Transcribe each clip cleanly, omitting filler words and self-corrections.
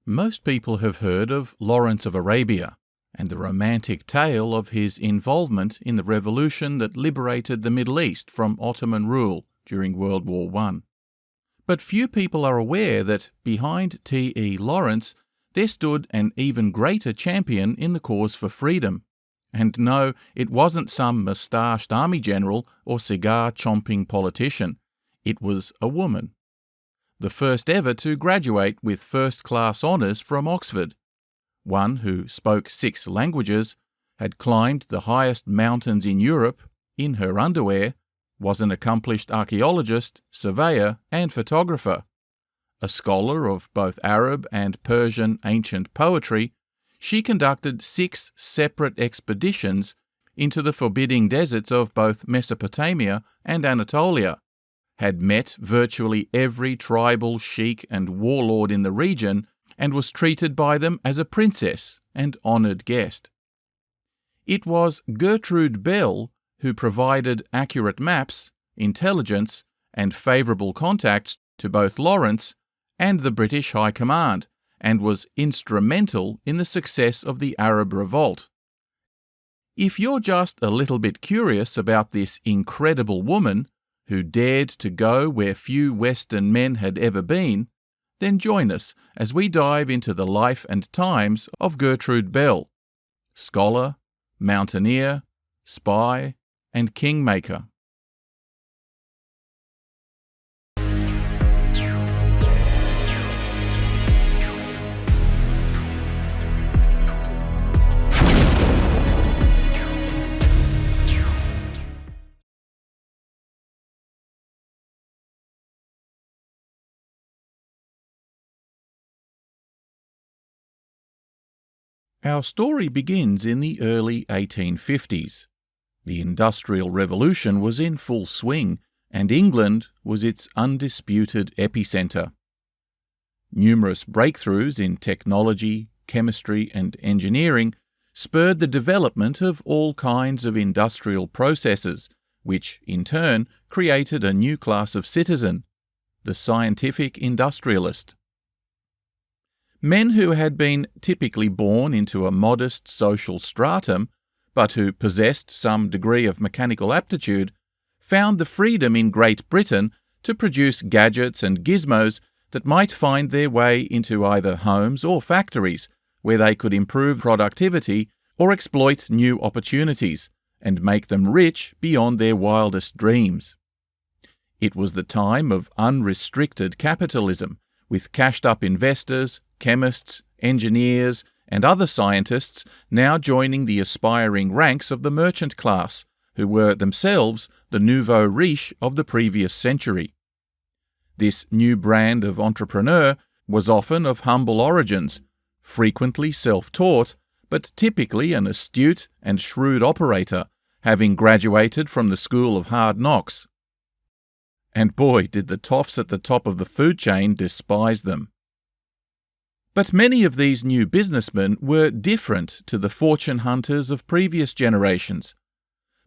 Most people have heard of Lawrence of Arabia and the romantic tale of his involvement in the revolution that liberated the Middle East from Ottoman rule during World War I. But few people are aware that behind TE Lawrence there stood an even greater champion in the cause for freedom. And no, it wasn't some moustached army general or cigar-chomping politician. It was a woman. The first ever to graduate with first-class honours from Oxford. One who spoke 6 languages, had climbed the highest mountains in Europe in her underwear, was an accomplished archaeologist, surveyor and photographer. A scholar of both Arab and Persian ancient poetry, she conducted 6 separate expeditions into the forbidding deserts of both Mesopotamia and Anatolia, had met virtually every tribal sheikh and warlord in the region, and was treated by them as a princess and honoured guest. It was Gertrude Bell who provided accurate maps, intelligence, and favourable contacts to both Lawrence and the British High Command, and was instrumental in the success of the Arab Revolt. If you're just a little bit curious about this incredible woman who dared to go where few Western men had ever been, then join us as we dive into the life and times of Gertrude Bell, scholar, mountaineer, spy, and kingmaker. Our story begins in the early 1850s. The Industrial Revolution was in full swing, and England was its undisputed epicentre. Numerous breakthroughs in technology, chemistry, and engineering spurred the development of all kinds of industrial processes, which, in turn, created a new class of citizen, the scientific industrialist. Men who had been typically born into a modest social stratum, but who possessed some degree of mechanical aptitude, found the freedom in Great Britain to produce gadgets and gizmos that might find their way into either homes or factories, where they could improve productivity or exploit new opportunities, and make them rich beyond their wildest dreams. It was the time of unrestricted capitalism, with cashed-up investors, chemists, engineers, and other scientists now joining the aspiring ranks of the merchant class, who were themselves the nouveau riche of the previous century. This new brand of entrepreneur was often of humble origins, frequently self-taught, but typically an astute and shrewd operator, having graduated from the school of hard knocks. And boy, did the toffs at the top of the food chain despise them. But many of these new businessmen were different to the fortune hunters of previous generations.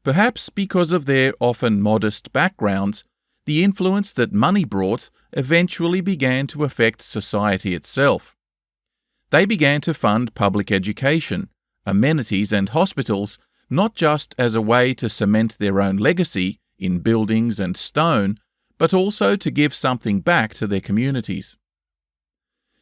Perhaps because of their often modest backgrounds, the influence that money brought eventually began to affect society itself. They began to fund public education, amenities and hospitals, not just as a way to cement their own legacy in buildings and stone, but also to give something back to their communities.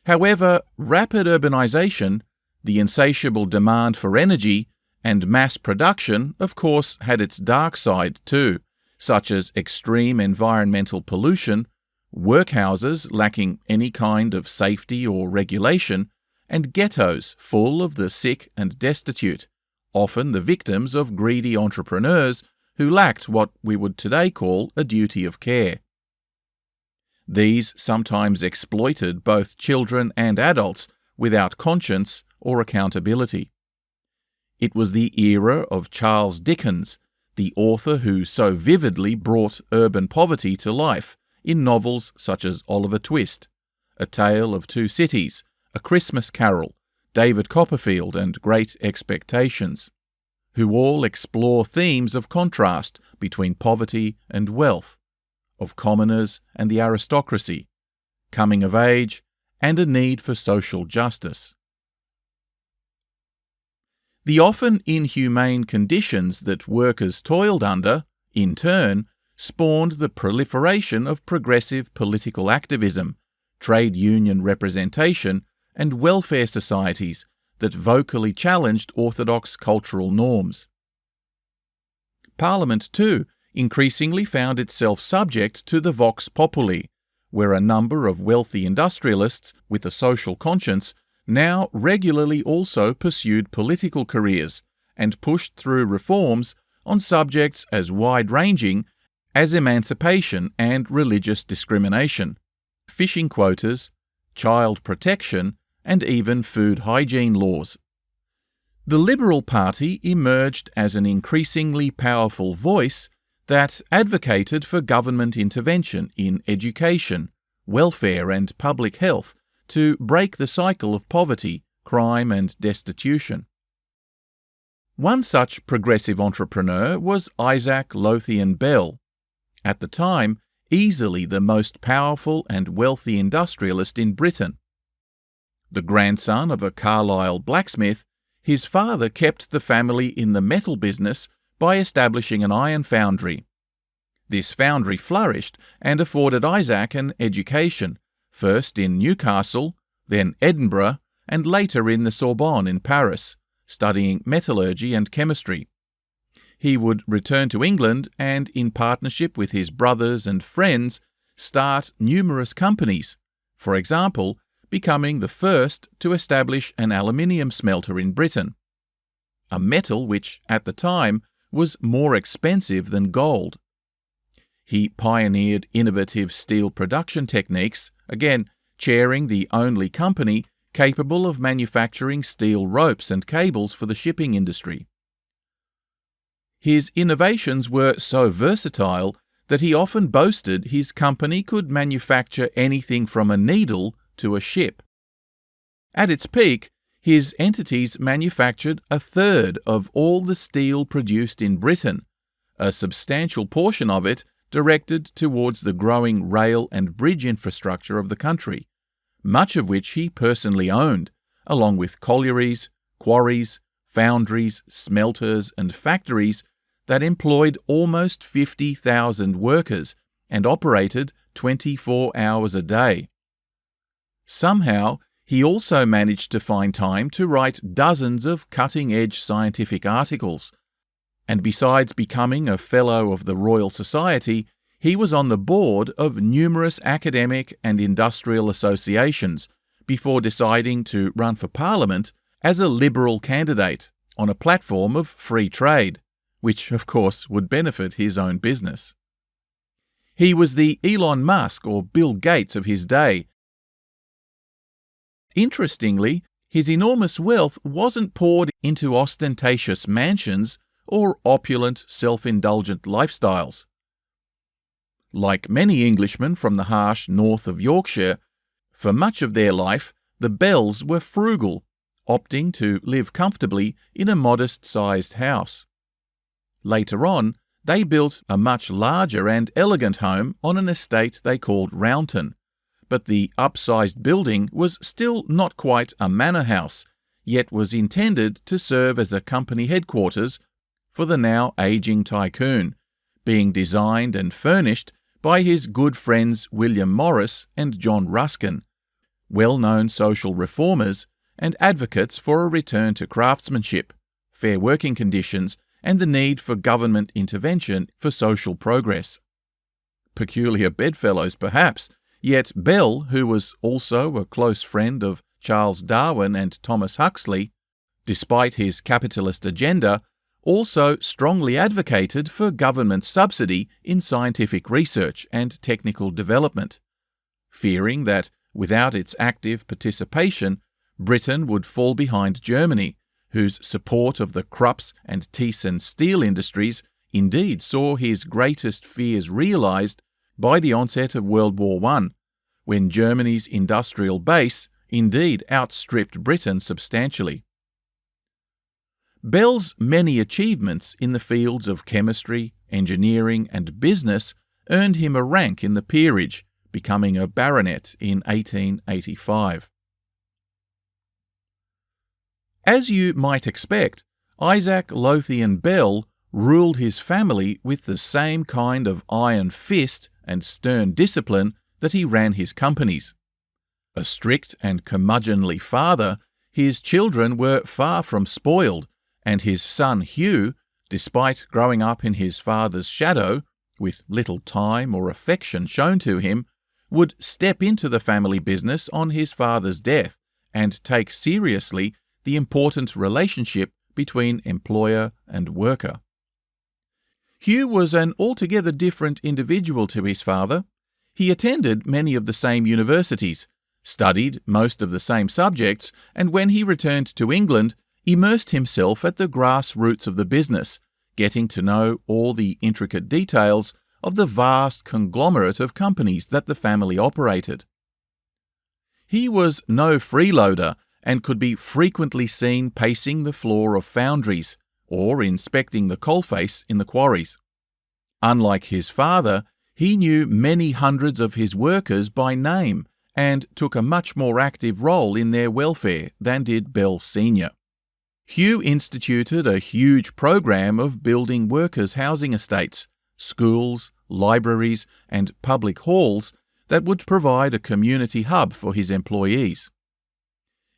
However, rapid urbanization, the insatiable demand for energy, and mass production, of course, had its dark side too, such as extreme environmental pollution, workhouses lacking any kind of safety or regulation, and ghettos full of the sick and destitute, often the victims of greedy entrepreneurs who lacked what we would today call a duty of care. These sometimes exploited both children and adults without conscience or accountability. It was the era of Charles Dickens, the author who so vividly brought urban poverty to life in novels such as Oliver Twist, A Tale of Two Cities, A Christmas Carol, David Copperfield, and Great Expectations, who all explore themes of contrast between poverty and wealth, of commoners and the aristocracy, coming of age, and a need for social justice. The often inhumane conditions that workers toiled under, in turn, spawned the proliferation of progressive political activism, trade union representation, and welfare societies that vocally challenged orthodox cultural norms. Parliament, too, increasingly found itself subject to the vox populi, where a number of wealthy industrialists with a social conscience now regularly also pursued political careers and pushed through reforms on subjects as wide-ranging as emancipation and religious discrimination, fishing quotas, child protection, and even food hygiene laws. The Liberal Party emerged as an increasingly powerful voice that advocated for government intervention in education, welfare, and public health to break the cycle of poverty, crime, and destitution. One such progressive entrepreneur was Isaac Lowthian Bell, at the time easily the most powerful and wealthy industrialist in Britain. The grandson of a Carlisle blacksmith, his father kept the family in the metal business by establishing an iron foundry. This foundry flourished and afforded Isaac an education, first in Newcastle, then Edinburgh, and later in the Sorbonne in Paris, studying metallurgy and chemistry. He would return to England and, in partnership with his brothers and friends, start numerous companies, for example, becoming the first to establish an aluminium smelter in Britain, a metal which, at the time, was more expensive than gold. He pioneered innovative steel production techniques, again chairing the only company capable of manufacturing steel ropes and cables for the shipping industry. His innovations were so versatile that he often boasted his company could manufacture anything from a needle to a ship. At its peak, his entities manufactured a third of all the steel produced in Britain, a substantial portion of it directed towards the growing rail and bridge infrastructure of the country, much of which he personally owned, along with collieries, quarries, foundries, smelters, and factories that employed almost 50,000 workers and operated 24 hours a day. Somehow, he also managed to find time to write dozens of cutting-edge scientific articles, and besides becoming a Fellow of the Royal Society, he was on the board of numerous academic and industrial associations before deciding to run for Parliament as a Liberal candidate on a platform of free trade, which of course would benefit his own business. He was the Elon Musk or Bill Gates of his day. Interestingly, his enormous wealth wasn't poured into ostentatious mansions or opulent, self-indulgent lifestyles. Like many Englishmen from the harsh north of Yorkshire, for much of their life the Bells were frugal, opting to live comfortably in a modest-sized house. Later on, they built a much larger and elegant home on an estate they called Rounton, but the upsized building was still not quite a manor house, yet was intended to serve as a company headquarters for the now aging tycoon, being designed and furnished by his good friends William Morris and John Ruskin, well-known social reformers and advocates for a return to craftsmanship, fair working conditions, and the need for government intervention for social progress. Peculiar bedfellows, perhaps, yet Bell, who was also a close friend of Charles Darwin and Thomas Huxley, despite his capitalist agenda, also strongly advocated for government subsidy in scientific research and technical development, fearing that without its active participation, Britain would fall behind Germany, whose support of the Krupps and Thyssen steel industries indeed saw his greatest fears realised by the onset of World War I, when Germany's industrial base indeed outstripped Britain substantially. Bell's many achievements in the fields of chemistry, engineering, and business earned him a rank in the peerage, becoming a baronet in 1885. As you might expect, Isaac Lowthian Bell ruled his family with the same kind of iron fist and stern discipline that he ran his companies. A strict and curmudgeonly father, his children were far from spoiled, and his son Hugh, despite growing up in his father's shadow, with little time or affection shown to him, would step into the family business on his father's death and take seriously the important relationship between employer and worker. Hugh was an altogether different individual to his father. He attended many of the same universities, studied most of the same subjects, and when he returned to England, immersed himself at the grassroots of the business, getting to know all the intricate details of the vast conglomerate of companies that the family operated. He was no freeloader and could be frequently seen pacing the floor of foundries or inspecting the coalface in the quarries. Unlike his father, he knew many hundreds of his workers by name and took a much more active role in their welfare than did Bell Sr. Hugh instituted a huge program of building workers' housing estates, schools, libraries, and public halls that would provide a community hub for his employees.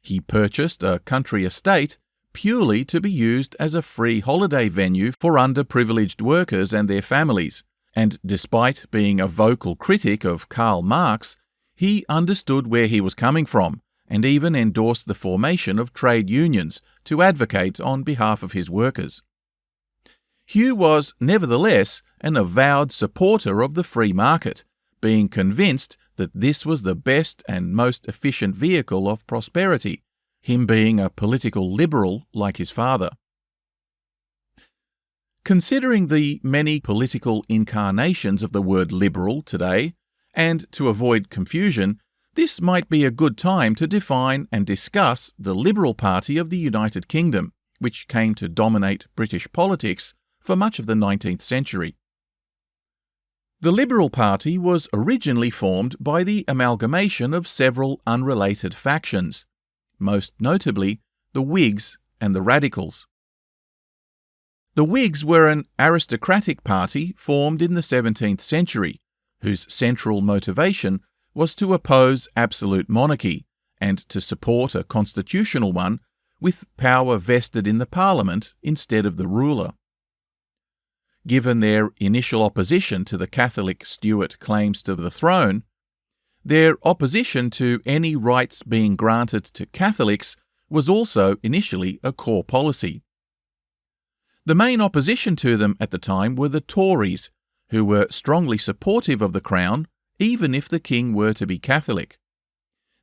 He purchased a country estate purely to be used as a free holiday venue for underprivileged workers and their families, and despite being a vocal critic of Karl Marx, he understood where he was coming from and even endorsed the formation of trade unions to advocate on behalf of his workers. Hugh was nevertheless an avowed supporter of the free market, being convinced that this was the best and most efficient vehicle of prosperity, him being a political liberal like his father. Considering the many political incarnations of the word liberal today, and to avoid confusion, this might be a good time to define and discuss the Liberal Party of the United Kingdom, which came to dominate British politics for much of the 19th century. The Liberal Party was originally formed by the amalgamation of several unrelated factions, most notably the Whigs and the Radicals. The Whigs were an aristocratic party formed in the 17th century, whose central motivation was to oppose absolute monarchy and to support a constitutional one with power vested in the Parliament instead of the ruler. Given their initial opposition to the Catholic Stuart claims to the throne, their opposition to any rights being granted to Catholics was also initially a core policy. The main opposition to them at the time were the Tories, who were strongly supportive of the Crown, even if the King were to be Catholic.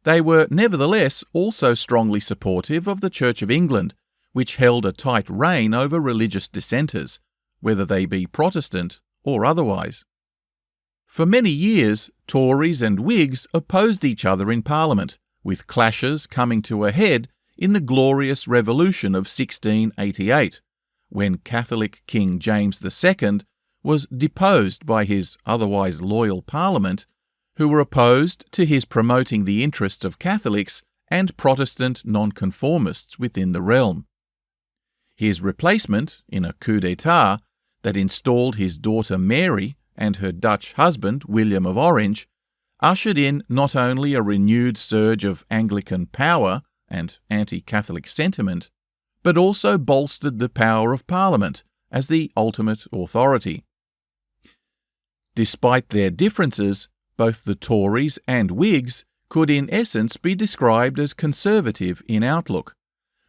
They were nevertheless also strongly supportive of the Church of England, which held a tight rein over religious dissenters, whether they be Protestant or otherwise. For many years, Tories and Whigs opposed each other in Parliament, with clashes coming to a head in the Glorious Revolution of 1688, when Catholic King James II was deposed by his otherwise loyal Parliament, who were opposed to his promoting the interests of Catholics and Protestant nonconformists within the realm. His replacement, in a coup d'etat that installed his daughter Mary and her Dutch husband William of Orange, ushered in not only a renewed surge of Anglican power and anti-Catholic sentiment, but also bolstered the power of Parliament as the ultimate authority. Despite their differences, both the Tories and Whigs could in essence be described as conservative in outlook,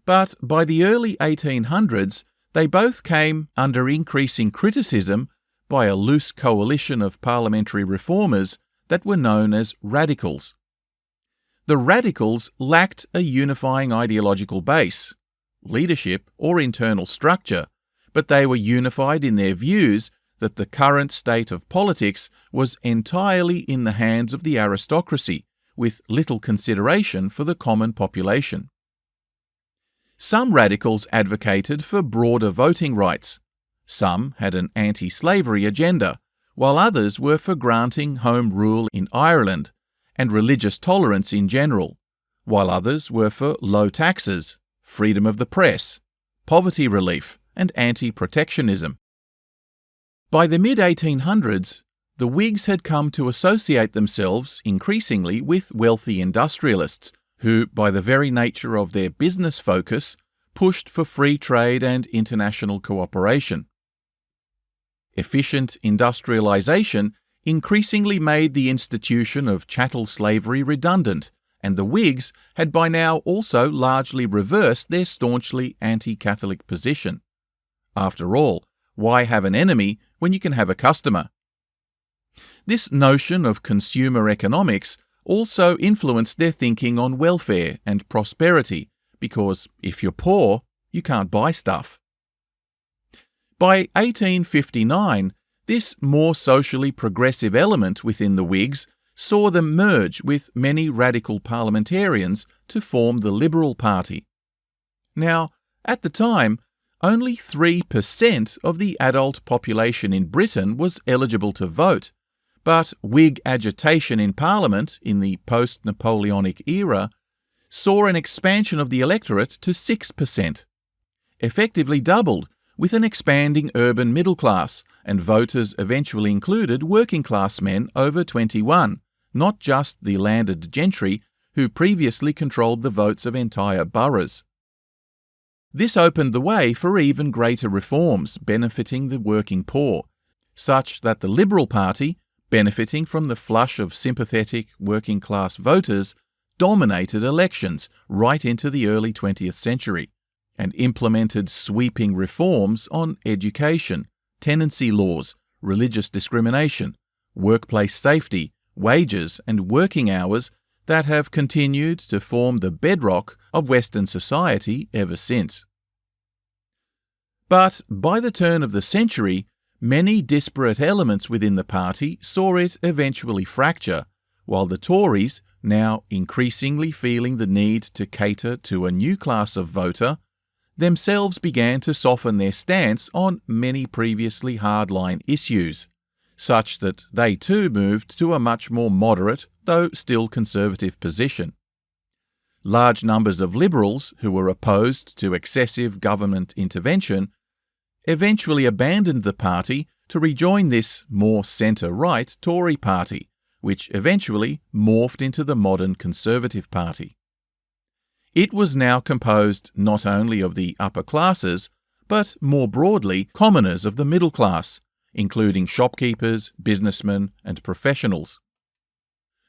but by the early 1800s they both came under increasing criticism by a loose coalition of parliamentary reformers that were known as radicals. The radicals lacked a unifying ideological base, leadership or internal structure, but they were unified in their views that the current state of politics was entirely in the hands of the aristocracy, with little consideration for the common population. Some radicals advocated for broader voting rights. Some had an anti-slavery agenda, while others were for granting home rule in Ireland and religious tolerance in general, while others were for low taxes, freedom of the press, poverty relief, and anti-protectionism. By the mid-1800s, the Whigs had come to associate themselves increasingly with wealthy industrialists who, by the very nature of their business focus, pushed for free trade and international cooperation. Efficient industrialization increasingly made the institution of chattel slavery redundant, and the Whigs had by now also largely reversed their staunchly anti-Catholic position. After all, why have an enemy when you can have a customer? This notion of consumer economics also influenced their thinking on welfare and prosperity, because if you're poor, you can't buy stuff. By 1859, this more socially progressive element within the Whigs saw them merge with many radical parliamentarians to form the Liberal Party. Now, at the time, only 3% of the adult population in Britain was eligible to vote, but Whig agitation in Parliament in the post-Napoleonic era saw an expansion of the electorate to 6%, effectively doubled with an expanding urban middle class, and voters eventually included working-class men over 21, not just the landed gentry who previously controlled the votes of entire boroughs. This opened the way for even greater reforms benefiting the working poor, such that the Liberal Party, benefiting from the flush of sympathetic working-class voters, dominated elections right into the early 20th century, and implemented sweeping reforms on education, tenancy laws, religious discrimination, workplace safety, wages and working hours that have continued to form the bedrock of Western society ever since. But by the turn of the century, many disparate elements within the party saw it eventually fracture, while the Tories, now increasingly feeling the need to cater to a new class of voter, themselves began to soften their stance on many previously hardline issues, such that they too moved to a much more moderate, though still conservative position. Large numbers of Liberals who were opposed to excessive government intervention eventually abandoned the party to rejoin this more centre-right Tory party, which eventually morphed into the modern Conservative Party. It was now composed not only of the upper classes, but more broadly commoners of the middle class, including shopkeepers, businessmen, and professionals.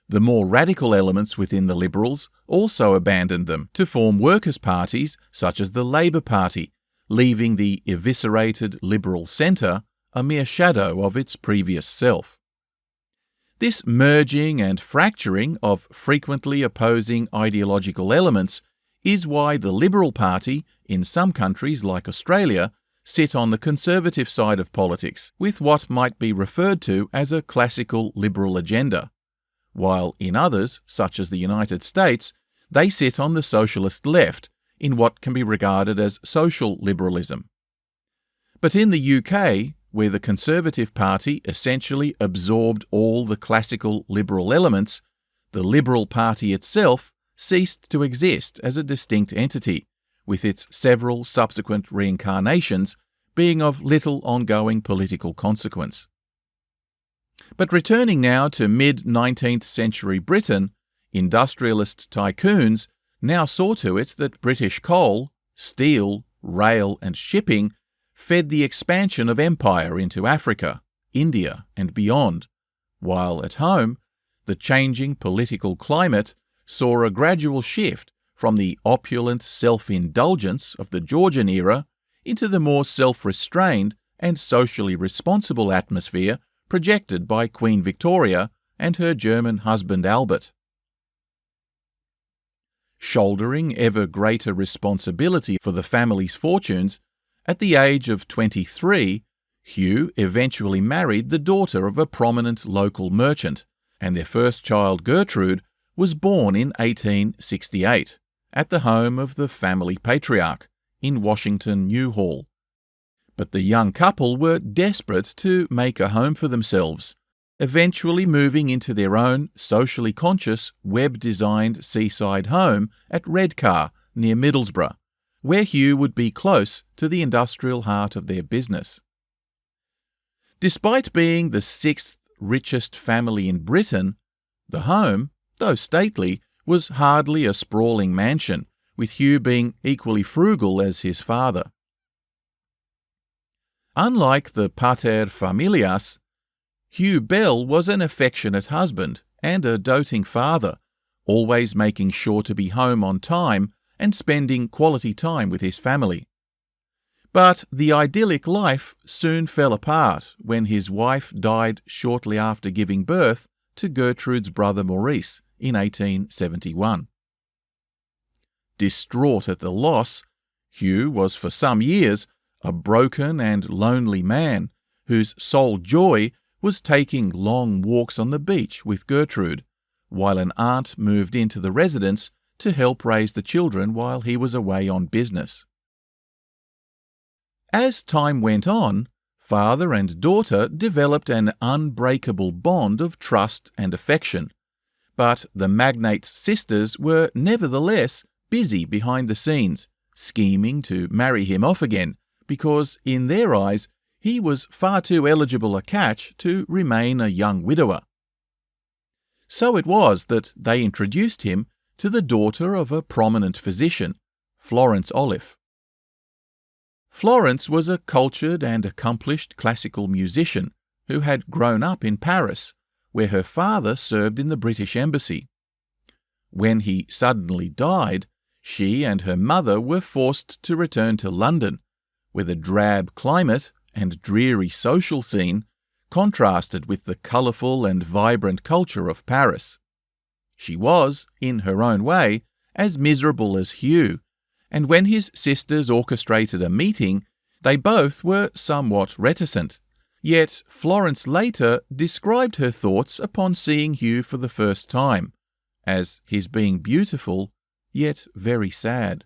The more radical elements within the Liberals also abandoned them to form workers' parties such as the Labour Party, leaving the eviscerated Liberal centre a mere shadow of its previous self. This merging and fracturing of frequently opposing ideological elements is why the Liberal Party, in some countries like Australia, sit on the conservative side of politics with what might be referred to as a classical liberal agenda, while in others, such as the United States, they sit on the socialist left in what can be regarded as social liberalism. But in the UK, where the Conservative Party essentially absorbed all the classical liberal elements, the Liberal Party itself ceased to exist as a distinct entity, with its several subsequent reincarnations being of little ongoing political consequence. But returning now to mid-19th century Britain, industrialist tycoons now saw to it that British coal, steel, rail and shipping fed the expansion of empire into Africa, India and beyond, while at home, the changing political climate saw a gradual shift from the opulent self-indulgence of the Georgian era into the more self-restrained and socially responsible atmosphere projected by Queen Victoria and her German husband Albert. Shouldering ever greater responsibility for the family's fortunes, at the age of 23, Hugh eventually married the daughter of a prominent local merchant, and their first child, Gertrude, was born in 1868 at the home of the family patriarch in Washington New Hall. But the young couple were desperate to make a home for themselves, eventually moving into their own socially conscious, web-designed seaside home at Redcar near Middlesbrough, where Hugh would be close to the industrial heart of their business. Despite being the sixth richest family in Britain, the home, though stately, was hardly a sprawling mansion, with Hugh being equally frugal as his father. Unlike the pater familias, Hugh Bell was an affectionate husband and a doting father, always making sure to be home on time and spending quality time with his family. But the idyllic life soon fell apart when his wife died shortly after giving birth to Gertrude's brother Maurice in 1871. Distraught at the loss, Hugh was for some years a broken and lonely man whose sole joy was taking long walks on the beach with Gertrude, while an aunt moved into the residence to help raise the children while he was away on business. As time went on, father and daughter developed an unbreakable bond of trust and affection, but the magnate's sisters were nevertheless busy behind the scenes, scheming to marry him off again, because in their eyes he was far too eligible a catch to remain a young widower. So it was that they introduced him to the daughter of a prominent physician, Florence Olive. Florence was a cultured and accomplished classical musician who had grown up in Paris, where her father served in the British Embassy. When he suddenly died, she and her mother were forced to return to London, where the drab climate and dreary social scene contrasted with the colourful and vibrant culture of Paris. She was, in her own way, as miserable as Hugh, and when his sisters orchestrated a meeting, they both were somewhat reticent. Yet Florence later described her thoughts upon seeing Hugh for the first time, as his being beautiful, yet very sad.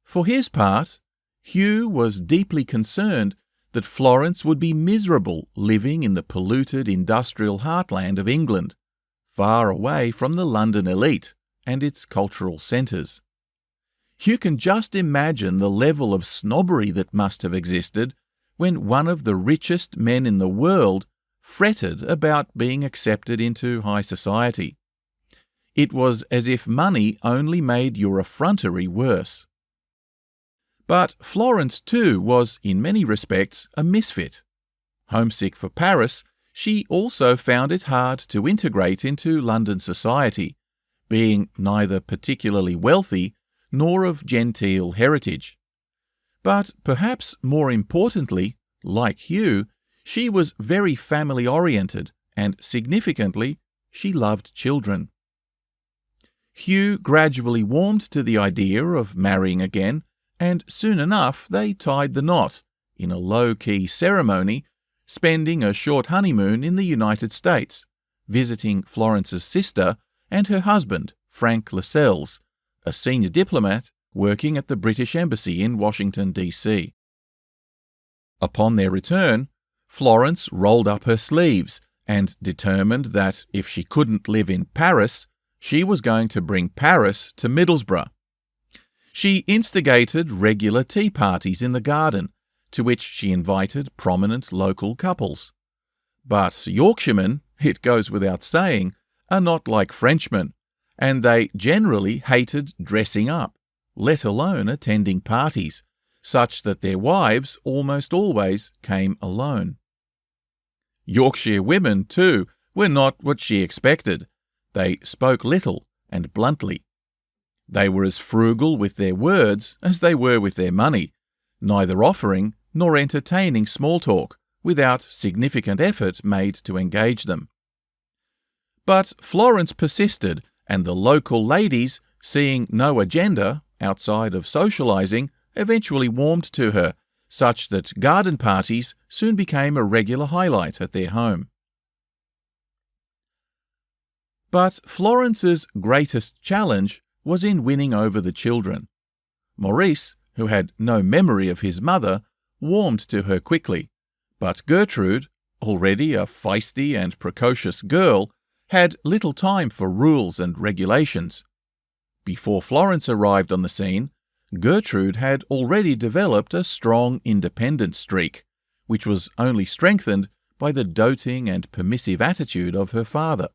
For his part, Hugh was deeply concerned that Florence would be miserable living in the polluted industrial heartland of England, far away from the London elite and its cultural centres. You can just imagine the level of snobbery that must have existed when one of the richest men in the world fretted about being accepted into high society. It was as if money only made your effrontery worse. But Florence, too, was in many respects a misfit. Homesick for Paris, she also found it hard to integrate into London society, being neither particularly wealthy nor of genteel heritage. But perhaps more importantly, like Hugh, she was very family-oriented, and significantly, she loved children. Hugh gradually warmed to the idea of marrying again, and soon enough they tied the knot, in a low-key ceremony, spending a short honeymoon in the United States, visiting Florence's sister and her husband, Frank Lascelles, a senior diplomat working at the British Embassy in Washington, D.C. Upon their return, Florence rolled up her sleeves and determined that if she couldn't live in Paris, she was going to bring Paris to Middlesbrough. She instigated regular tea parties in the garden, to which she invited prominent local couples. But Yorkshiremen, it goes without saying, are not like Frenchmen, and they generally hated dressing up, let alone attending parties, such that their wives almost always came alone. Yorkshire women, too, were not what she expected. They spoke little and bluntly. They were as frugal with their words as they were with their money, neither offering nor entertaining small talk without significant effort made to engage them. But Florence persisted, and the local ladies, seeing no agenda outside of socializing, eventually warmed to her, such that garden parties soon became a regular highlight at their home. But Florence's greatest challenge was in winning over the children. Maurice, who had no memory of his mother, warmed to her quickly, but Gertrude, already a feisty and precocious girl, had little time for rules and regulations. Before Florence arrived on the scene, Gertrude had already developed a strong independent streak, which was only strengthened by the doting and permissive attitude of her father.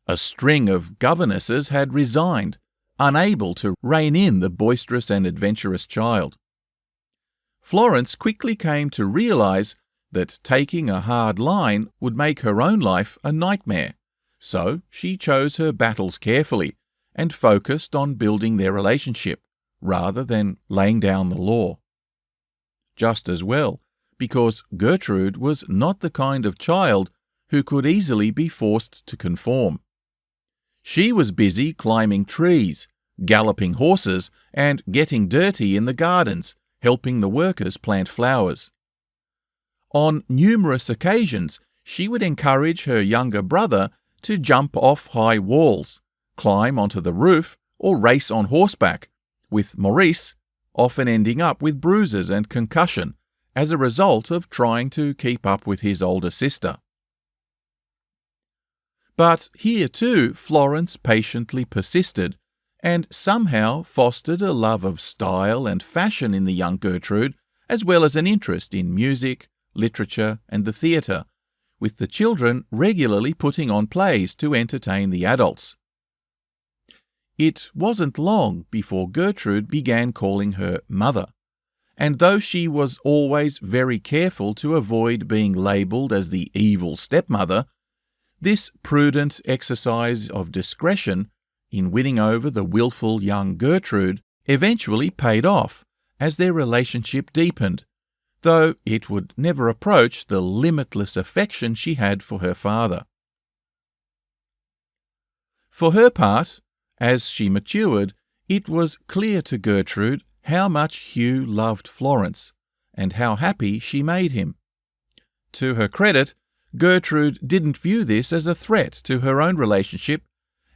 A string of governesses had resigned, unable to rein in the boisterous and adventurous child. Florence quickly came to realize that taking a hard line would make her own life a nightmare, so she chose her battles carefully and focused on building their relationship rather than laying down the law. Just as well, because Gertrude was not the kind of child who could easily be forced to conform. She was busy climbing trees, galloping horses, and getting dirty in the gardens, helping the workers plant flowers. On numerous occasions, she would encourage her younger brother to jump off high walls, climb onto the roof, or race on horseback, with Maurice often ending up with bruises and concussion as a result of trying to keep up with his older sister. But here too Florence patiently persisted and somehow fostered a love of style and fashion in the young Gertrude, as well as an interest in music, literature, and the theatre, with the children regularly putting on plays to entertain the adults. It wasn't long before Gertrude began calling her mother, and though she was always very careful to avoid being labelled as the evil stepmother, this prudent exercise of discretion in winning over the willful young Gertrude eventually paid off as their relationship deepened, though it would never approach the limitless affection she had for her father. For her part, as she matured, it was clear to Gertrude how much Hugh loved Florence, and how happy she made him. To her credit, Gertrude didn't view this as a threat to her own relationship,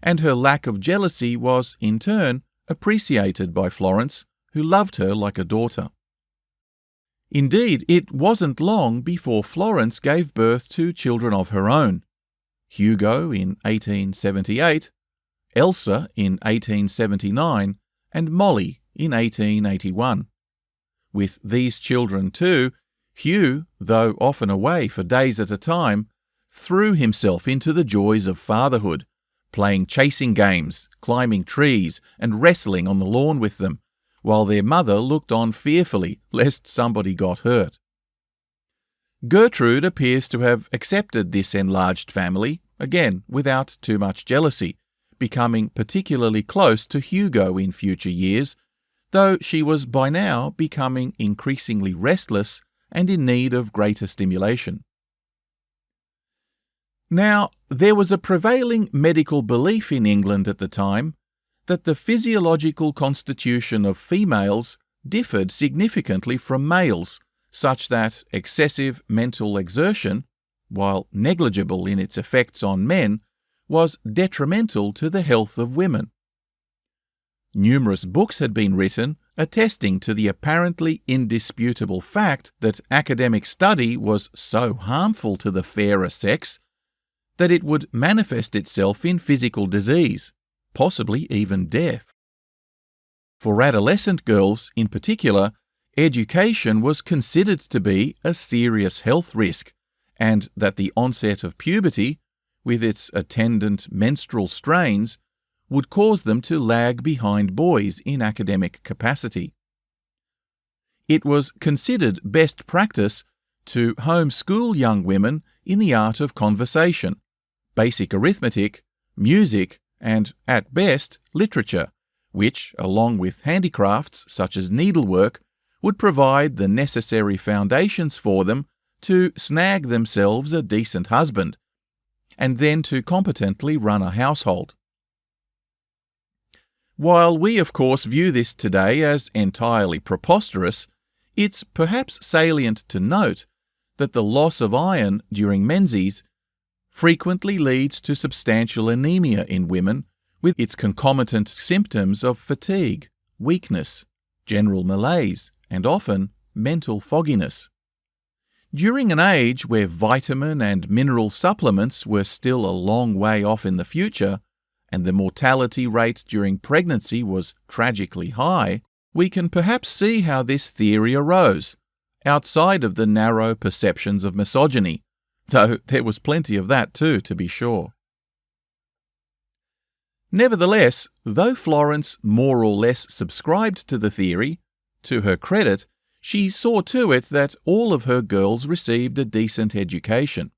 and her lack of jealousy was, in turn, appreciated by Florence, who loved her like a daughter. Indeed, it wasn't long before Florence gave birth to children of her own: Hugo in 1878, Elsa in 1879, and Molly in 1881. With these children too, Hugh, though often away for days at a time, threw himself into the joys of fatherhood, playing chasing games, climbing trees, and wrestling on the lawn with them, while their mother looked on fearfully lest somebody got hurt. Gertrude appears to have accepted this enlarged family, again without too much jealousy, becoming particularly close to Hugo in future years, though she was by now becoming increasingly restless and in need of greater stimulation. Now, there was a prevailing medical belief in England at the time that the physiological constitution of females differed significantly from males, such that excessive mental exertion, while negligible in its effects on men, was detrimental to the health of women. Numerous books had been written attesting to the apparently indisputable fact that academic study was so harmful to the fairer sex that it would manifest itself in physical disease, possibly even death. For adolescent girls in particular, education was considered to be a serious health risk, and that the onset of puberty, with its attendant menstrual strains, would cause them to lag behind boys in academic capacity. It was considered best practice to homeschool young women in the art of conversation, basic arithmetic, music, and, at best, literature, which, along with handicrafts such as needlework, would provide the necessary foundations for them to snag themselves a decent husband, and then to competently run a household. While we of course view this today as entirely preposterous, it's perhaps salient to note that the loss of iron during menses frequently leads to substantial anemia in women, with its concomitant symptoms of fatigue, weakness, general malaise, and often mental fogginess. During an age where vitamin and mineral supplements were still a long way off in the future, and the mortality rate during pregnancy was tragically high, we can perhaps see how this theory arose, outside of the narrow perceptions of misogyny, though there was plenty of that too, to be sure. Nevertheless, though Florence more or less subscribed to the theory, to her credit, she saw to it that all of her girls received a decent education.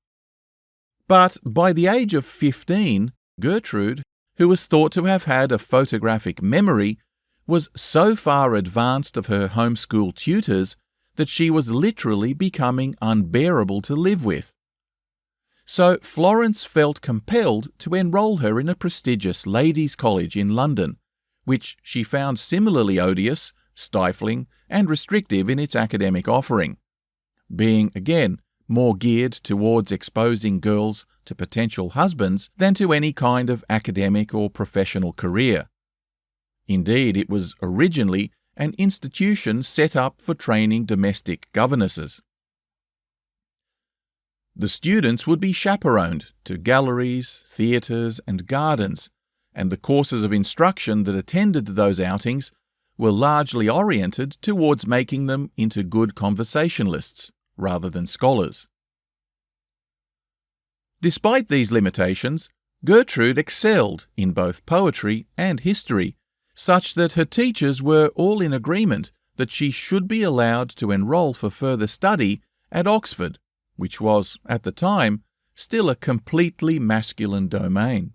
But by the age of 15, Gertrude, who was thought to have had a photographic memory, was so far advanced of her homeschool tutors that she was literally becoming unbearable to live with. So Florence felt compelled to enrol her in a prestigious ladies' college in London, which she found similarly odious, stifling, and restrictive in its academic offering, being, again, more geared towards exposing girls to potential husbands than to any kind of academic or professional career. Indeed, it was originally an institution set up for training domestic governesses. The students would be chaperoned to galleries, theatres, and gardens, and the courses of instruction that attended those outings were largely oriented towards making them into good conversationalists rather than scholars. Despite these limitations, Gertrude excelled in both poetry and history, such that her teachers were all in agreement that she should be allowed to enrol for further study at Oxford, which was, at the time, still a completely masculine domain.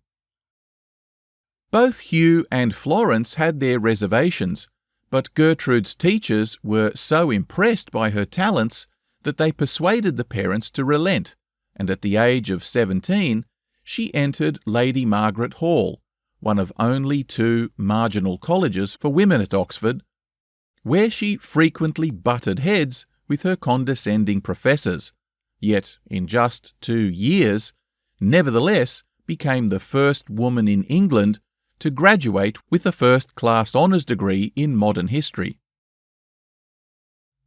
Both Hugh and Florence had their reservations, but Gertrude's teachers were so impressed by her talents that they persuaded the parents to relent, and at the age of 17, she entered Lady Margaret Hall, one of only 2 marginal colleges for women at Oxford, where she frequently butted heads with her condescending professors, yet in just 2 years, nevertheless became the first woman in England to graduate with a first-class honours degree in modern history.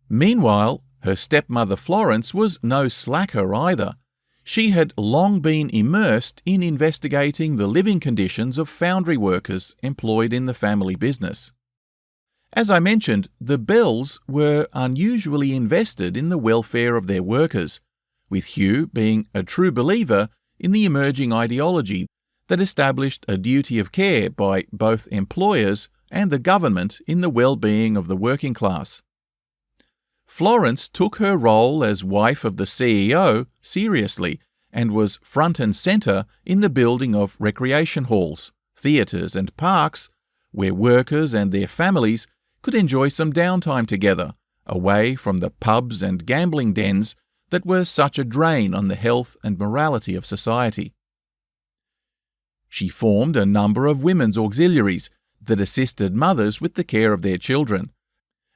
Meanwhile, her stepmother Florence was no slacker either. She had long been immersed in investigating the living conditions of foundry workers employed in the family business. As I mentioned, the Bells were unusually invested in the welfare of their workers, with Hugh being a true believer in the emerging ideology that established a duty of care by both employers and the government in the well-being of the working class. Florence took her role as wife of the CEO seriously and was front and centre in the building of recreation halls, theatres and parks where workers and their families could enjoy some downtime together, away from the pubs and gambling dens that were such a drain on the health and morality of society. She formed a number of women's auxiliaries that assisted mothers with the care of their children,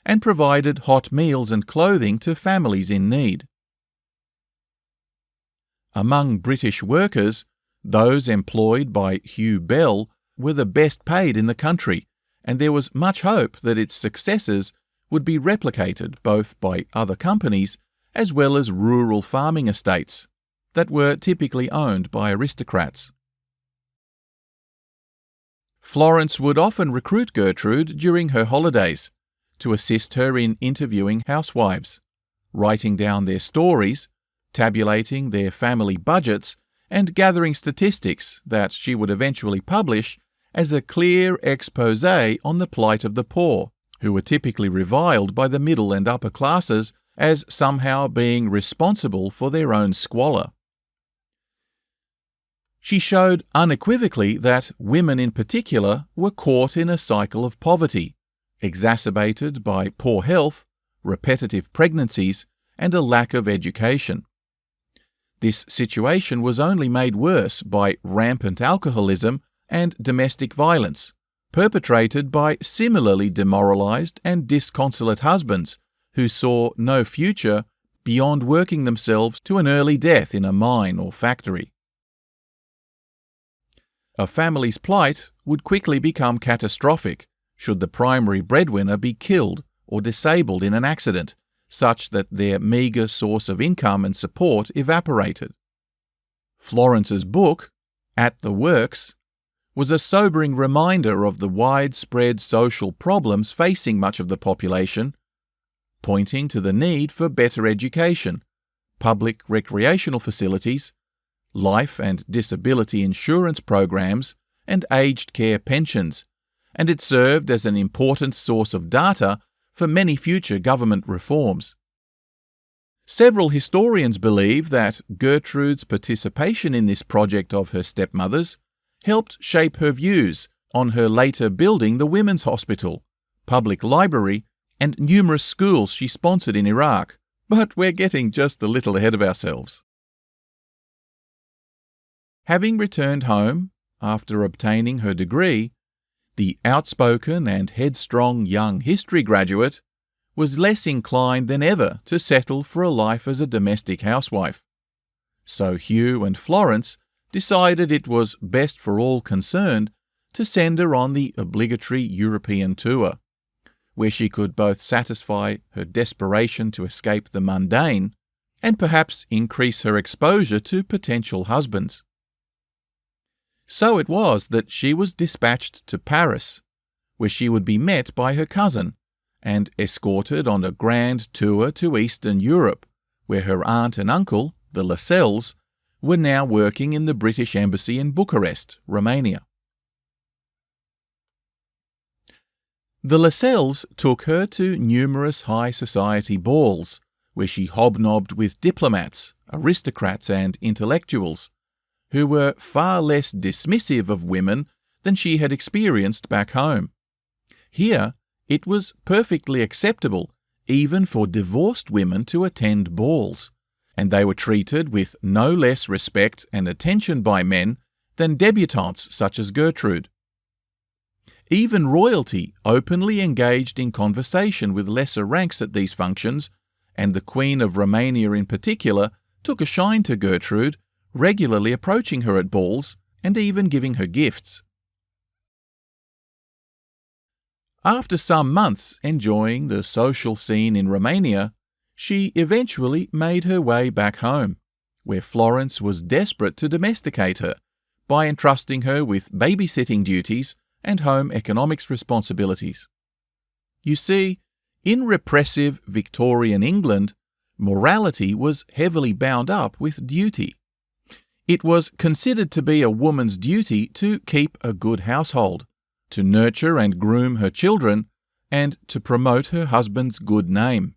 and provided hot meals and clothing to families in need. Among British workers, those employed by Hugh Bell were the best paid in the country, and there was much hope that its successes would be replicated both by other companies as well as rural farming estates that were typically owned by aristocrats. Florence would often recruit Gertrude during her holidays to assist her in interviewing housewives, writing down their stories, tabulating their family budgets, and gathering statistics that she would eventually publish as a clear exposé on the plight of the poor, who were typically reviled by the middle and upper classes as somehow being responsible for their own squalor. She showed unequivocally that women in particular were caught in a cycle of poverty, exacerbated by poor health, repetitive pregnancies, and a lack of education. This situation was only made worse by rampant alcoholism and domestic violence, perpetrated by similarly demoralized and disconsolate husbands who saw no future beyond working themselves to an early death in a mine or factory. A family's plight would quickly become catastrophic should the primary breadwinner be killed or disabled in an accident, such that their meagre source of income and support evaporated. Florence's book, At the Works, was a sobering reminder of the widespread social problems facing much of the population, pointing to the need for better education, public recreational facilities, life and disability insurance programs, and aged care pensions, and it served as an important source of data for many future government reforms. Several historians believe that Gertrude's participation in this project of her stepmother's helped shape her views on her later building the women's hospital, public library, and numerous schools she sponsored in Iraq, but we're getting just a little ahead of ourselves. Having returned home after obtaining her degree, the outspoken and headstrong young history graduate was less inclined than ever to settle for a life as a domestic housewife. So Hugh and Florence decided it was best for all concerned to send her on the obligatory European tour, where she could both satisfy her desperation to escape the mundane and perhaps increase her exposure to potential husbands. So it was that she was dispatched to Paris, where she would be met by her cousin and escorted on a grand tour to Eastern Europe, where her aunt and uncle, the Lascelles, were now working in the British Embassy in Bucharest, Romania. The Lascelles took her to numerous high society balls, where she hobnobbed with diplomats, aristocrats, and intellectuals, who were far less dismissive of women than she had experienced back home. Here, it was perfectly acceptable even for divorced women to attend balls, and they were treated with no less respect and attention by men than debutantes such as Gertrude. Even royalty openly engaged in conversation with lesser ranks at these functions, and the Queen of Romania in particular took a shine to Gertrude, regularly approaching her at balls and even giving her gifts. After some months enjoying the social scene in Romania, she eventually made her way back home, where Florence was desperate to domesticate her by entrusting her with babysitting duties and home economics responsibilities. You see, in repressive Victorian England, morality was heavily bound up with duty. It was considered to be a woman's duty to keep a good household, to nurture and groom her children, and to promote her husband's good name.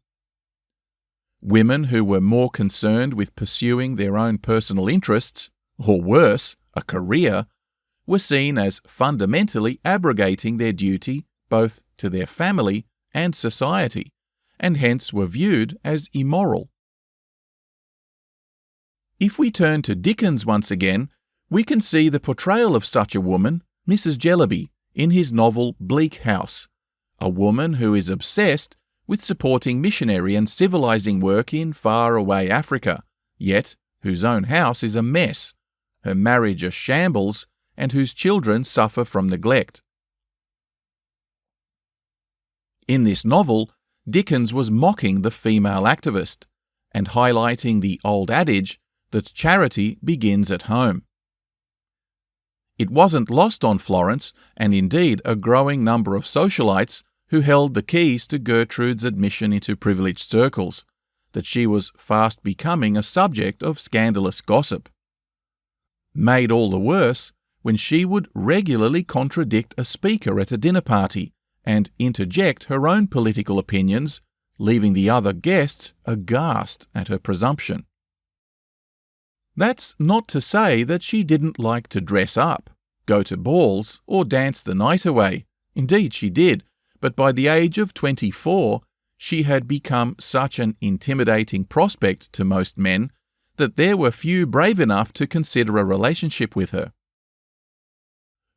Women who were more concerned with pursuing their own personal interests, or worse, a career, were seen as fundamentally abrogating their duty both to their family and society, and hence were viewed as immoral. If we turn to Dickens once again, we can see the portrayal of such a woman, Mrs. Jellyby, in his novel Bleak House, a woman who is obsessed with supporting missionary and civilizing work in far-away Africa, yet whose own house is a mess, her marriage a shambles, and whose children suffer from neglect. In this novel, Dickens was mocking the female activist and highlighting the old adage that charity begins at home. It wasn't lost on Florence, and indeed a growing number of socialites who held the keys to Gertrude's admission into privileged circles, that she was fast becoming a subject of scandalous gossip. Made all the worse when she would regularly contradict a speaker at a dinner party and interject her own political opinions, leaving the other guests aghast at her presumption. That's not to say that she didn't like to dress up, go to balls, or dance the night away. Indeed, she did, but by the age of 24, she had become such an intimidating prospect to most men that there were few brave enough to consider a relationship with her.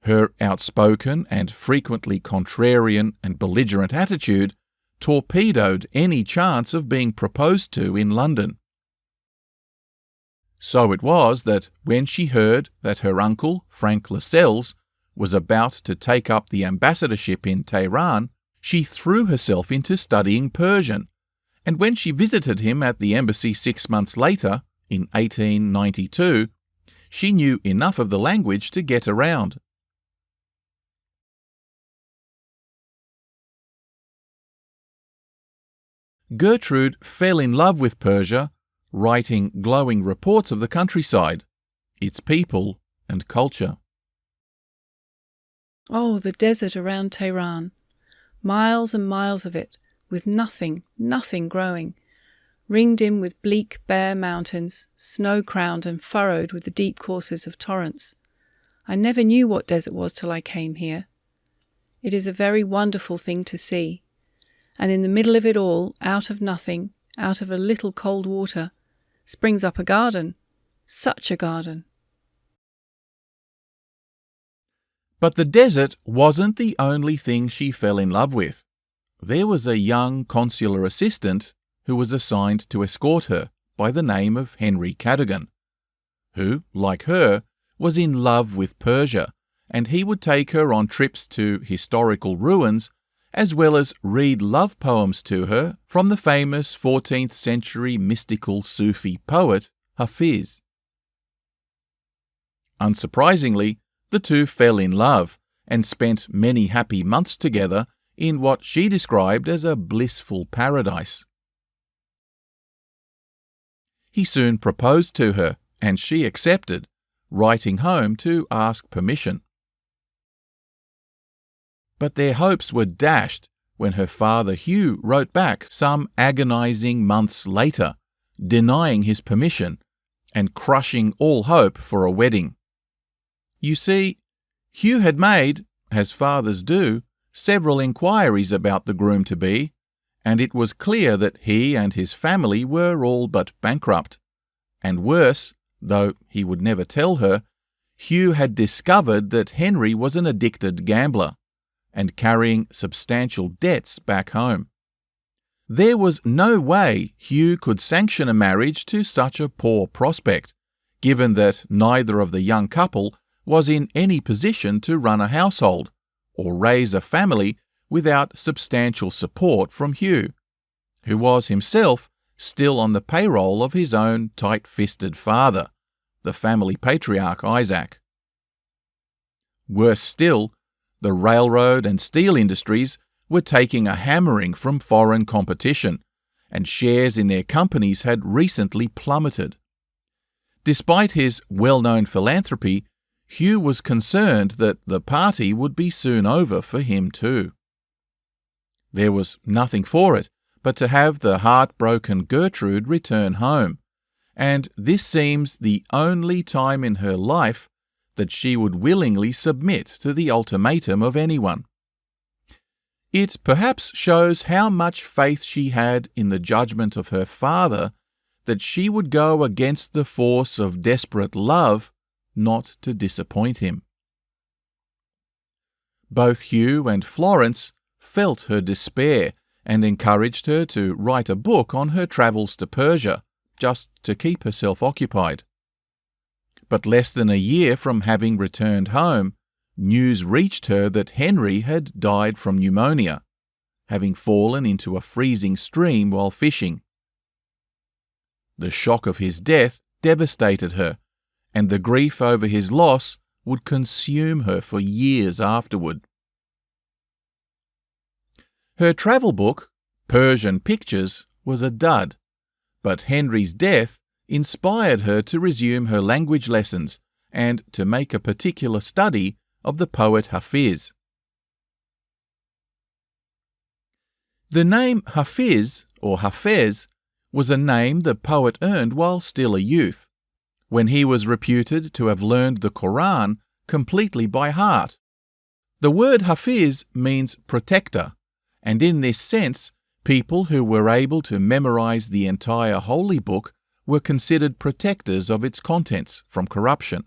Her outspoken and frequently contrarian and belligerent attitude torpedoed any chance of being proposed to in London. So it was that when she heard that her uncle, Frank Lascelles, was about to take up the ambassadorship in Tehran, she threw herself into studying Persian, and when she visited him at the embassy 6 months later, in 1892, she knew enough of the language to get around. Gertrude fell in love with Persia, writing glowing reports of the countryside, its people and culture. Oh, the desert around Tehran. Miles and miles of it, with nothing growing, ringed in with bleak, bare mountains, snow-crowned and furrowed with the deep courses of torrents. I never knew what desert was till I came here. It is a very wonderful thing to see. And in the middle of it all, out of nothing, out of a little cold water, springs up a garden. Such a garden. But the desert wasn't the only thing she fell in love with. There was a young consular assistant who was assigned to escort her by the name of Henry Cadogan, who, like her, was in love with Persia, and he would take her on trips to historical ruins as well as read love poems to her from the famous 14th century mystical Sufi poet Hafiz. Unsurprisingly, the two fell in love and spent many happy months together in what she described as a blissful paradise. He soon proposed to her, and she accepted, writing home to ask permission. But their hopes were dashed when her father Hugh wrote back some agonizing months later, denying his permission and crushing all hope for a wedding. You see, Hugh had made, as fathers do, several inquiries about the groom-to-be, and it was clear that he and his family were all but bankrupt. And worse, though he would never tell her, Hugh had discovered that Henry was an addicted gambler and carrying substantial debts back home. There was no way Hugh could sanction a marriage to such a poor prospect, given that neither of the young couple was in any position to run a household or raise a family without substantial support from Hugh, who was himself still on the payroll of his own tight-fisted father, the family patriarch Isaac. Worse still, the railroad and steel industries were taking a hammering from foreign competition, and shares in their companies had recently plummeted. Despite his well-known philanthropy, Hugh was concerned that the party would be soon over for him too. There was nothing for it but to have the heartbroken Gertrude return home, and this seems the only time in her life that she would willingly submit to the ultimatum of anyone. It perhaps shows how much faith she had in the judgment of her father that she would go against the force of desperate love not to disappoint him. Both Hugh and Florence felt her despair and encouraged her to write a book on her travels to Persia, just to keep herself occupied. But less than a year from having returned home, news reached her that Henry had died from pneumonia, having fallen into a freezing stream while fishing. The shock of his death devastated her, and the grief over his loss would consume her for years afterward. Her travel book, Persian Pictures, was a dud, but Henry's death inspired her to resume her language lessons and to make a particular study of the poet Hafiz. The name Hafiz, or Hafez, was a name the poet earned while still a youth, when he was reputed to have learned the Quran completely by heart. The word Hafiz means protector, and in this sense, people who were able to memorize the entire holy book were considered protectors of its contents from corruption.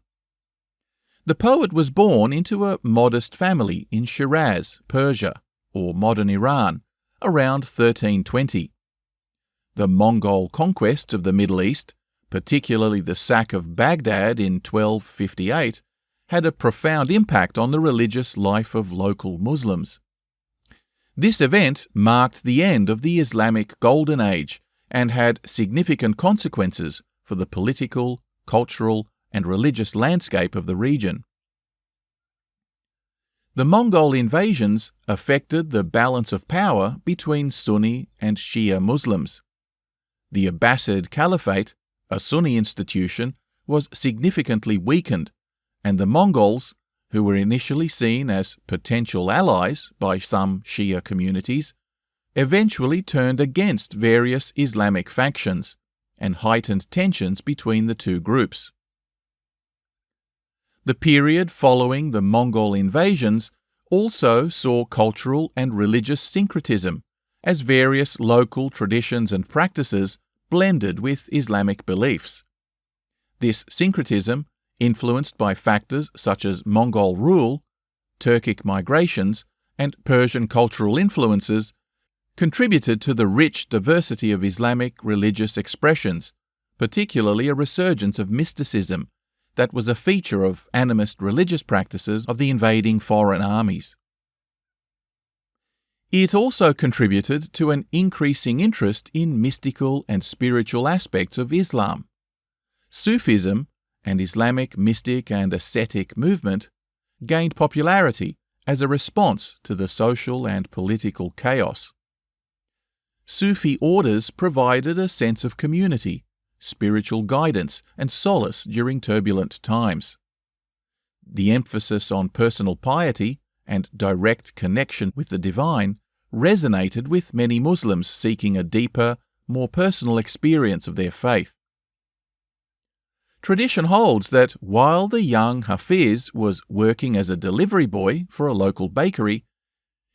The poet was born into a modest family in Shiraz, Persia, or modern Iran, around 1320. The Mongol conquests of the Middle East, particularly the sack of Baghdad in 1258, had a profound impact on the religious life of local Muslims. This event marked the end of the Islamic Golden Age and had significant consequences for the political, cultural, and religious landscape of the region. The Mongol invasions affected the balance of power between Sunni and Shia Muslims. The Abbasid Caliphate, a Sunni institution, was significantly weakened, and the Mongols, who were initially seen as potential allies by some Shia communities, eventually turned against various Islamic factions and heightened tensions between the two groups. The period following the Mongol invasions also saw cultural and religious syncretism, as various local traditions and practices blended with Islamic beliefs. This syncretism, influenced by factors such as Mongol rule, Turkic migrations, and Persian cultural influences, contributed to the rich diversity of Islamic religious expressions, particularly a resurgence of mysticism that was a feature of animist religious practices of the invading foreign armies. It also contributed to an increasing interest in mystical and spiritual aspects of Islam. Sufism, an Islamic mystic and ascetic movement, gained popularity as a response to the social and political chaos. Sufi orders provided a sense of community, spiritual guidance, and solace during turbulent times. The emphasis on personal piety and direct connection with the divine resonated with many Muslims seeking a deeper, more personal experience of their faith. Tradition holds that while the young Hafiz was working as a delivery boy for a local bakery,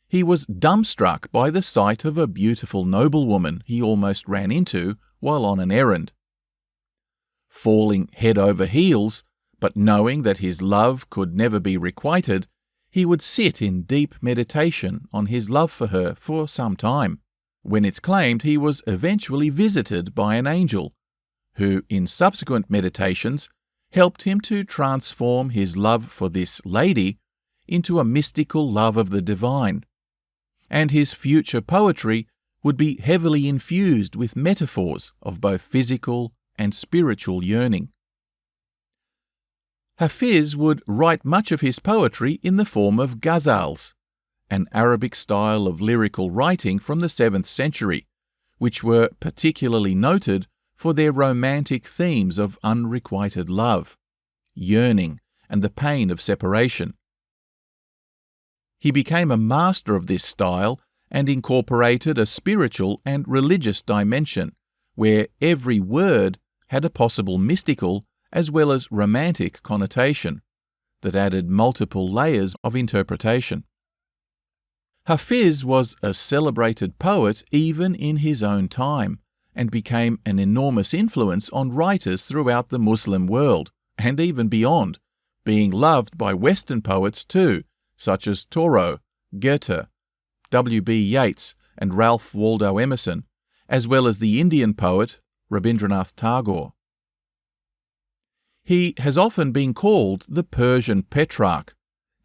he was dumbstruck by the sight of a beautiful noblewoman he almost ran into while on an errand. Falling head over heels, but knowing that his love could never be requited, he would sit in deep meditation on his love for her for some time, when it's claimed he was eventually visited by an angel, who, in subsequent meditations, helped him to transform his love for this lady into a mystical love of the divine, and his future poetry would be heavily infused with metaphors of both physical and spiritual yearning. Hafiz would write much of his poetry in the form of ghazals, an Arabic style of lyrical writing from the 7th century, which were particularly noted for their romantic themes of unrequited love, yearning, and the pain of separation. He became a master of this style and incorporated a spiritual and religious dimension, where every word had a possible mystical as well as romantic connotation that added multiple layers of interpretation. Hafiz was a celebrated poet even in his own time, and became an enormous influence on writers throughout the Muslim world, and even beyond, being loved by Western poets too, such as Thoreau, Goethe, W.B. Yeats, and Ralph Waldo Emerson, as well as the Indian poet Rabindranath Tagore. He has often been called the Persian Petrarch,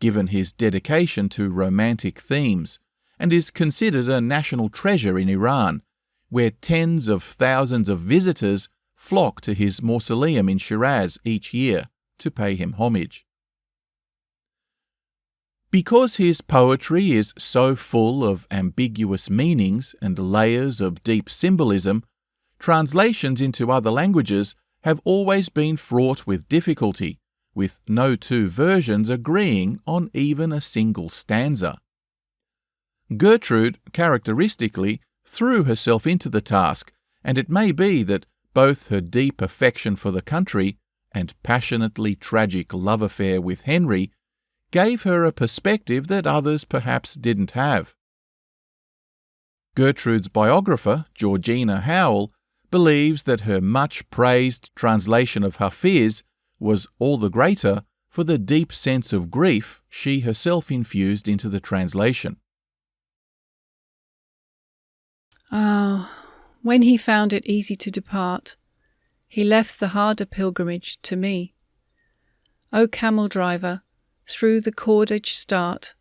given his dedication to romantic themes, and is considered a national treasure in Iran, where tens of thousands of visitors flock to his mausoleum in Shiraz each year to pay him homage. Because his poetry is so full of ambiguous meanings and layers of deep symbolism, translations into other languages have always been fraught with difficulty, with no two versions agreeing on even a single stanza. Gertrude, characteristically, threw herself into the task, and it may be that both her deep affection for the country and passionately tragic love affair with Henry gave her a perspective that others perhaps didn't have. Gertrude's biographer, Georgina Hayil, believes that her much-praised translation of Hafiz was all the greater for the deep sense of grief she herself infused into the translation. When he found it easy to depart, he left the harder pilgrimage to me. O camel driver, through the cordage start.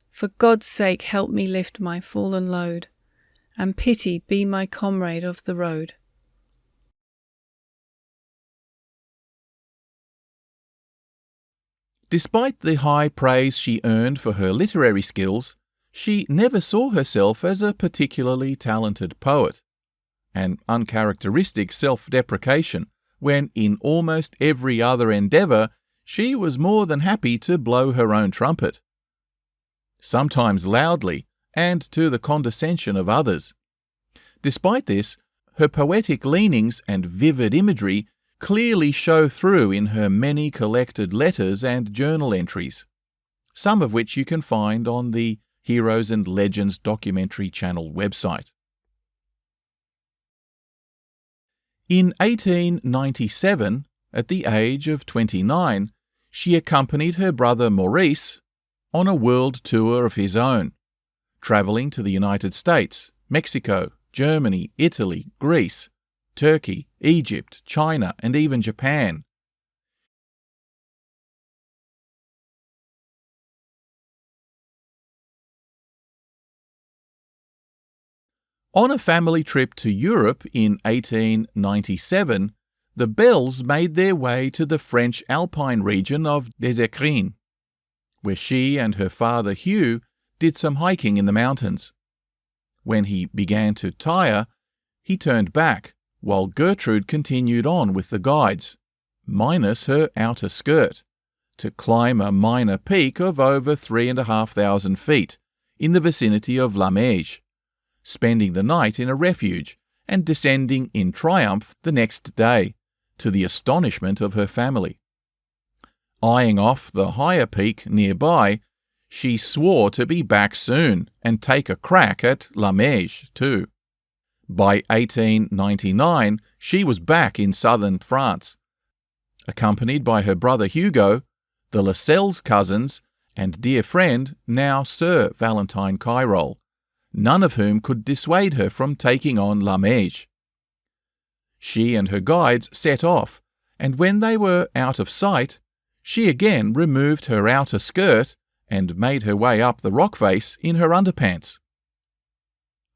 For God's sake help me lift my fallen load, and pity be my comrade of the road. Despite the high praise she earned for her literary skills, she never saw herself as a particularly talented poet. An uncharacteristic self-deprecation when in almost every other endeavour she was more than happy to blow her own trumpet, sometimes loudly and to the condescension of others. Despite this, her poetic leanings and vivid imagery clearly show through in her many collected letters and journal entries, some of which you can find on the Heroes and Legends documentary channel website. In 1897, at the age of 29, she accompanied her brother Maurice on a world tour of his own, travelling to the United States, Mexico, Germany, Italy, Greece, Turkey, Egypt, China, and even Japan. On a family trip to Europe in 1897, the Bells made their way to the French alpine region of des Écrins, where she and her father Hugh did some hiking in the mountains. When he began to tire, he turned back, while Gertrude continued on with the guides, minus her outer skirt, to climb a minor peak of over 3,500 feet in the vicinity of La Meige, spending the night in a refuge and descending in triumph the next day, to the astonishment of her family. Eyeing off the higher peak nearby, she swore to be back soon and take a crack at La Meige too. By 1899, she was back in southern France, accompanied by her brother Hugo, the Lascelles cousins, and dear friend, now Sir Valentine Cairol, none of whom could dissuade her from taking on La Meige. She and her guides set off, and when they were out of sight, she again removed her outer skirt and made her way up the rock face in her underpants.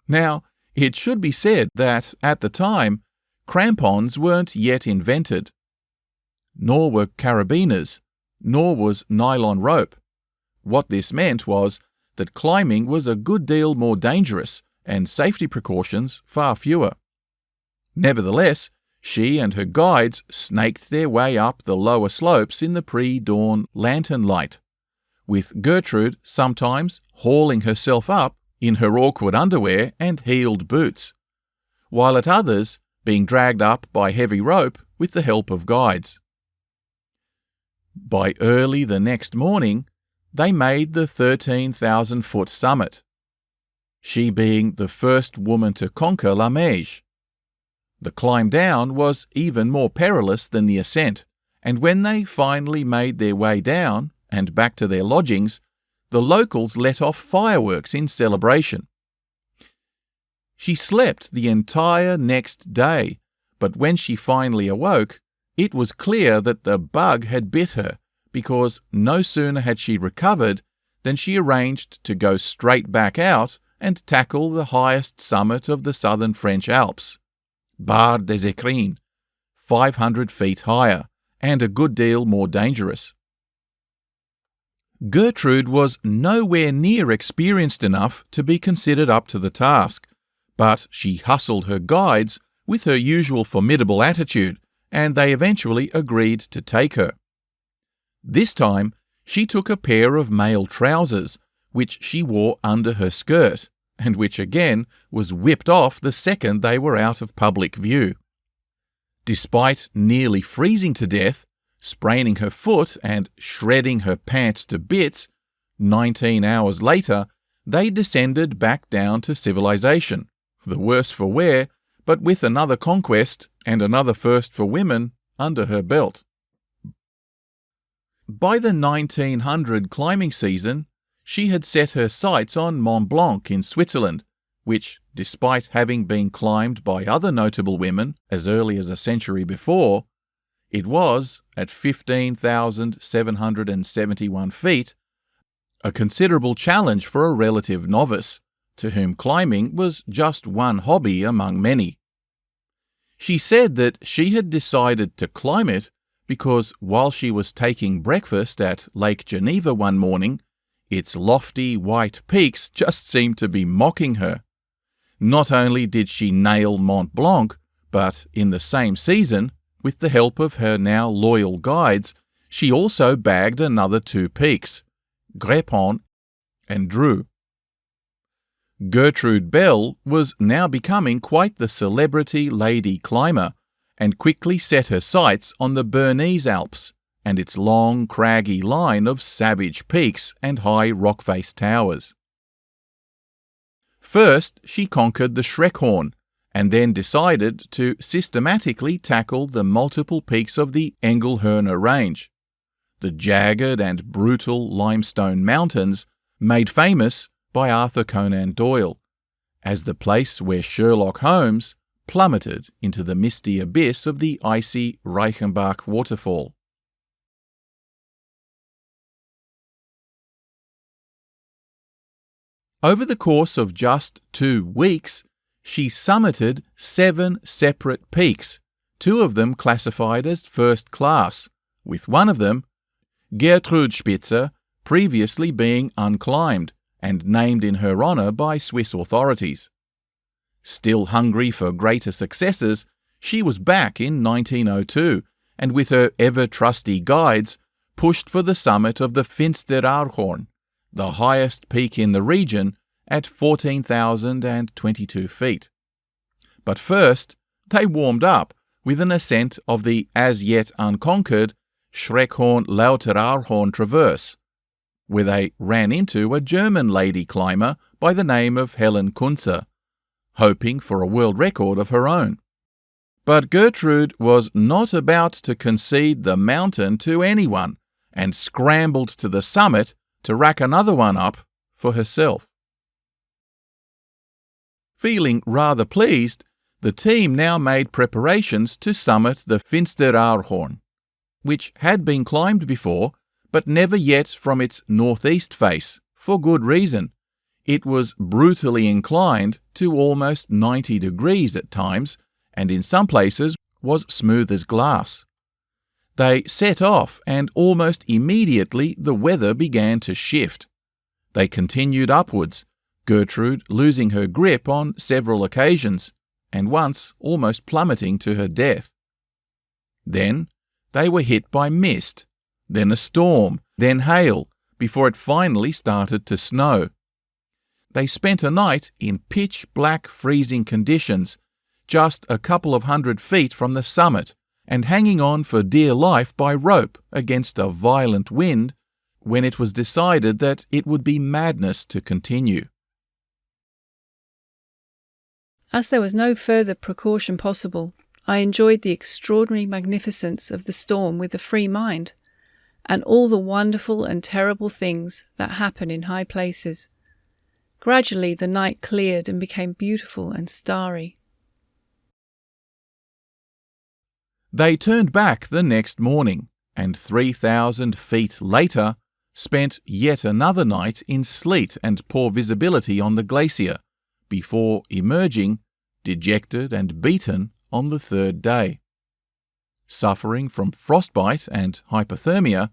Now, it should be said that, at the time, crampons weren't yet invented, nor were carabiners, nor was nylon rope. What this meant was that climbing was a good deal more dangerous and safety precautions far fewer. Nevertheless, she and her guides snaked their way up the lower slopes in the pre-dawn lantern light, with Gertrude sometimes hauling herself up in her awkward underwear and heeled boots, while at others being dragged up by heavy rope with the help of guides. By early the next morning, they made the 13,000-foot summit, she being the first woman to conquer La Meige. The climb down was even more perilous than the ascent, and when they finally made their way down and back to their lodgings, the locals let off fireworks in celebration. She slept the entire next day, but when she finally awoke, it was clear that the bug had bit her, because no sooner had she recovered than she arranged to go straight back out and tackle the highest summit of the southern French Alps, Bar des Écrins, 500 feet higher, and a good deal more dangerous. Gertrude was nowhere near experienced enough to be considered up to the task, but she hustled her guides with her usual formidable attitude, and they eventually agreed to take her. This time, she took a pair of male trousers, which she wore under her skirt, and which again was whipped off the second they were out of public view. Despite nearly freezing to death, spraining her foot and shredding her pants to bits, 19 hours later, they descended back down to civilization, the worse for wear, but with another conquest and another first for women under her belt. By the 1900 climbing season, she had set her sights on Mont Blanc in Switzerland, which, despite having been climbed by other notable women as early as a century before, It was, at 15,771 feet, a considerable challenge for a relative novice, to whom climbing was just one hobby among many. She said that she had decided to climb it because while she was taking breakfast at Lake Geneva one morning, its lofty white peaks just seemed to be mocking her. Not only did she nail Mont Blanc, but in the same season, with the help of her now loyal guides, she also bagged another 2 peaks, Grépon and Dreux. Gertrude Bell was now becoming quite the celebrity lady climber, and quickly set her sights on the Bernese Alps and its long, craggy line of savage peaks and high rock-faced towers. First, she conquered the Schreckhorn, and then decided to systematically tackle the multiple peaks of the Engelhörner Range, the jagged and brutal limestone mountains made famous by Arthur Conan Doyle, as the place where Sherlock Holmes plummeted into the misty abyss of the icy Reichenbach waterfall. Over the course of just 2 weeks, she summited 7 separate peaks, 2 of them classified as first class, with one of them, Gertrude Spitze, previously being unclimbed and named in her honour by Swiss authorities. Still hungry for greater successes, she was back in 1902 and with her ever-trusty guides pushed for the summit of the Finsteraarhorn, the highest peak in the region at 14,022 feet. But first, they warmed up with an ascent of the as-yet unconquered Schreckhorn-Lauteraarhorn Traverse, where they ran into a German lady climber by the name of Helen Kunze, hoping for a world record of her own. But Gertrude was not about to concede the mountain to anyone and scrambled to the summit to rack another one up for herself. Feeling rather pleased, the team now made preparations to summit the Finsteraarhorn, which had been climbed before, but never yet from its northeast face, for good reason. It was brutally inclined to almost 90 degrees at times, and in some places was smooth as glass. They set off, and almost immediately the weather began to shift. They continued upwards, Gertrude losing her grip on several occasions, and once almost plummeting to her death. Then they were hit by mist, then a storm, then hail, before it finally started to snow. They spent a night in pitch-black freezing conditions, just a couple of 100 feet from the summit, and hanging on for dear life by rope against a violent wind, when it was decided that it would be madness to continue. As there was no further precaution possible, I enjoyed the extraordinary magnificence of the storm with a free mind, and all the wonderful and terrible things that happen in high places. Gradually the night cleared and became beautiful and starry. They turned back the next morning, and 3,000 feet later spent yet another night in sleet and poor visibility on the glacier, before emerging, dejected and beaten, on the 3rd day. Suffering from frostbite and hypothermia,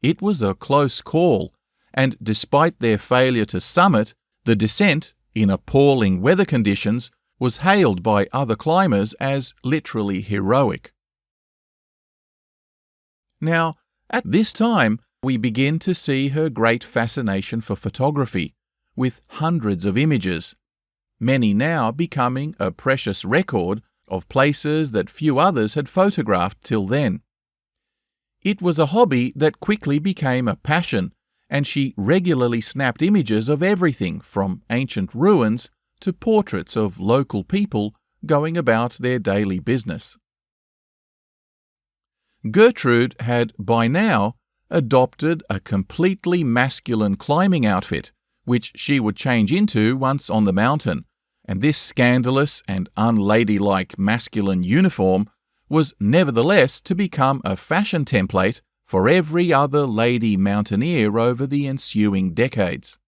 it was a close call, and despite their failure to summit, the descent, in appalling weather conditions, was hailed by other climbers as literally heroic. Now, at this time, we begin to see her great fascination for photography, with hundreds of images, many now becoming a precious record of places that few others had photographed till then. It was a hobby that quickly became a passion, and she regularly snapped images of everything from ancient ruins to portraits of local people going about their daily business. Gertrude had by now adopted a completely masculine climbing outfit, which she would change into once on the mountain, and this scandalous and unladylike masculine uniform was nevertheless to become a fashion template for every other lady mountaineer over the ensuing decades.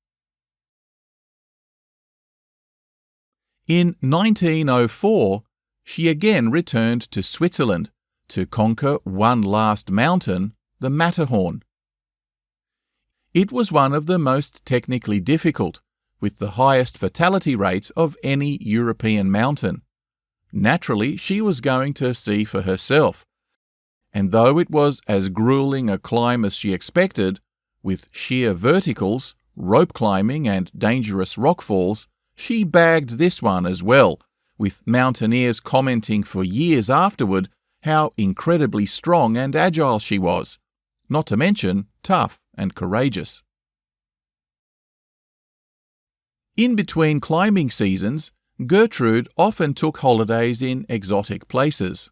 In 1904, she again returned to Switzerland to conquer one last mountain, the Matterhorn. It was one of the most technically difficult, with the highest fatality rate of any European mountain. Naturally, she was going to see for herself, and though it was as grueling a climb as she expected, with sheer verticals, rope climbing and dangerous rockfalls, she bagged this one as well, with mountaineers commenting for years afterward how incredibly strong and agile she was, not to mention tough and courageous. In between climbing seasons, Gertrude often took holidays in exotic places.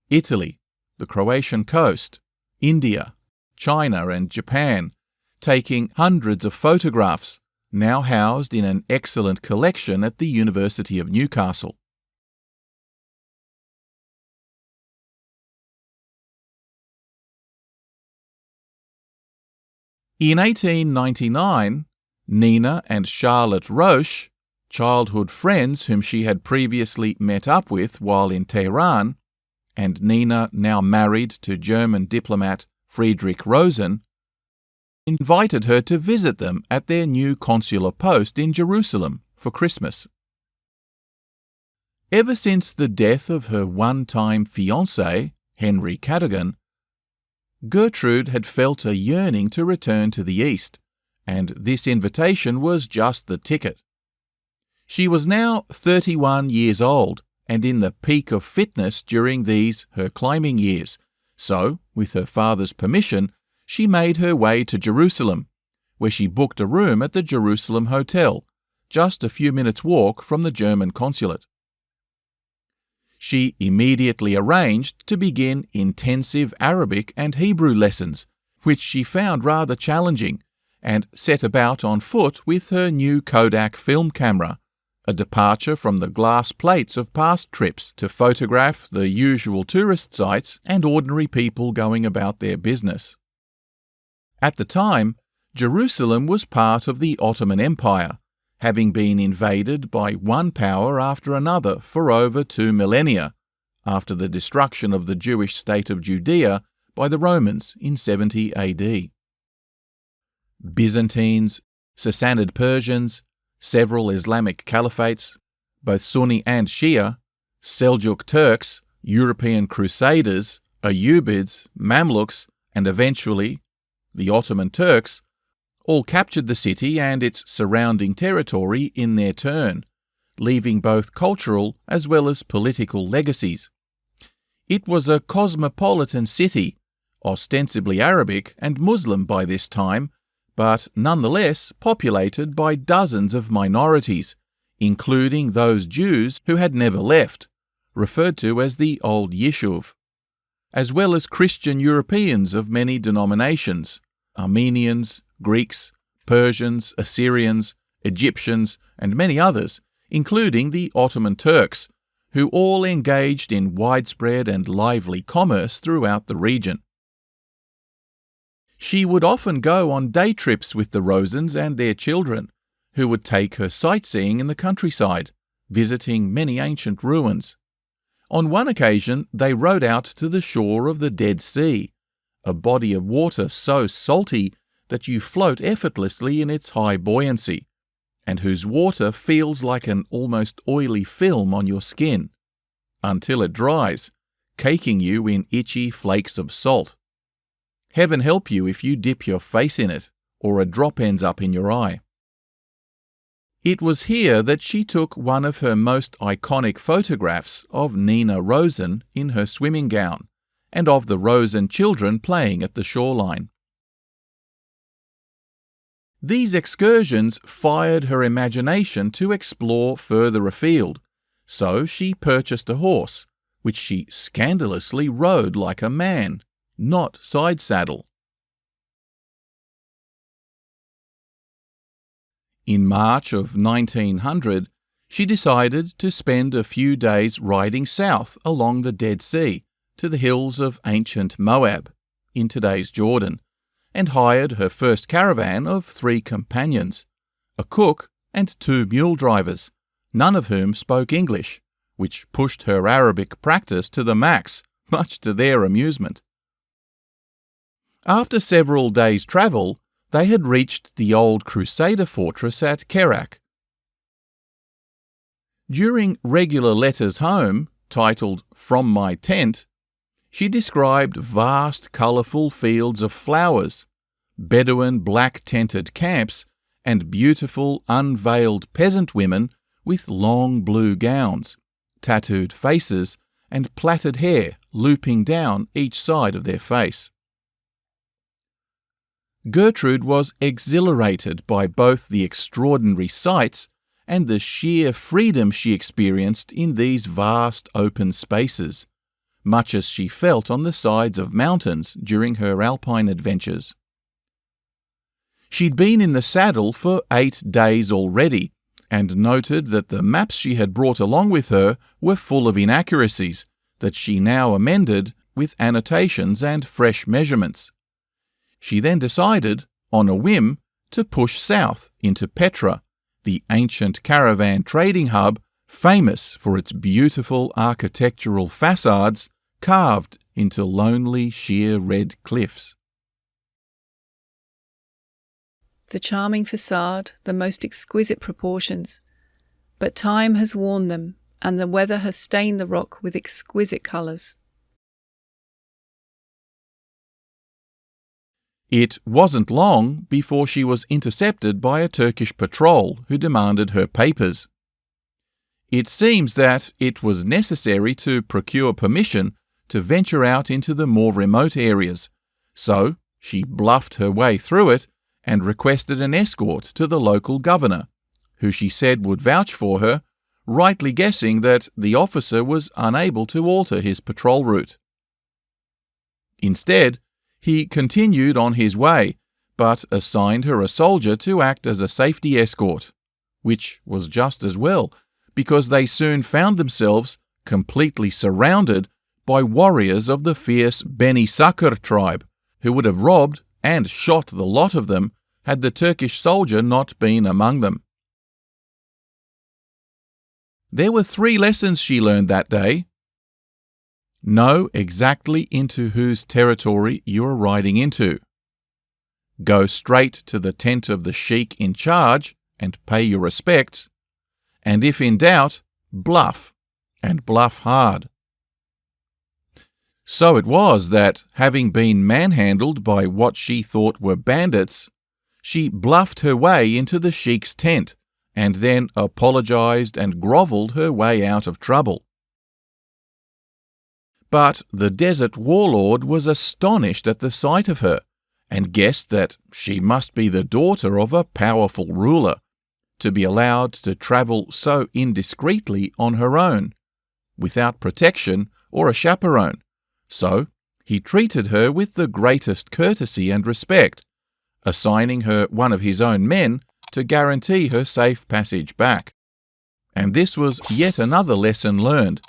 Italy, the Croatian coast, India, China and Japan, taking hundreds of photographs, now housed in an excellent collection at the University of Newcastle. In 1899, Nina and Charlotte Roche, childhood friends whom she had previously met up with while in Tehran, and Nina now married to German diplomat Friedrich Rosen, invited her to visit them at their new consular post in Jerusalem for Christmas. Ever since the death of her one-time fiancé, Henry Cadogan, Gertrude had felt a yearning to return to the East, and this invitation was just the ticket. She was now 31 years old and in the peak of fitness during these, her climbing years, so, with her father's permission, she made her way to Jerusalem, where she booked a room at the Jerusalem Hotel, just a few minutes' walk from the German consulate. She immediately arranged to begin intensive Arabic and Hebrew lessons, which she found rather challenging, and set about on foot with her new Kodak film camera, a departure from the glass plates of past trips to photograph the usual tourist sites and ordinary people going about their business. At the time, Jerusalem was part of the Ottoman Empire, having been invaded by one power after another for over 2 millennia, after the destruction of the Jewish state of Judea by the Romans in 70 AD. Byzantines, Sassanid Persians, several Islamic caliphates, both Sunni and Shia, Seljuk Turks, European Crusaders, Ayyubids, Mamluks, and eventually the Ottoman Turks, all captured the city and its surrounding territory in their turn, leaving both cultural as well as political legacies. It was a cosmopolitan city, ostensibly Arabic and Muslim by this time, but nonetheless populated by dozens of minorities, including those Jews who had never left, referred to as the Old Yishuv, as well as Christian Europeans of many denominations, Armenians, Greeks, Persians, Assyrians, Egyptians, and many others, including the Ottoman Turks, who all engaged in widespread and lively commerce throughout the region. She would often go on day trips with the Rosens and their children, who would take her sightseeing in the countryside, visiting many ancient ruins. On one occasion, they rode out to the shore of the Dead Sea, a body of water so salty that you float effortlessly in its high buoyancy, and whose water feels like an almost oily film on your skin, until it dries, caking you in itchy flakes of salt. Heaven help you if you dip your face in it, or a drop ends up in your eye. It was here that she took one of her most iconic photographs of Nina Rosen in her swimming gown, and of the Rosen children playing at the shoreline. These excursions fired her imagination to explore further afield, so she purchased a horse, which she scandalously rode like a man, not side saddle. In March of 1900, she decided to spend a few days riding south along the Dead Sea to the hills of ancient Moab, in today's Jordan, and hired her first caravan of 3 companions, a cook and 2 mule drivers, none of whom spoke English, which pushed her Arabic practice to the max, much to their amusement. After several days' travel, they had reached the old Crusader fortress at Kerak. During regular letters home, titled From My Tent, she described vast colourful fields of flowers, Bedouin black-tented camps, and beautiful unveiled peasant women with long blue gowns, tattooed faces, and plaited hair looping down each side of their face. Gertrude was exhilarated by both the extraordinary sights and the sheer freedom she experienced in these vast open spaces, much as she felt on the sides of mountains during her alpine adventures. She'd been in the saddle for 8 days already, and noted that the maps she had brought along with her were full of inaccuracies that she now amended with annotations and fresh measurements. She then decided, on a whim, to push south into Petra, the ancient caravan trading hub famous for its beautiful architectural facades carved into lonely sheer red cliffs. The charming facade, the most exquisite proportions, but time has worn them, and the weather has stained the rock with exquisite colours. It wasn't long before she was intercepted by a Turkish patrol who demanded her papers. It seems that it was necessary to procure permission to venture out into the more remote areas, so she bluffed her way through it and requested an escort to the local governor, who she said would vouch for her, rightly guessing that the officer was unable to alter his patrol route. Instead, he continued on his way, but assigned her a soldier to act as a safety escort, which was just as well, because they soon found themselves completely surrounded by warriors of the fierce Beni Sakr tribe, who would have robbed and shot the lot of them had the Turkish soldier not been among them. There were 3 lessons she learned that day. Know exactly into whose territory you are riding into. Go straight to the tent of the sheikh in charge and pay your respects. And if in doubt, bluff, and bluff hard. So it was that, having been manhandled by what she thought were bandits, she bluffed her way into the sheikh's tent and then apologized and grovelled her way out of trouble. But the desert warlord was astonished at the sight of her, and guessed that she must be the daughter of a powerful ruler, to be allowed to travel so indiscreetly on her own, without protection or a chaperone. So he treated her with the greatest courtesy and respect, assigning her one of his own men to guarantee her safe passage back. And this was yet another lesson learned.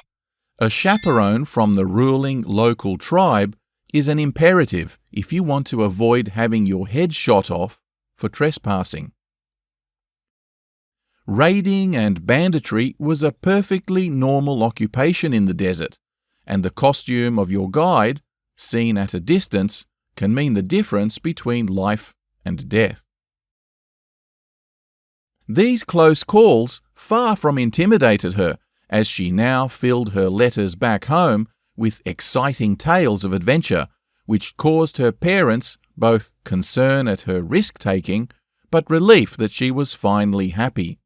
A chaperone from the ruling local tribe is an imperative if you want to avoid having your head shot off for trespassing. Raiding and banditry was a perfectly normal occupation in the desert, and the costume of your guide, seen at a distance, can mean the difference between life and death. These close calls far from intimidated her, as she now filled her letters back home with exciting tales of adventure, which caused her parents both concern at her risk-taking, but relief that she was finally happy.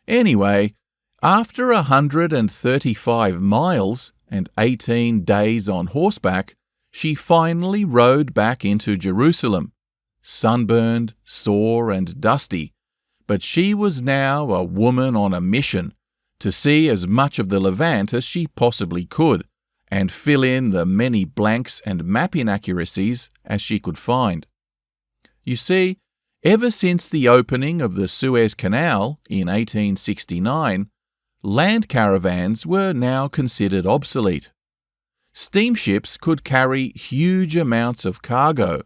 Anyway, after 135 miles and 18 days on horseback, she finally rode back into Jerusalem, sunburned, sore, and dusty. But she was now a woman on a mission to see as much of the Levant as she possibly could, and fill in the many blanks and map inaccuracies as she could find. You see, ever since the opening of the Suez Canal in 1869, land caravans were now considered obsolete. Steamships could carry huge amounts of cargo,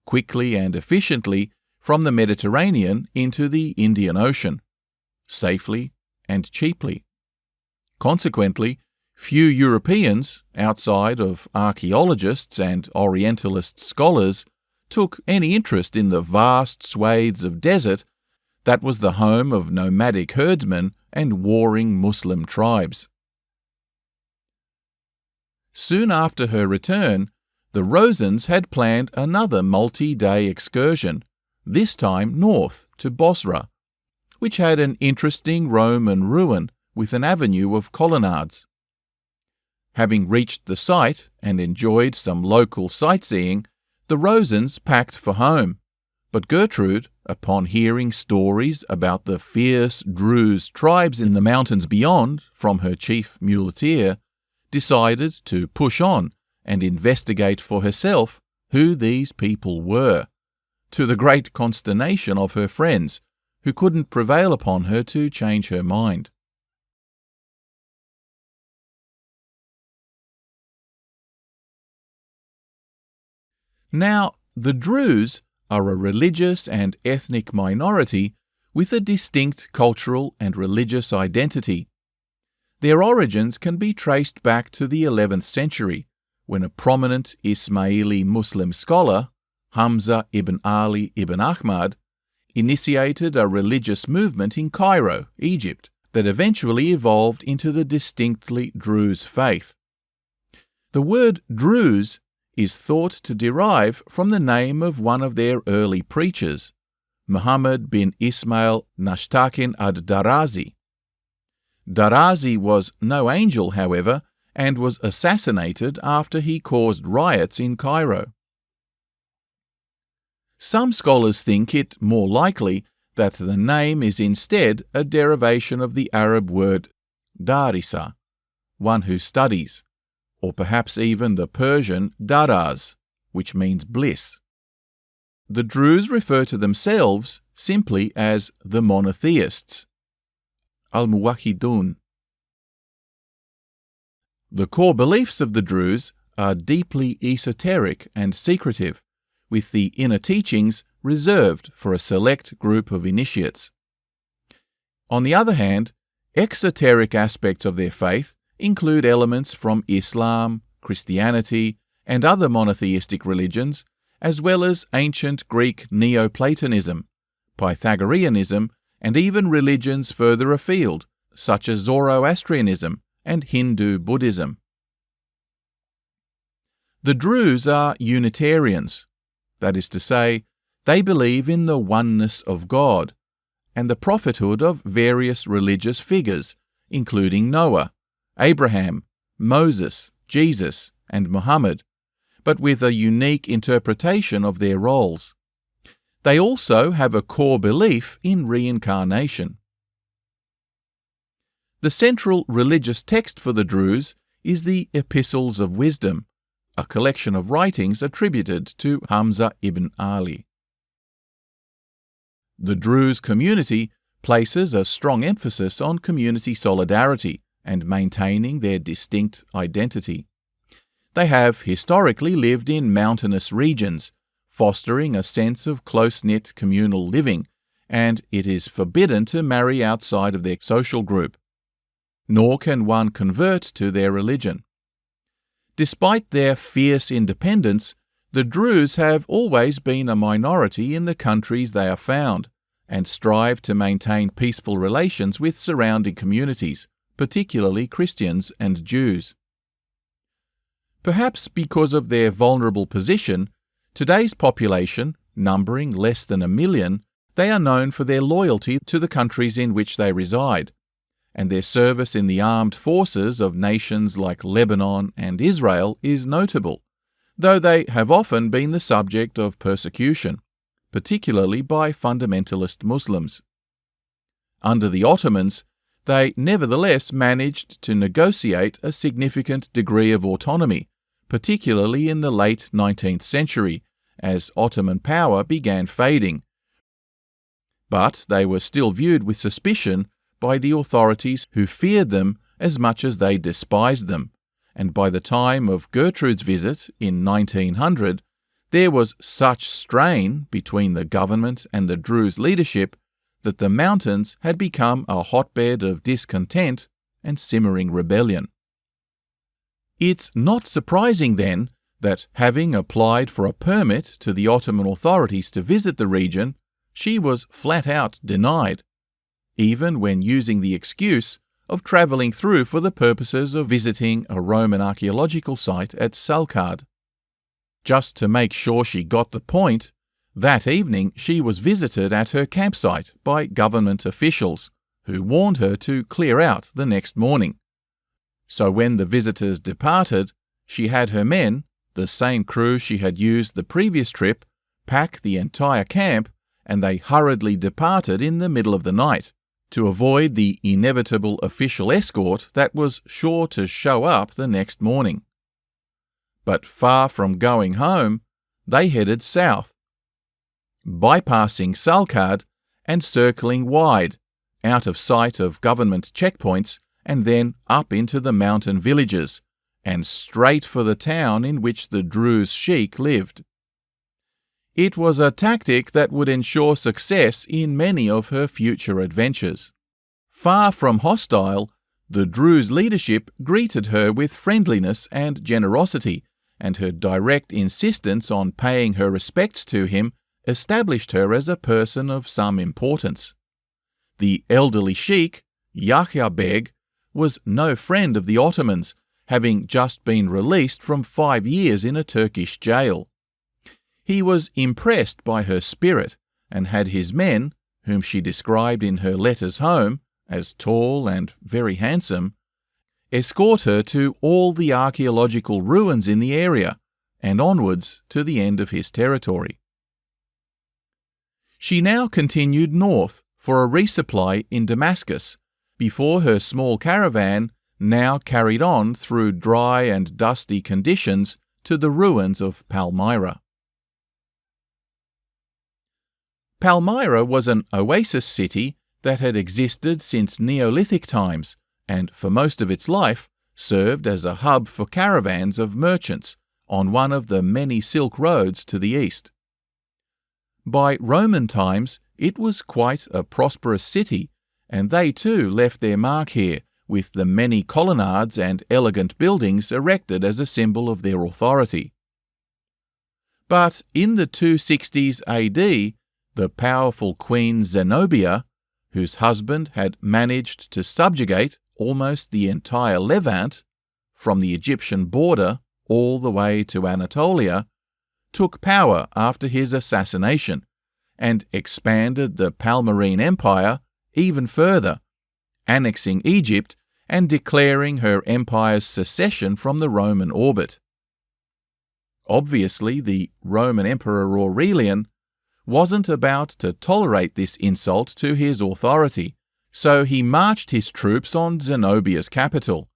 quickly and efficiently, from the Mediterranean into the Indian Ocean, safely and cheaply. Consequently, few Europeans, outside of archaeologists and Orientalist scholars, took any interest in the vast swathes of desert that was the home of nomadic herdsmen and warring Muslim tribes. Soon after her return, the Rosens had planned another multi-day excursion, this time north to Bosra, which had an interesting Roman ruin with an avenue of colonnades. Having reached the site and enjoyed some local sightseeing, the Rosens packed for home, but Gertrude, upon hearing stories about the fierce Druze tribes in the mountains beyond from her chief muleteer, decided to push on and investigate for herself who these people were, to the great consternation of her friends, who couldn't prevail upon her to change her mind. Now, the Druze are a religious and ethnic minority with a distinct cultural and religious identity. Their origins can be traced back to the 11th century, when a prominent Ismaili Muslim scholar, Hamza ibn Ali ibn Ahmad, initiated a religious movement in Cairo, Egypt, that eventually evolved into the distinctly Druze faith. The word Druze is thought to derive from the name of one of their early preachers, Muhammad bin Ismail Nashtakin ad-Darazi. Darazi was no angel, however, and was assassinated after he caused riots in Cairo. Some scholars think it more likely that the name is instead a derivation of the Arab word darisa, one who studies, or perhaps even the Persian daraz, which means bliss. The Druze refer to themselves simply as the monotheists, al-Muwahhidun. The core beliefs of the Druze are deeply esoteric and secretive, with the inner teachings reserved for a select group of initiates. On the other hand, exoteric aspects of their faith include elements from Islam, Christianity, and other monotheistic religions, as well as ancient Greek Neoplatonism, Pythagoreanism, and even religions further afield, such as Zoroastrianism and Hindu Buddhism. The Druze are Unitarians, that is to say, they believe in the oneness of God and the prophethood of various religious figures, including Noah, Abraham, Moses, Jesus, and Muhammad, but with a unique interpretation of their roles. They also have a core belief in reincarnation. The central religious text for the Druze is the Epistles of Wisdom, a collection of writings attributed to Hamza ibn Ali. The Druze community places a strong emphasis on community solidarity and maintaining their distinct identity. They have historically lived in mountainous regions, fostering a sense of close-knit communal living, and it is forbidden to marry outside of their social group, nor can one convert to their religion. Despite their fierce independence, the Druze have always been a minority in the countries they are found, and strive to maintain peaceful relations with surrounding communities, particularly Christians and Jews. Perhaps because of their vulnerable position, today's population, numbering less than 1 million, they are known for their loyalty to the countries in which they reside, and their service in the armed forces of nations like Lebanon and Israel is notable, though they have often been the subject of persecution, particularly by fundamentalist Muslims. Under the Ottomans, they nevertheless managed to negotiate a significant degree of autonomy, particularly in the late 19th century, as Ottoman power began fading. But they were still viewed with suspicion by the authorities who feared them as much as they despised them, and by the time of Gertrude's visit in 1900, there was such strain between the government and the Druze leadership that the mountains had become a hotbed of discontent and simmering rebellion. It's not surprising, then, that having applied for a permit to the Ottoman authorities to visit the region, she was flat out denied, even when using the excuse of travelling through for the purposes of visiting a Roman archaeological site at Salkard. Just to make sure she got the point, that evening she was visited at her campsite by government officials, who warned her to clear out the next morning. So when the visitors departed, she had her men, the same crew she had used the previous trip, pack the entire camp, and they hurriedly departed in the middle of the night, to avoid the inevitable official escort that was sure to show up the next morning. But far from going home, they headed south, bypassing Salkard and circling wide, out of sight of government checkpoints, and then up into the mountain villages, and straight for the town in which the Druze sheikh lived. It was a tactic that would ensure success in many of her future adventures. Far from hostile, the Druze leadership greeted her with friendliness and generosity, and her direct insistence on paying her respects to him established her as a person of some importance. The elderly sheikh, Yahya Beg, was no friend of the Ottomans, having just been released from 5 years in a Turkish jail. He was impressed by her spirit and had his men, whom she described in her letters home as tall and very handsome, escort her to all the archaeological ruins in the area and onwards to the end of his territory. She now continued north for a resupply in Damascus, before her small caravan now carried on through dry and dusty conditions to the ruins of Palmyra. Palmyra was an oasis city that had existed since Neolithic times, and for most of its life served as a hub for caravans of merchants on one of the many silk roads to the east. By Roman times, it was quite a prosperous city, and they too left their mark here, with the many colonnades and elegant buildings erected as a symbol of their authority. But in the 260s AD, the powerful Queen Zenobia, whose husband had managed to subjugate almost the entire Levant, from the Egyptian border all the way to Anatolia, took power after his assassination and expanded the Palmyrene Empire even further, annexing Egypt and declaring her empire's secession from the Roman orbit. Obviously, the Roman Emperor Aurelian wasn't about to tolerate this insult to his authority, so he marched his troops on Zenobia's capital,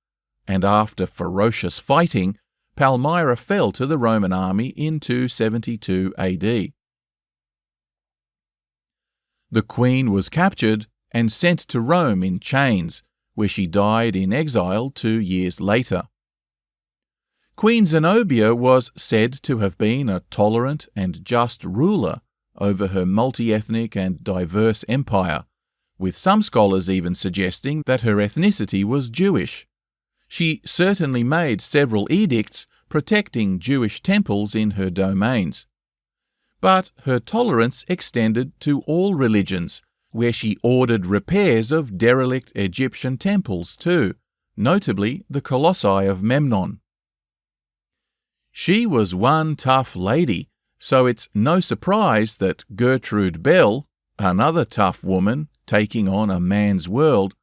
and after ferocious fighting, Palmyra fell to the Roman army in 272 AD. The queen was captured and sent to Rome in chains, where she died in exile 2 years later. Queen Zenobia was said to have been a tolerant and just ruler over her multi-ethnic and diverse empire, with some scholars even suggesting that her ethnicity was Jewish. She certainly made several edicts protecting Jewish temples in her domains. But her tolerance extended to all religions, where she ordered repairs of derelict Egyptian temples too, notably the Colossi of Memnon. She was one tough lady, so it's no surprise that Gertrude Bell, another tough woman taking on a man's world,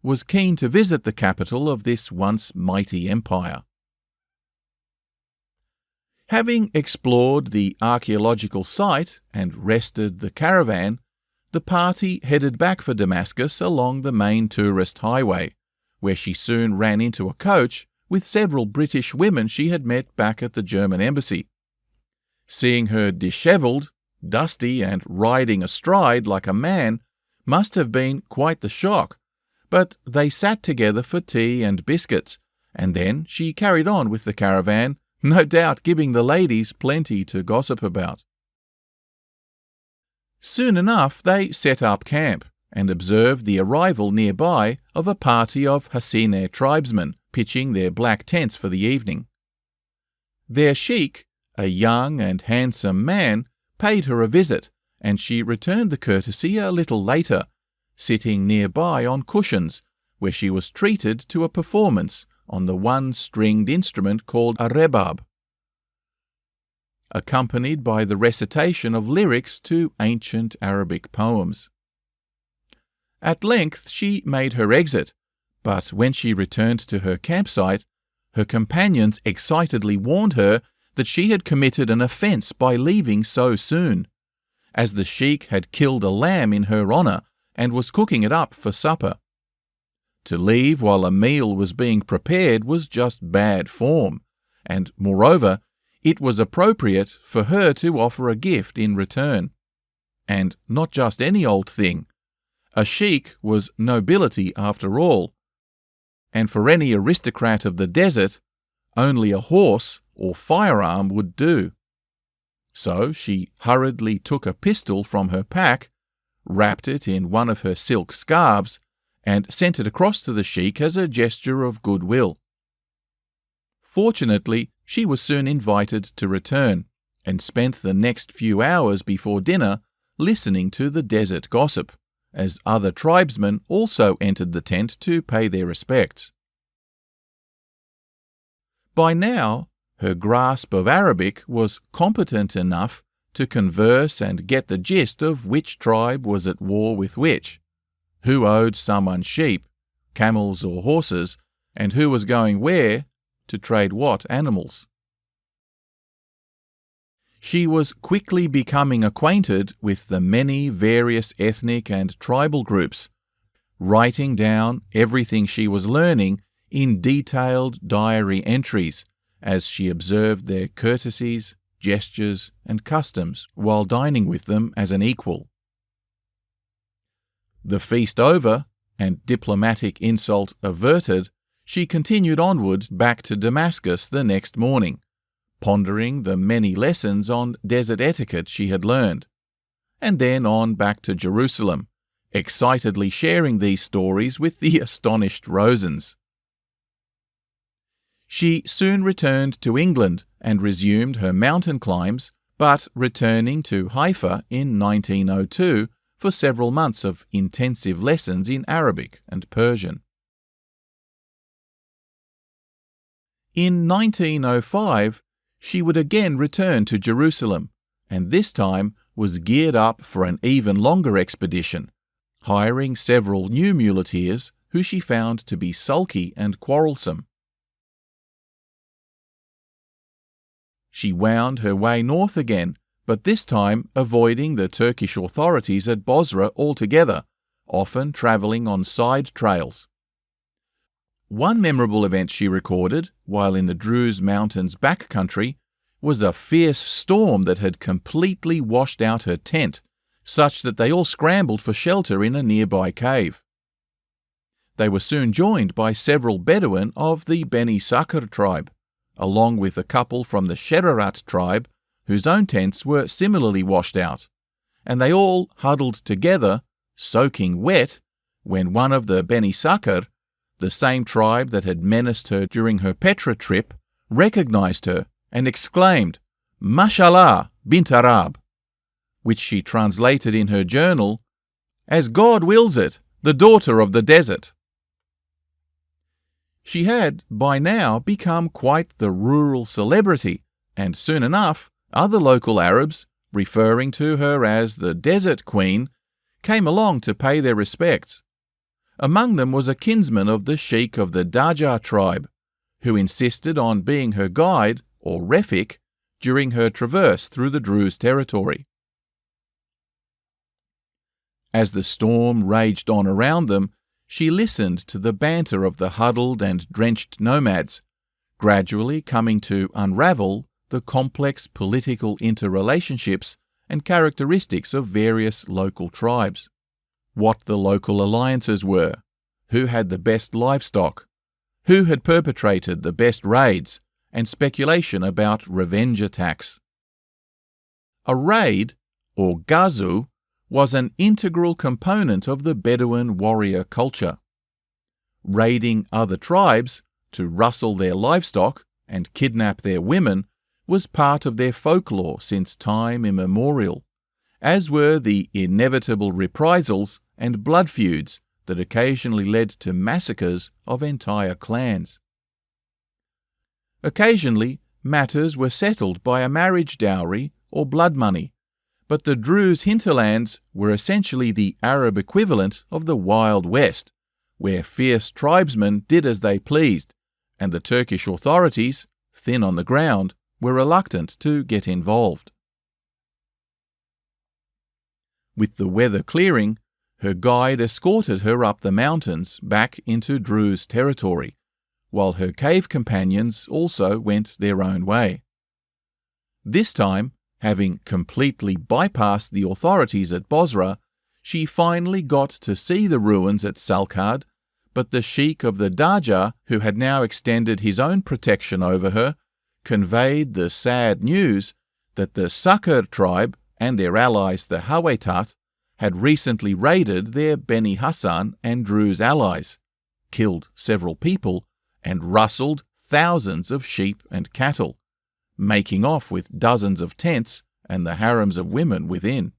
was keen to visit the capital of this once mighty empire. Having explored the archaeological site and rested the caravan, the party headed back for Damascus along the main tourist highway, where she soon ran into a coach with several British women she had met back at the German embassy. Seeing her dishevelled, dusty, and riding astride like a man must have been quite the shock, but they sat together for tea and biscuits, and then she carried on with the caravan, no doubt giving the ladies plenty to gossip about. Soon enough they set up camp and observed the arrival nearby of a party of Hassineh tribesmen pitching their black tents for the evening. Their sheikh, a young and handsome man, paid her a visit, and she returned the courtesy a little later, sitting nearby on cushions, where she was treated to a performance on the one-stringed instrument called a rebab, accompanied by the recitation of lyrics to ancient Arabic poems. At length she made her exit, but when she returned to her campsite, her companions excitedly warned her that she had committed an offence by leaving so soon, as the sheikh had killed a lamb in her honour and was cooking it up for supper. To leave while a meal was being prepared was just bad form, and, moreover, it was appropriate for her to offer a gift in return. And not just any old thing. A sheikh was nobility after all, and for any aristocrat of the desert, only a horse or firearm would do. So she hurriedly took a pistol from her pack, wrapped it in one of her silk scarves, and sent it across to the sheikh as a gesture of goodwill. Fortunately, she was soon invited to return, and spent the next few hours before dinner listening to the desert gossip, as other tribesmen also entered the tent to pay their respects. By now, her grasp of Arabic was competent enough to converse and get the gist of which tribe was at war with which, who owed someone sheep, camels or horses, and who was going where to trade what animals. She was quickly becoming acquainted with the many various ethnic and tribal groups, writing down everything she was learning in detailed diary entries as she observed their courtesies, gestures, and customs while dining with them as an equal. The feast over, and diplomatic insult averted, she continued onward back to Damascus the next morning, pondering the many lessons on desert etiquette she had learned, and then on back to Jerusalem, excitedly sharing these stories with the astonished Rosens. She soon returned to England and resumed her mountain climbs, but returning to Haifa in 1902 for several months of intensive lessons in Arabic and Persian. In 1905, she would again return to Jerusalem, and this time was geared up for an even longer expedition, hiring several new muleteers who she found to be sulky and quarrelsome. She wound her way north again, but this time avoiding the Turkish authorities at Bosra altogether, often travelling on side trails. One memorable event she recorded, while in the Druze mountains back country, was a fierce storm that had completely washed out her tent, such that they all scrambled for shelter in a nearby cave. They were soon joined by several Bedouin of the Beni Sakr tribe, along with a couple from the Sherarat tribe, whose own tents were similarly washed out, and they all huddled together, soaking wet, when one of the Beni Sakr, the same tribe that had menaced her during her Petra trip, recognized her and exclaimed, "Mashallah, bint Arab," which she translated in her journal, "As God wills it, the daughter of the desert." She had, by now, become quite the rural celebrity, and soon enough, other local Arabs, referring to her as the Desert Queen, came along to pay their respects. Among them was a kinsman of the sheikh of the Daja tribe, who insisted on being her guide, or refik, during her traverse through the Druze territory. As the storm raged on around them, she listened to the banter of the huddled and drenched nomads, gradually coming to unravel the complex political interrelationships and characteristics of various local tribes, what the local alliances were, who had the best livestock, who had perpetrated the best raids, and speculation about revenge attacks. A raid, or ghazu, was an integral component of the Bedouin warrior culture. Raiding other tribes to rustle their livestock and kidnap their women was part of their folklore since time immemorial, as were the inevitable reprisals and blood feuds that occasionally led to massacres of entire clans. Occasionally, matters were settled by a marriage dowry or blood money, but the Druze hinterlands were essentially the Arab equivalent of the Wild West, where fierce tribesmen did as they pleased, and the Turkish authorities, thin on the ground, were reluctant to get involved. With the weather clearing, her guide escorted her up the mountains back into Druze territory, while her cave companions also went their own way. This time, having completely bypassed the authorities at Bosra, she finally got to see the ruins at Salkad, but the sheikh of the Darja, who had now extended his own protection over her, conveyed the sad news that the Sakhr tribe and their allies the Hawaitat had recently raided their Beni Hassan and Druze allies, killed several people, and rustled thousands of sheep and cattle, making off with dozens of tents and the harems of women within.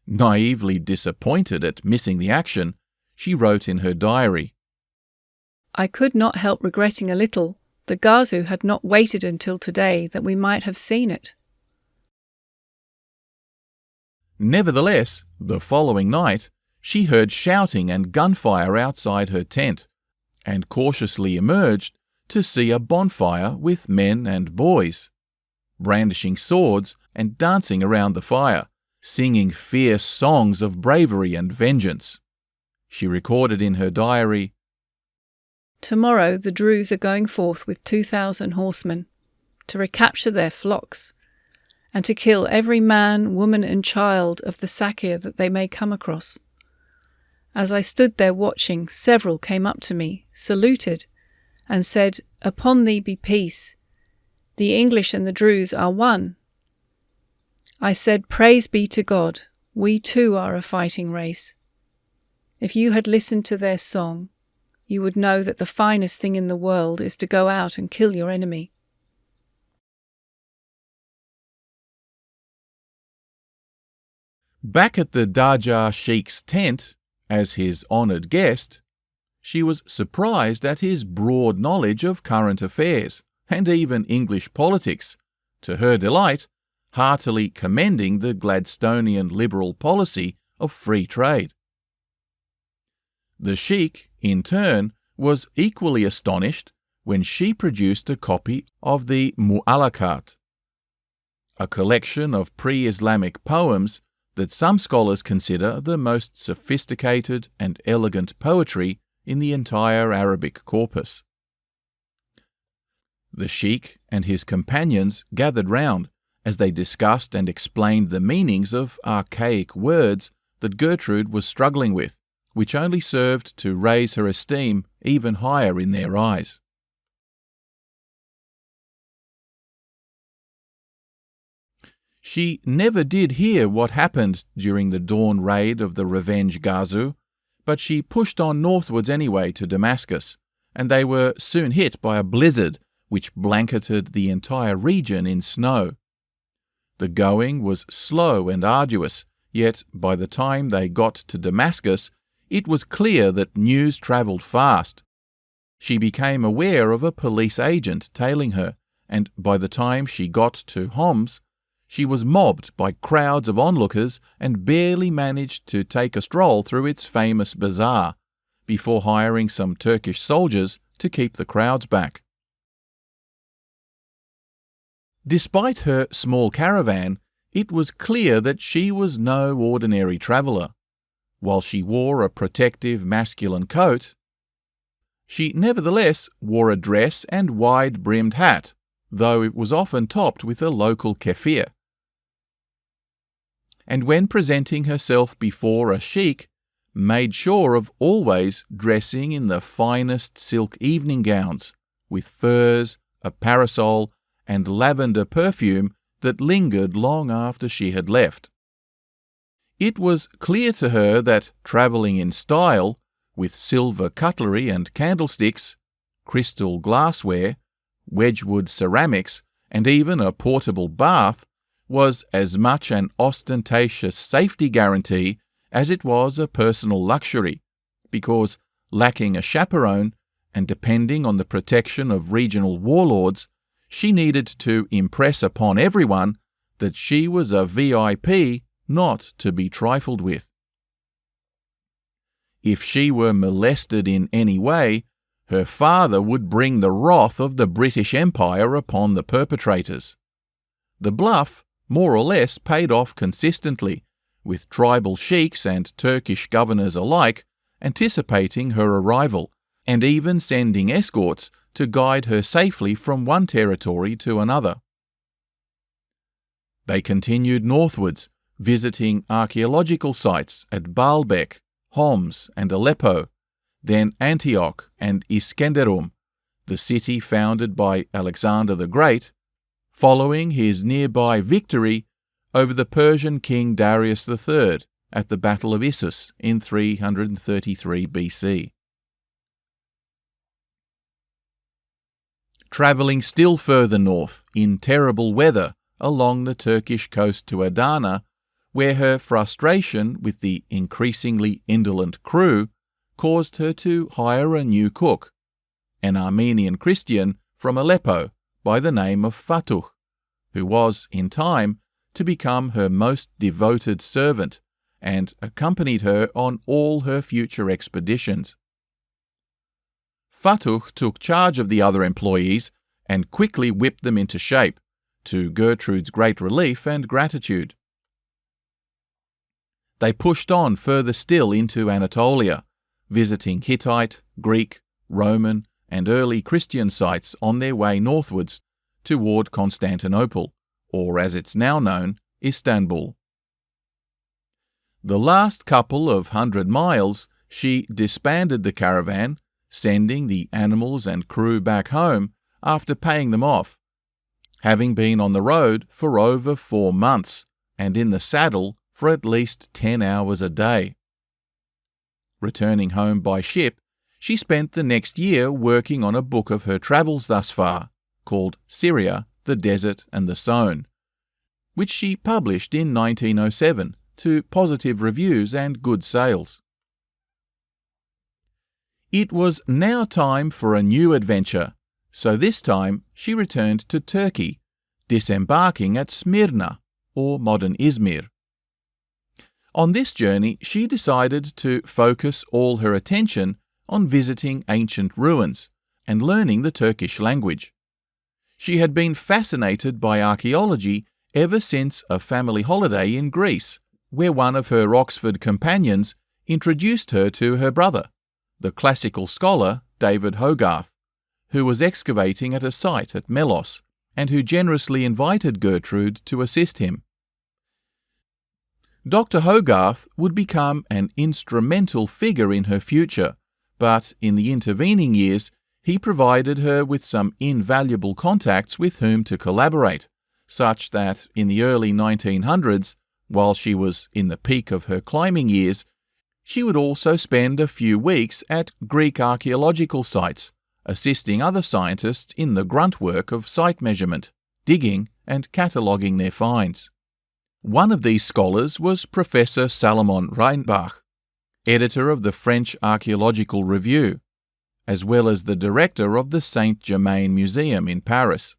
Naively disappointed at missing the action, she wrote in her diary, "I could not help regretting a little the ghazu had not waited until today that we might have seen it." Nevertheless, the following night, she heard shouting and gunfire outside her tent, and cautiously emerged to see a bonfire with men and boys, brandishing swords and dancing around the fire, singing fierce songs of bravery and vengeance. She recorded in her diary, "Tomorrow the Druze are going forth with 2,000 horsemen to recapture their flocks and to kill every man, woman and child of the Sakir that they may come across. As I stood there watching, several came up to me, saluted, and said, 'Upon thee be peace. The English and the Druze are one.' I said, 'Praise be to God, we too are a fighting race.' If you had listened to their song, you would know that the finest thing in the world is to go out and kill your enemy." Back at the Darja Sheikh's tent, as his honoured guest, she was surprised at his broad knowledge of current affairs, and even English politics, to her delight, heartily commending the Gladstonian liberal policy of free trade. The sheikh, in turn, was equally astonished when she produced a copy of the Mu'allaqat, a collection of pre-Islamic poems that some scholars consider the most sophisticated and elegant poetry in the entire Arabic corpus. The sheikh and his companions gathered round as they discussed and explained the meanings of archaic words that Gertrude was struggling with, which only served to raise her esteem even higher in their eyes. She never did hear what happened during the dawn raid of the revenge ghazu, but she pushed on northwards anyway to Damascus, and they were soon hit by a blizzard which blanketed the entire region in snow. The going was slow and arduous, yet by the time they got to Damascus, it was clear that news travelled fast. She became aware of a police agent tailing her, and by the time she got to Homs, she was mobbed by crowds of onlookers and barely managed to take a stroll through its famous bazaar, before hiring some Turkish soldiers to keep the crowds back. Despite her small caravan, it was clear that she was no ordinary traveller. While she wore a protective masculine coat, she nevertheless wore a dress and wide-brimmed hat, though it was often topped with a local keffiyeh. And when presenting herself before a sheikh, made sure of always dressing in the finest silk evening gowns, with furs, a parasol, and lavender perfume that lingered long after she had left. It was clear to her that travelling in style, with silver cutlery and candlesticks, crystal glassware, Wedgwood ceramics, and even a portable bath, was as much an ostentatious safety guarantee as it was a personal luxury, because, lacking a chaperone and depending on the protection of regional warlords, she needed to impress upon everyone that she was a VIP not to be trifled with. If she were molested in any way, her father would bring the wrath of the British Empire upon the perpetrators. The bluff more or less paid off consistently, with tribal sheiks and Turkish governors alike anticipating her arrival, and even sending escorts to guide her safely from one territory to another. They continued northwards, visiting archaeological sites at Baalbek, Homs, and Aleppo, then Antioch and Iskenderun, the city founded by Alexander the Great, following his nearby victory over the Persian king Darius III at the Battle of Issus in 333 BC. Travelling still further north in terrible weather along the Turkish coast to Adana, where her frustration with the increasingly indolent crew caused her to hire a new cook, an Armenian Christian from Aleppo by the name of Fatuh, who was, in time, to become her most devoted servant and accompanied her on all her future expeditions. Fatuh took charge of the other employees and quickly whipped them into shape, to Gertrude's great relief and gratitude. They pushed on further still into Anatolia, visiting Hittite, Greek, Roman, and early Christian sites on their way northwards toward Constantinople, or as it's now known, Istanbul. The last couple of 100 miles, she disbanded the caravan, sending the animals and crew back home after paying them off, having been on the road for over 4 months and in the saddle for at least 10 hours a day. Returning home by ship, she spent the next year working on a book of her travels thus far, called Syria, the Desert and the Sown, which she published in 1907 to positive reviews and good sales. It was now time for a new adventure, so this time she returned to Turkey, disembarking at Smyrna, or modern Izmir. On this journey, she decided to focus all her attention on visiting ancient ruins and learning the Turkish language. She had been fascinated by archaeology ever since a family holiday in Greece, where one of her Oxford companions introduced her to her brother, the classical scholar David Hogarth, who was excavating at a site at Melos and who generously invited Gertrude to assist him. Dr. Hogarth would become an instrumental figure in her future, but in the intervening years he provided her with some invaluable contacts with whom to collaborate, such that in the early 1900s, while she was in the peak of her climbing years, she would also spend a few weeks at Greek archaeological sites, assisting other scientists in the grunt work of site measurement, digging, and cataloguing their finds. One of these scholars was Professor Salomon Reinbach, editor of the French Archaeological Review, as well as the director of the Saint-Germain Museum in Paris.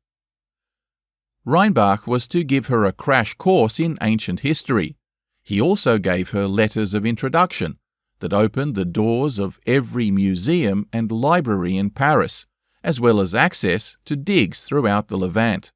Reinbach was to give her a crash course in ancient history. He also gave her letters of introduction that opened the doors of every museum and library in Paris, as well as access to digs throughout the Levant.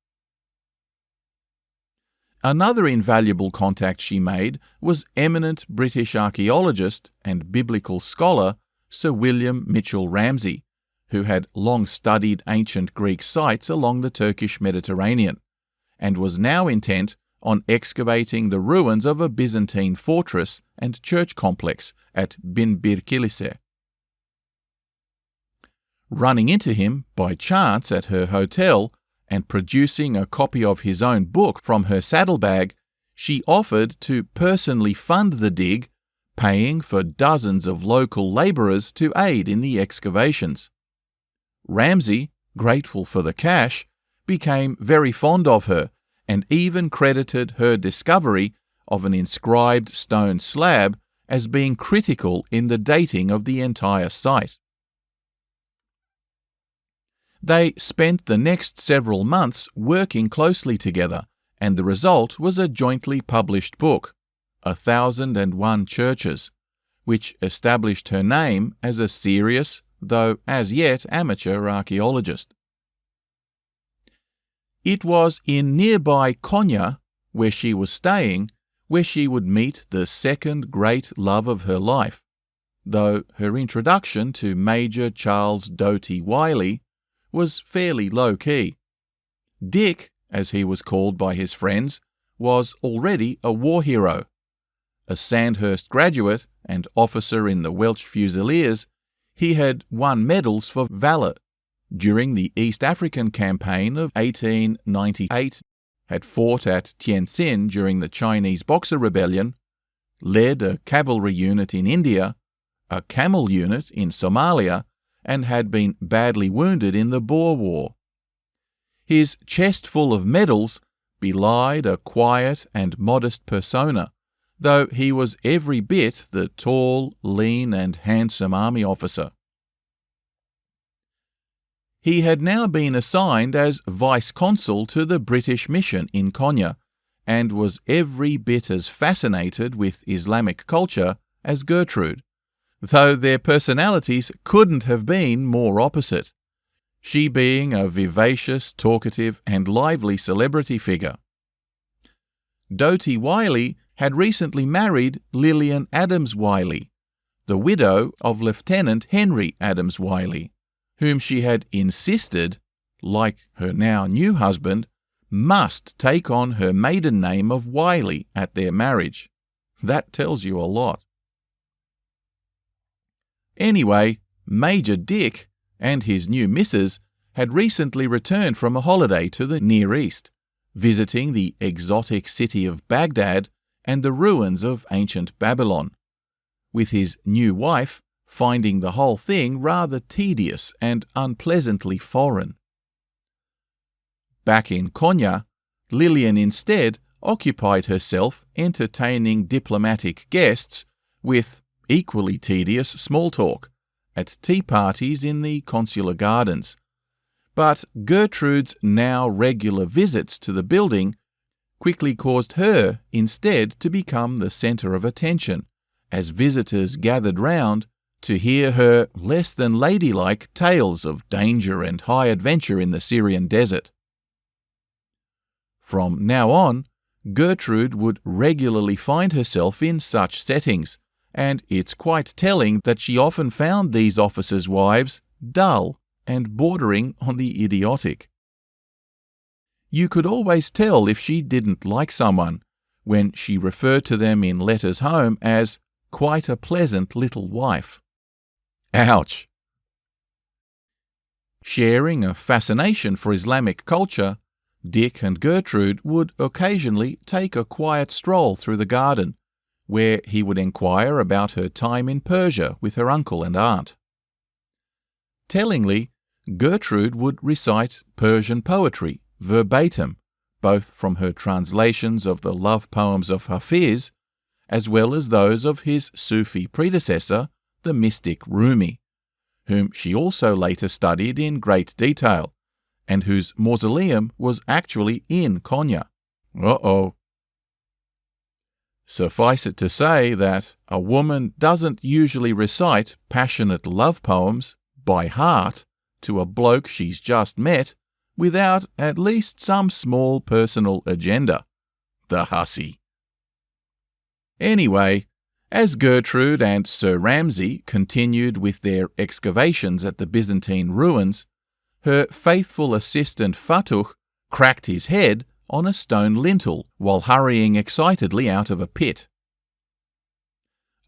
Another invaluable contact she made was eminent British archaeologist and biblical scholar Sir William Mitchell Ramsay, who had long studied ancient Greek sites along the Turkish Mediterranean, and was now intent on excavating the ruins of a Byzantine fortress and church complex at Binbir. Running into him by chance at her hotel and producing a copy of his own book from her saddlebag, she offered to personally fund the dig, paying for dozens of local labourers to aid in the excavations. Ramsay, grateful for the cash, became very fond of her and even credited her discovery of an inscribed stone slab as being critical in the dating of the entire site. They spent the next several months working closely together, and the result was a jointly published book, 1001 Churches, which established her name as a serious, though as yet amateur archaeologist. It was in nearby Konya, where she was staying, where she would meet the second great love of her life, though her introduction to Major Charles Doughty Wiley was fairly low-key. Dick, as he was called by his friends, was already a war hero. A Sandhurst graduate and officer in the Welsh Fusiliers, he had won medals for valour during the East African Campaign of 1898, had fought at Tientsin during the Chinese Boxer Rebellion, led a cavalry unit in India, a camel unit in Somalia, and had been badly wounded in the Boer War. His chest full of medals belied a quiet and modest persona, though he was every bit the tall, lean and handsome army officer. He had now been assigned as vice-consul to the British mission in Konya, and was every bit as fascinated with Islamic culture as Gertrude, though their personalities couldn't have been more opposite, she being a vivacious, talkative and lively celebrity figure. Doughty Wiley had recently married Lillian Adams Wiley, the widow of Lieutenant Henry Adams Wiley, whom she had insisted, like her now new husband, must take on her maiden name of Wiley at their marriage. That tells you a lot. Anyway, Major Dick and his new missus had recently returned from a holiday to the Near East, visiting the exotic city of Baghdad and the ruins of ancient Babylon, with his new wife finding the whole thing rather tedious and unpleasantly foreign. Back in Konya, Lillian instead occupied herself entertaining diplomatic guests with equally tedious small talk at tea parties in the consular gardens. But Gertrude's now regular visits to the building quickly caused her instead to become the centre of attention, as visitors gathered round to hear her less than ladylike tales of danger and high adventure in the Syrian desert. From now on, Gertrude would regularly find herself in such settings, and it's quite telling that she often found these officers' wives dull and bordering on the idiotic. You could always tell if she didn't like someone when she referred to them in letters home as quite a pleasant little wife. Ouch! Sharing a fascination for Islamic culture, Dick and Gertrude would occasionally take a quiet stroll through the garden, where he would inquire about her time in Persia with her uncle and aunt. Tellingly, Gertrude would recite Persian poetry verbatim, both from her translations of the love poems of Hafiz, as well as those of his Sufi predecessor, the mystic Rumi, whom she also later studied in great detail, and whose mausoleum was actually in Konya. Uh-oh. Suffice it to say that a woman doesn't usually recite passionate love poems by heart to a bloke she's just met without at least some small personal agenda. The hussy. Anyway, as Gertrude and Sir Ramsay continued with their excavations at the Byzantine ruins, her faithful assistant Fatuh cracked his head on a stone lintel while hurrying excitedly out of a pit.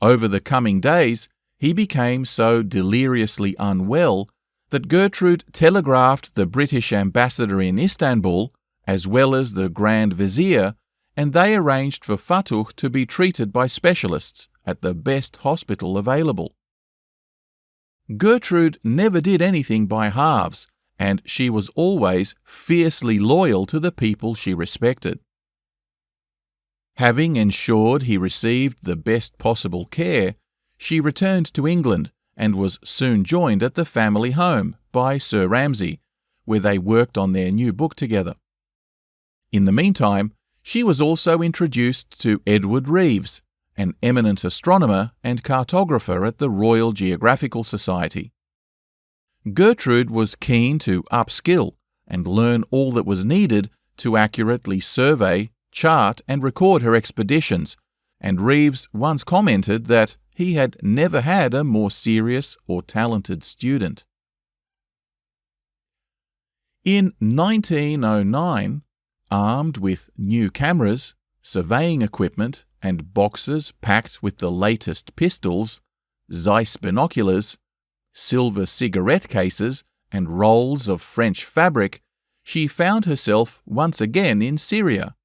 Over the coming days, he became so deliriously unwell that Gertrude telegraphed the British ambassador in Istanbul, as well as the Grand Vizier, and they arranged for Fattuh to be treated by specialists at the best hospital available. Gertrude never did anything by halves, and she was always fiercely loyal to the people she respected. Having ensured he received the best possible care, she returned to England and was soon joined at the family home by Sir Ramsay, where they worked on their new book together. In the meantime, she was also introduced to Edward Reeves, an eminent astronomer and cartographer at the Royal Geographical Society. Gertrude was keen to upskill and learn all that was needed to accurately survey, chart, and record her expeditions, and Reeves once commented that he had never had a more serious or talented student. In 1909, armed with new cameras, surveying equipment, and boxes packed with the latest pistols, Zeiss binoculars, silver cigarette cases, and rolls of French fabric, she found herself once again in Syria,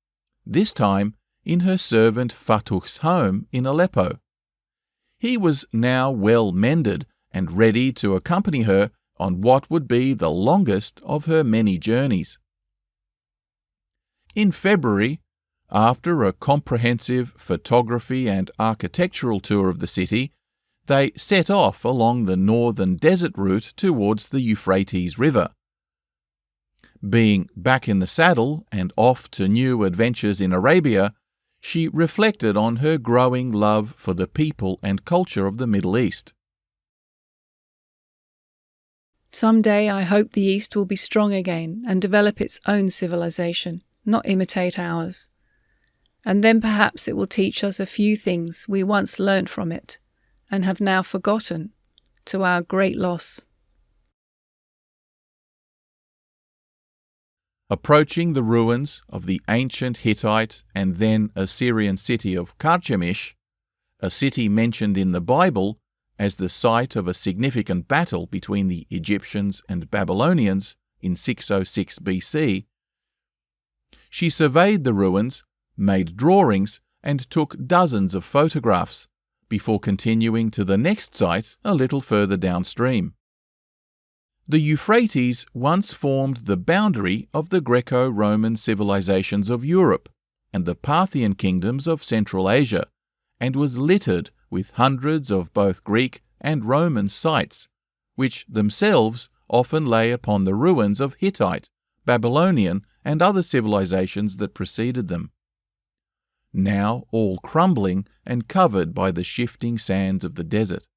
this time in her servant Fattuh's home in Aleppo. He was now well mended and ready to accompany her on what would be the longest of her many journeys. In February, after a comprehensive photography and architectural tour of the city, they set off along the northern desert route towards the Euphrates River. Being back in the saddle and off to new adventures in Arabia, she reflected on her growing love for the people and culture of the Middle East. Someday I hope the East will be strong again and develop its own civilization, not imitate ours. And then perhaps it will teach us a few things we once learnt from it and have now forgotten, to our great loss. Approaching the ruins of the ancient Hittite and then Assyrian city of Carchemish, a city mentioned in the Bible as the site of a significant battle between the Egyptians and Babylonians in 606 BC, she surveyed the ruins, made drawings, and took dozens of photographs before continuing to the next site a little further downstream. The Euphrates once formed the boundary of the Greco-Roman civilizations of Europe and the Parthian kingdoms of Central Asia, and was littered with hundreds of both Greek and Roman sites, which themselves often lay upon the ruins of Hittite, Babylonian, and other civilizations that preceded them, now all crumbling and covered by the shifting sands of the desert.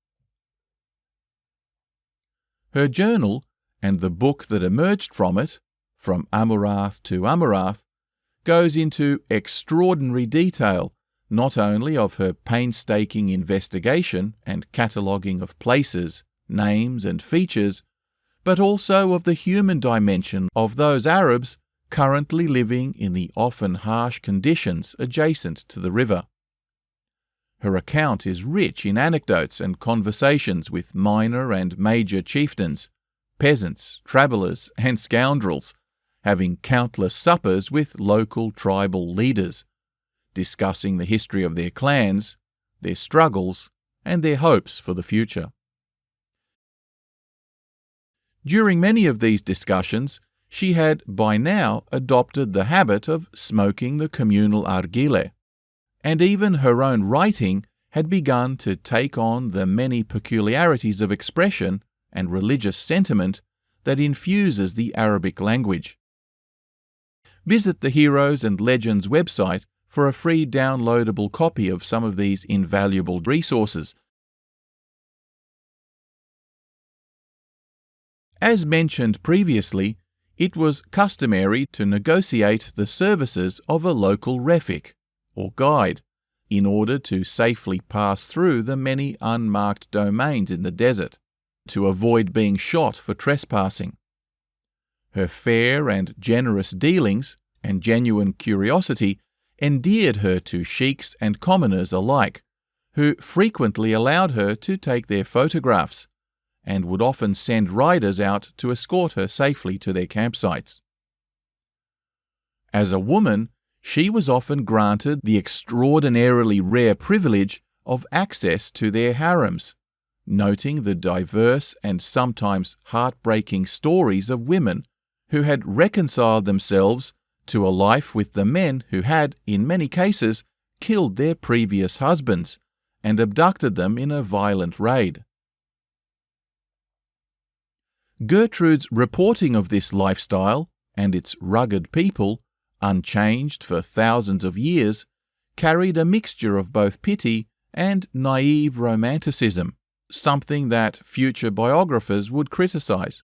Her journal, and the book that emerged from it, From Amurath to Amurath, goes into extraordinary detail not only of her painstaking investigation and cataloguing of places, names, and features, but also of the human dimension of those Arabs currently living in the often harsh conditions adjacent to the river. Her account is rich in anecdotes and conversations with minor and major chieftains, peasants, travellers, and scoundrels, having countless suppers with local tribal leaders, discussing the history of their clans, their struggles, and their hopes for the future. During many of these discussions, she had by now adopted the habit of smoking the communal argile, and even her own writing had begun to take on the many peculiarities of expression and religious sentiment that infuses the Arabic language. Visit the Heroes and Legends website for a free downloadable copy of some of these invaluable resources. As mentioned previously, it was customary to negotiate the services of a local refik, or guide, in order to safely pass through the many unmarked domains in the desert, to avoid being shot for trespassing. Her fair and generous dealings, and genuine curiosity endeared her to sheiks and commoners alike, who frequently allowed her to take their photographs, and would often send riders out to escort her safely to their campsites. As a woman, she was often granted the extraordinarily rare privilege of access to their harems, noting the diverse and sometimes heartbreaking stories of women who had reconciled themselves to a life with the men who had, in many cases, killed their previous husbands and abducted them in a violent raid. Gertrude's reporting of this lifestyle and its rugged people, unchanged for thousands of years, carried a mixture of both pity and naive romanticism, something that future biographers would criticize.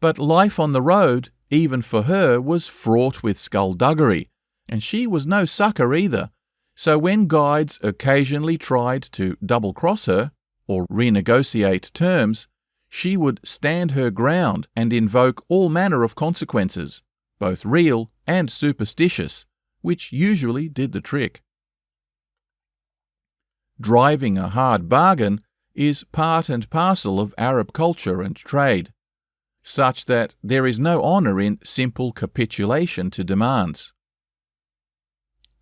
But life on the road, even for her, was fraught with skullduggery, and she was no sucker either, so when guides occasionally tried to double-cross her or renegotiate terms, she would stand her ground and invoke all manner of consequences, both real and superstitious, which usually did the trick. Driving a hard bargain is part and parcel of Arab culture and trade, such that there is no honour in simple capitulation to demands.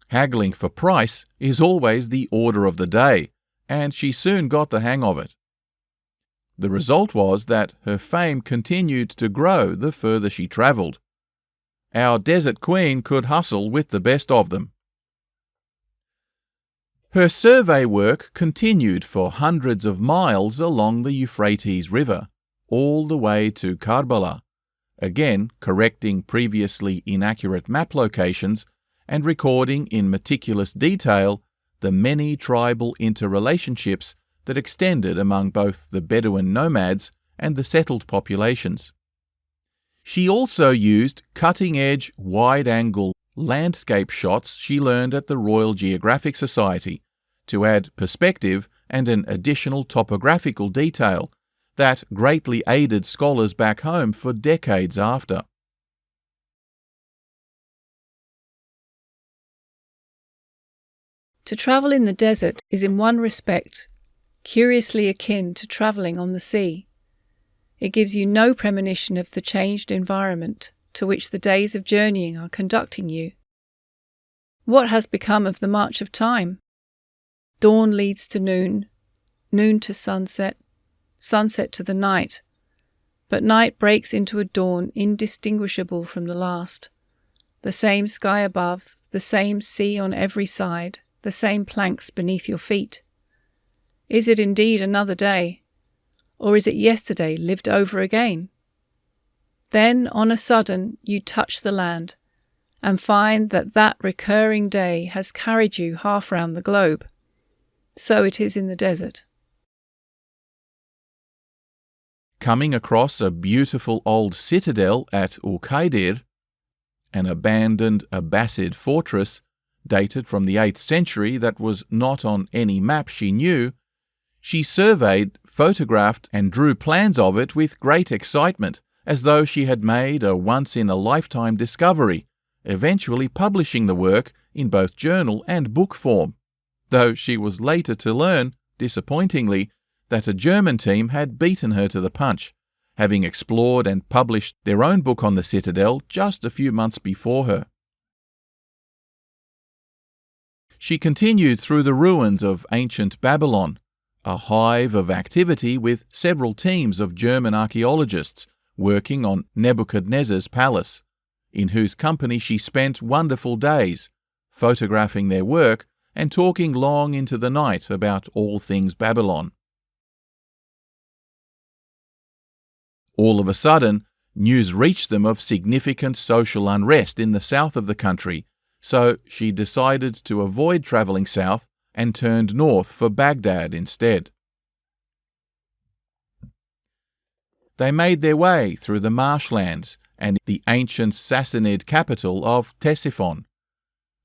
Haggling for price is always the order of the day, and she soon got the hang of it. The result was that her fame continued to grow the further she travelled. Our desert queen could hustle with the best of them. Her survey work continued for hundreds of miles along the Euphrates River, all the way to Karbala, again correcting previously inaccurate map locations and recording in meticulous detail the many tribal interrelationships that extended among both the Bedouin nomads and the settled populations. She also used cutting-edge, wide-angle landscape shots she learned at the Royal Geographic Society to add perspective and an additional topographical detail that greatly aided scholars back home for decades after. To travel in the desert is in one respect curiously akin to travelling on the sea. It gives you no premonition of the changed environment to which the days of journeying are conducting you. What has become of the march of time? Dawn leads to noon, noon to sunset, sunset to the night, but night breaks into a dawn indistinguishable from the last. The same sky above, the same sea on every side, the same planks beneath your feet. Is it indeed another day? Or is it yesterday lived over again? Then, on a sudden, you touch the land, and find that that recurring day has carried you half round the globe. So it is in the desert. Coming across a beautiful old citadel at Uqaydir, an abandoned Abbasid fortress dated from the 8th century that was not on any map she knew, she surveyed, photographed and drew plans of it with great excitement, as though she had made a once-in-a-lifetime discovery, eventually publishing the work in both journal and book form, though she was later to learn, disappointingly, that a German team had beaten her to the punch, having explored and published their own book on the citadel just a few months before her. She continued through the ruins of ancient Babylon, a hive of activity with several teams of German archaeologists working on Nebuchadnezzar's palace, in whose company she spent wonderful days, photographing their work and talking long into the night about all things Babylon. All of a sudden, news reached them of significant social unrest in the south of the country, so she decided to avoid travelling south and turned north for Baghdad instead. They made their way through the marshlands and the ancient Sassanid capital of Ctesiphon,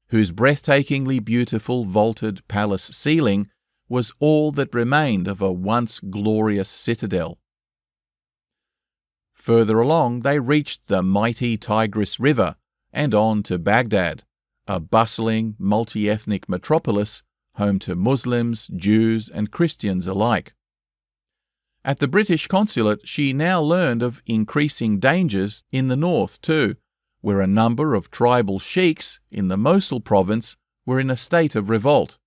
whose breathtakingly beautiful vaulted palace ceiling was all that remained of a once glorious citadel. Further along they reached the mighty Tigris River and on to Baghdad, a bustling, multi-ethnic metropolis home to Muslims, Jews, and Christians alike. At the British consulate, she now learned of increasing dangers in the north too, where a number of tribal sheiks in the Mosul province were in a state of revolt,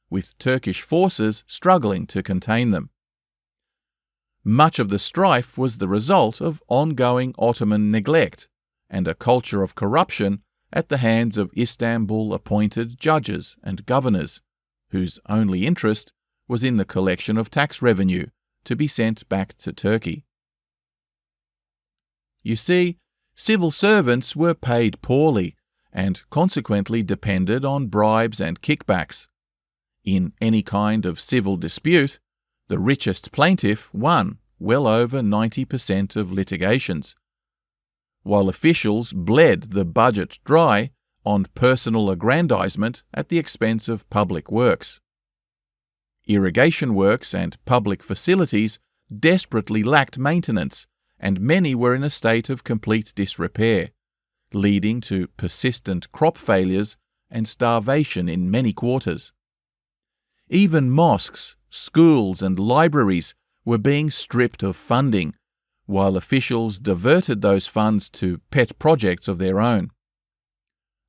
with Turkish forces struggling to contain them. Much of the strife was the result of ongoing Ottoman neglect and a culture of corruption at the hands of Istanbul-appointed judges and governors, whose only interest was in the collection of tax revenue to be sent back to Turkey. You see, civil servants were paid poorly and consequently depended on bribes and kickbacks. In any kind of civil dispute, the richest plaintiff won well over 90% of litigations, while officials bled the budget dry on personal aggrandizement at the expense of public works. Irrigation works and public facilities desperately lacked maintenance, and many were in a state of complete disrepair, leading to persistent crop failures and starvation in many quarters. Even mosques, schools, and libraries were being stripped of funding, while officials diverted those funds to pet projects of their own.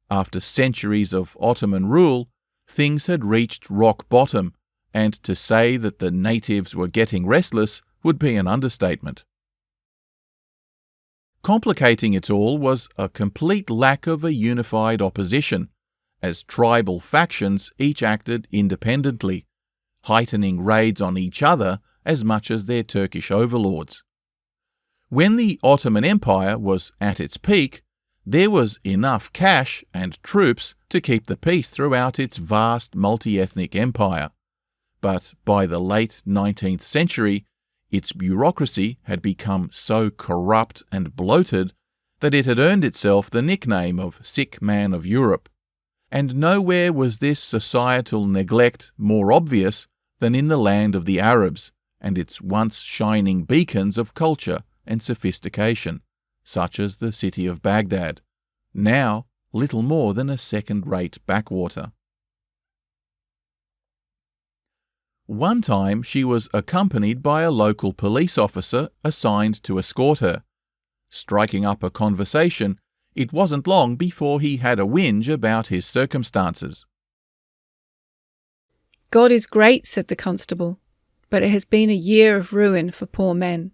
After centuries of Ottoman rule, things had reached rock bottom, and to say that the natives were getting restless would be an understatement. Complicating it all was a complete lack of a unified opposition, as tribal factions each acted independently, heightening raids on each other as much as their Turkish overlords. When the Ottoman Empire was at its peak, there was enough cash and troops to keep the peace throughout its vast multi-ethnic empire. But by the late 19th century, its bureaucracy had become so corrupt and bloated that it had earned itself the nickname of Sick Man of Europe. And nowhere was this societal neglect more obvious than in the land of the Arabs and its once shining beacons of culture and sophistication, such as the city of Baghdad, now little more than a second-rate backwater. One time she was accompanied by a local police officer assigned to escort her. Striking up a conversation, it wasn't long before he had a whinge about his circumstances. "God is great," said the constable, "but it has been a year of ruin for poor men.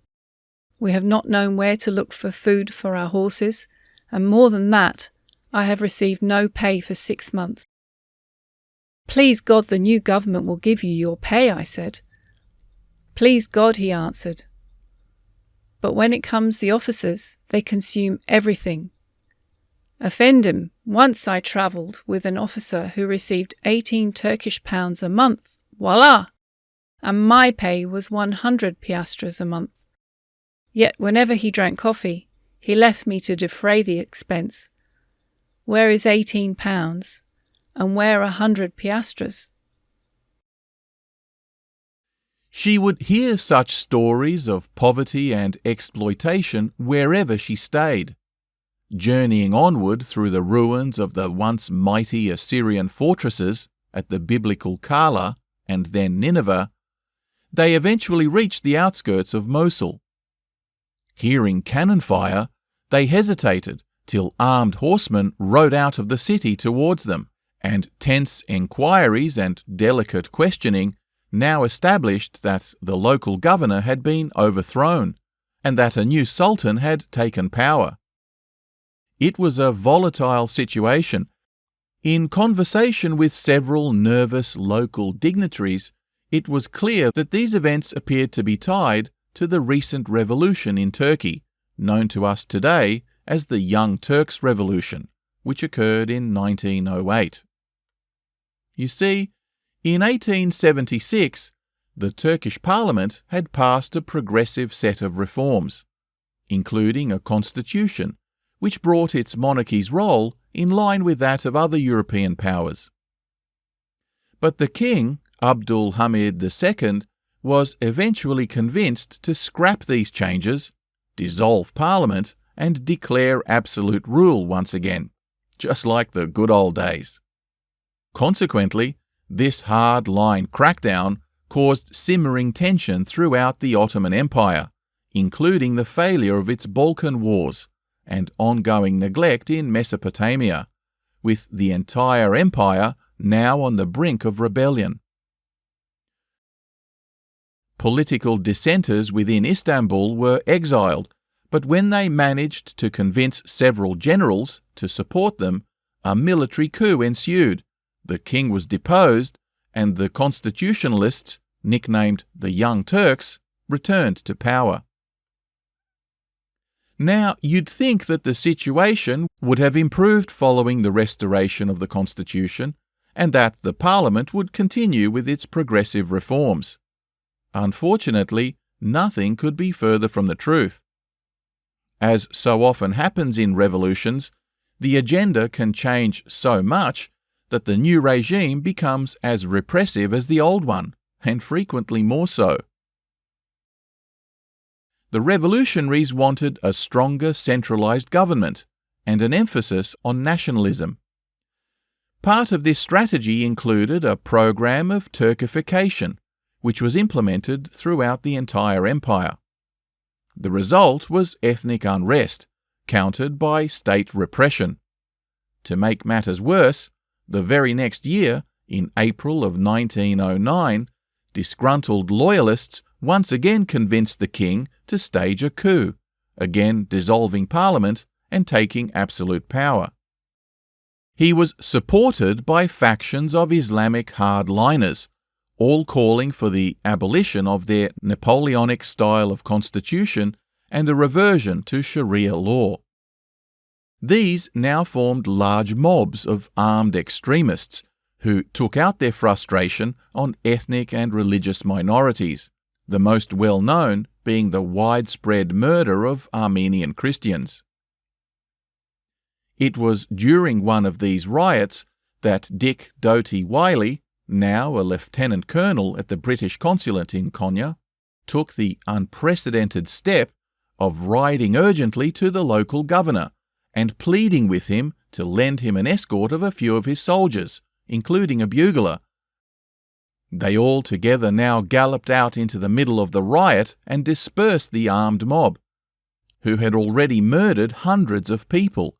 We have not known where to look for food for our horses, and more than that, I have received no pay for 6 months." "Please God the new government will give you your pay," I said. "Please God," he answered. "But when it comes the officers, they consume everything. Effendim, once I travelled with an officer who received 18 Turkish pounds a month, voila! And my pay was 100 piastres a month. Yet whenever he drank coffee, he left me to defray the expense. Where is 18 pounds? And where 100 piastres?" She would hear such stories of poverty and exploitation wherever she stayed. Journeying onward through the ruins of the once mighty Assyrian fortresses at the biblical Kala and then Nineveh, they eventually reached the outskirts of Mosul. Hearing cannon fire, they hesitated till armed horsemen rode out of the city towards them, and tense enquiries and delicate questioning now established that the local governor had been overthrown and that a new sultan had taken power. It was a volatile situation. In conversation with several nervous local dignitaries, it was clear that these events appeared to be tied to the recent revolution in Turkey, known to us today as the Young Turks Revolution, which occurred in 1908. You see, in 1876, the Turkish parliament had passed a progressive set of reforms, including a constitution, which brought its monarchy's role in line with that of other European powers. But the king, Abdul Hamid II, was eventually convinced to scrap these changes, dissolve parliament, and declare absolute rule once again, just like the good old days. Consequently, this hard-line crackdown caused simmering tension throughout the Ottoman Empire, including the failure of its Balkan Wars and ongoing neglect in Mesopotamia, with the entire empire now on the brink of rebellion. Political dissenters within Istanbul were exiled, but when they managed to convince several generals to support them, a military coup ensued, the king was deposed, and the constitutionalists, nicknamed the Young Turks, returned to power. Now, you'd think that the situation would have improved following the restoration of the constitution, and that the parliament would continue with its progressive reforms. Unfortunately, nothing could be further from the truth. As so often happens in revolutions, the agenda can change so much that the new regime becomes as repressive as the old one, and frequently more so. The revolutionaries wanted a stronger centralized government and an emphasis on nationalism. Part of this strategy included a program of Turkification, which was implemented throughout the entire empire. The result was ethnic unrest, countered by state repression. To make matters worse, the very next year, in April of 1909, disgruntled loyalists once again convinced the king to stage a coup, again dissolving parliament and taking absolute power. He was supported by factions of Islamic hardliners, all calling for the abolition of their Napoleonic style of constitution and a reversion to Sharia law. These now formed large mobs of armed extremists who took out their frustration on ethnic and religious minorities, the most well-known being the widespread murder of Armenian Christians. It was during one of these riots that Dick Doty Wiley, now a lieutenant colonel at the British consulate in Konya, took the unprecedented step of writing urgently to the local governor and pleading with him to lend him an escort of a few of his soldiers, including a bugler. They all together now galloped out into the middle of the riot and dispersed the armed mob, who had already murdered hundreds of people.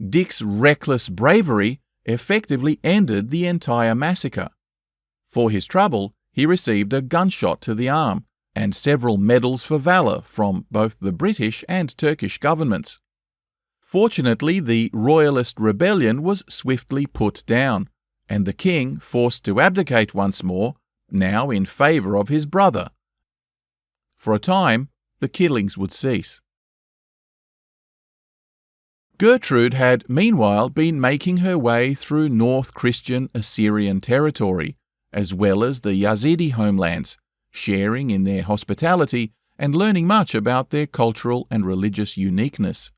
Dick's reckless bravery effectively ended the entire massacre. For his trouble, he received a gunshot to the arm and several medals for valour from both the British and Turkish governments. Fortunately, the royalist rebellion was swiftly put down, and the king forced to abdicate once more, now in favour of his brother. For a time, the killings would cease. Gertrude had meanwhile been making her way through North Christian Assyrian territory, as well as the Yazidi homelands, sharing in their hospitality and learning much about their cultural and religious uniqueness.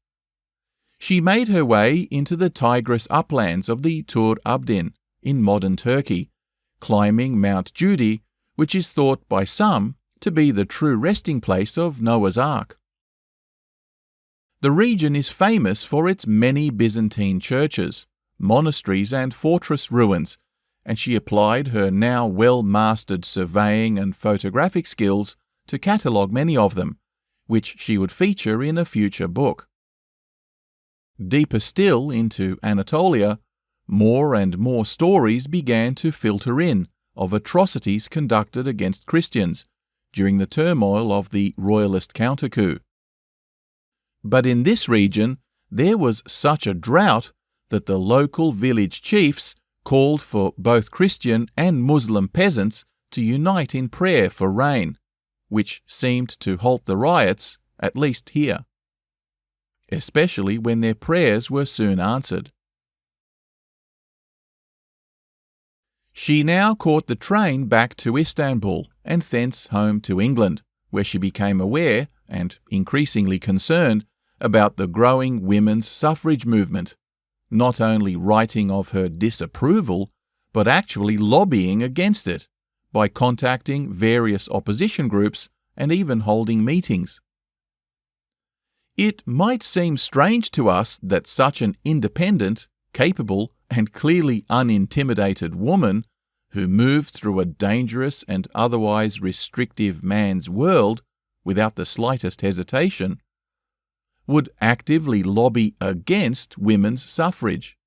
She made her way into the Tigris uplands of the Tur Abdin in modern Turkey, climbing Mount Judi, which is thought by some to be the true resting place of Noah's Ark. The region is famous for its many Byzantine churches, monasteries and fortress ruins, and she applied her now well-mastered surveying and photographic skills to catalogue many of them, which she would feature in a future book. Deeper still into Anatolia, more and more stories began to filter in of atrocities conducted against Christians during the turmoil of the royalist counter-coup. But in this region, there was such a drought that the local village chiefs called for both Christian and Muslim peasants to unite in prayer for rain, which seemed to halt the riots, at least here, especially when their prayers were soon answered. She now caught the train back to Istanbul and thence home to England, where she became aware and increasingly concerned about the growing women's suffrage movement, not only writing of her disapproval, but actually lobbying against it by contacting various opposition groups and even holding meetings. It might seem strange to us that such an independent, capable, and clearly unintimidated woman, who moved through a dangerous and otherwise restrictive man's world without the slightest hesitation, would actively lobby against women's suffrage.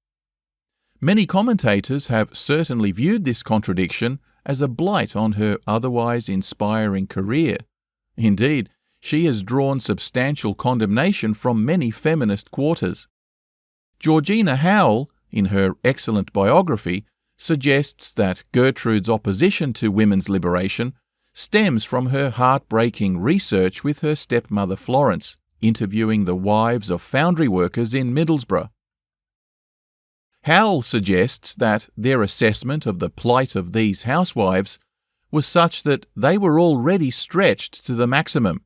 Many commentators have certainly viewed this contradiction as a blight on her otherwise inspiring career. Indeed, she has drawn substantial condemnation from many feminist quarters. Georgina Hayil, in her excellent biography, suggests that Gertrude's opposition to women's liberation stems from her heartbreaking research with her stepmother Florence, interviewing the wives of foundry workers in Middlesbrough. Hayil suggests that their assessment of the plight of these housewives was such that they were already stretched to the maximum,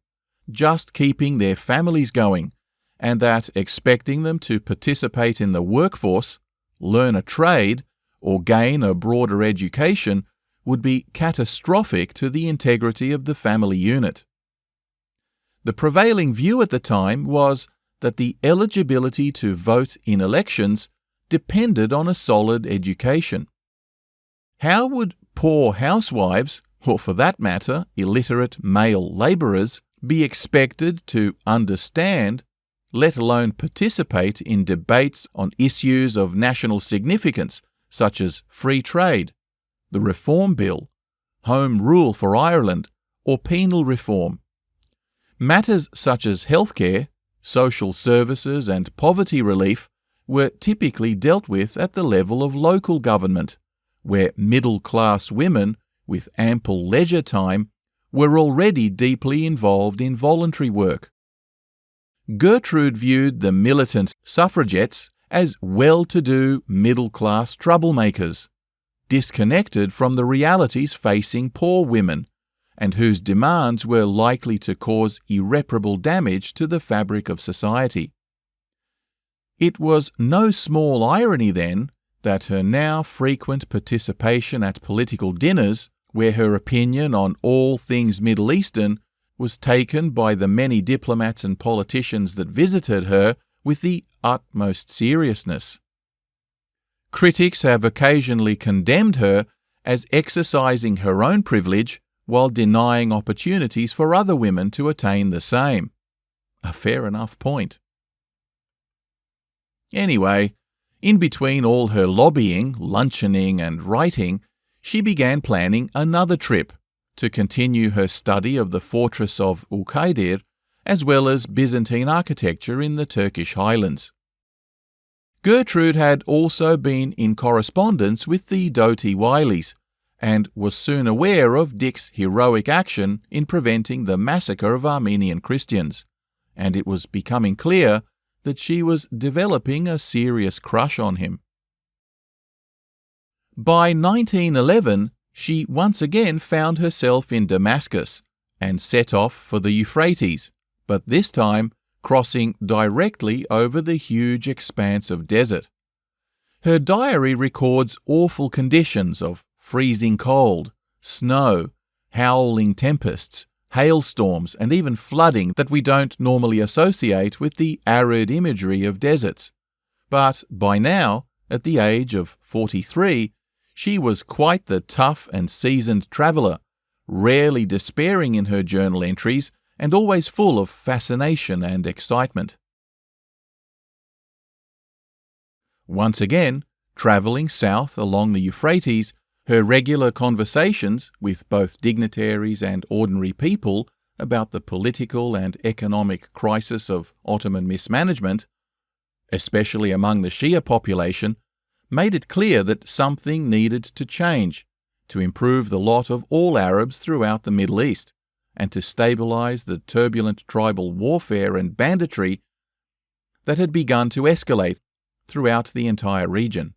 just keeping their families going, and that expecting them to participate in the workforce, learn a trade, or gain a broader education would be catastrophic to the integrity of the family unit. The prevailing view at the time was that the eligibility to vote in elections depended on a solid education. How would poor housewives, or for that matter, illiterate male labourers, be expected to understand, let alone participate in debates on issues of national significance such as free trade, the Reform Bill, Home Rule for Ireland, or penal reform? Matters such as healthcare, social services and poverty relief were typically dealt with at the level of local government, where middle-class women with ample leisure time were already deeply involved in voluntary work. Gertrude viewed the militant suffragettes as well-to-do middle-class troublemakers, disconnected from the realities facing poor women, and whose demands were likely to cause irreparable damage to the fabric of society. It was no small irony, then, that her now frequent participation at political dinners, where her opinion on all things Middle Eastern was taken by the many diplomats and politicians that visited her with the utmost seriousness. Critics have occasionally condemned her as exercising her own privilege while denying opportunities for other women to attain the same. A fair enough point. Anyway, in between all her lobbying, luncheoning and writing, she began planning another trip to continue her study of the fortress of Uqaydir as well as Byzantine architecture in the Turkish highlands. Gertrude had also been in correspondence with the doughty Wileys and was soon aware of Dick's heroic action in preventing the massacre of Armenian Christians, and it was becoming clear that she was developing a serious crush on him. By 1911, she once again found herself in Damascus and set off for the Euphrates, but this time crossing directly over the huge expanse of desert. Her diary records awful conditions of freezing cold, snow, howling tempests, hailstorms, and even flooding that we don't normally associate with the arid imagery of deserts. But by now, at the age of 43, she was quite the tough and seasoned traveller, rarely despairing in her journal entries and always full of fascination and excitement. Once again, travelling south along the Euphrates, her regular conversations with both dignitaries and ordinary people about the political and economic crisis of Ottoman mismanagement, especially among the Shia population, made it clear that something needed to change to improve the lot of all Arabs throughout the Middle East and to stabilize the turbulent tribal warfare and banditry that had begun to escalate throughout the entire region.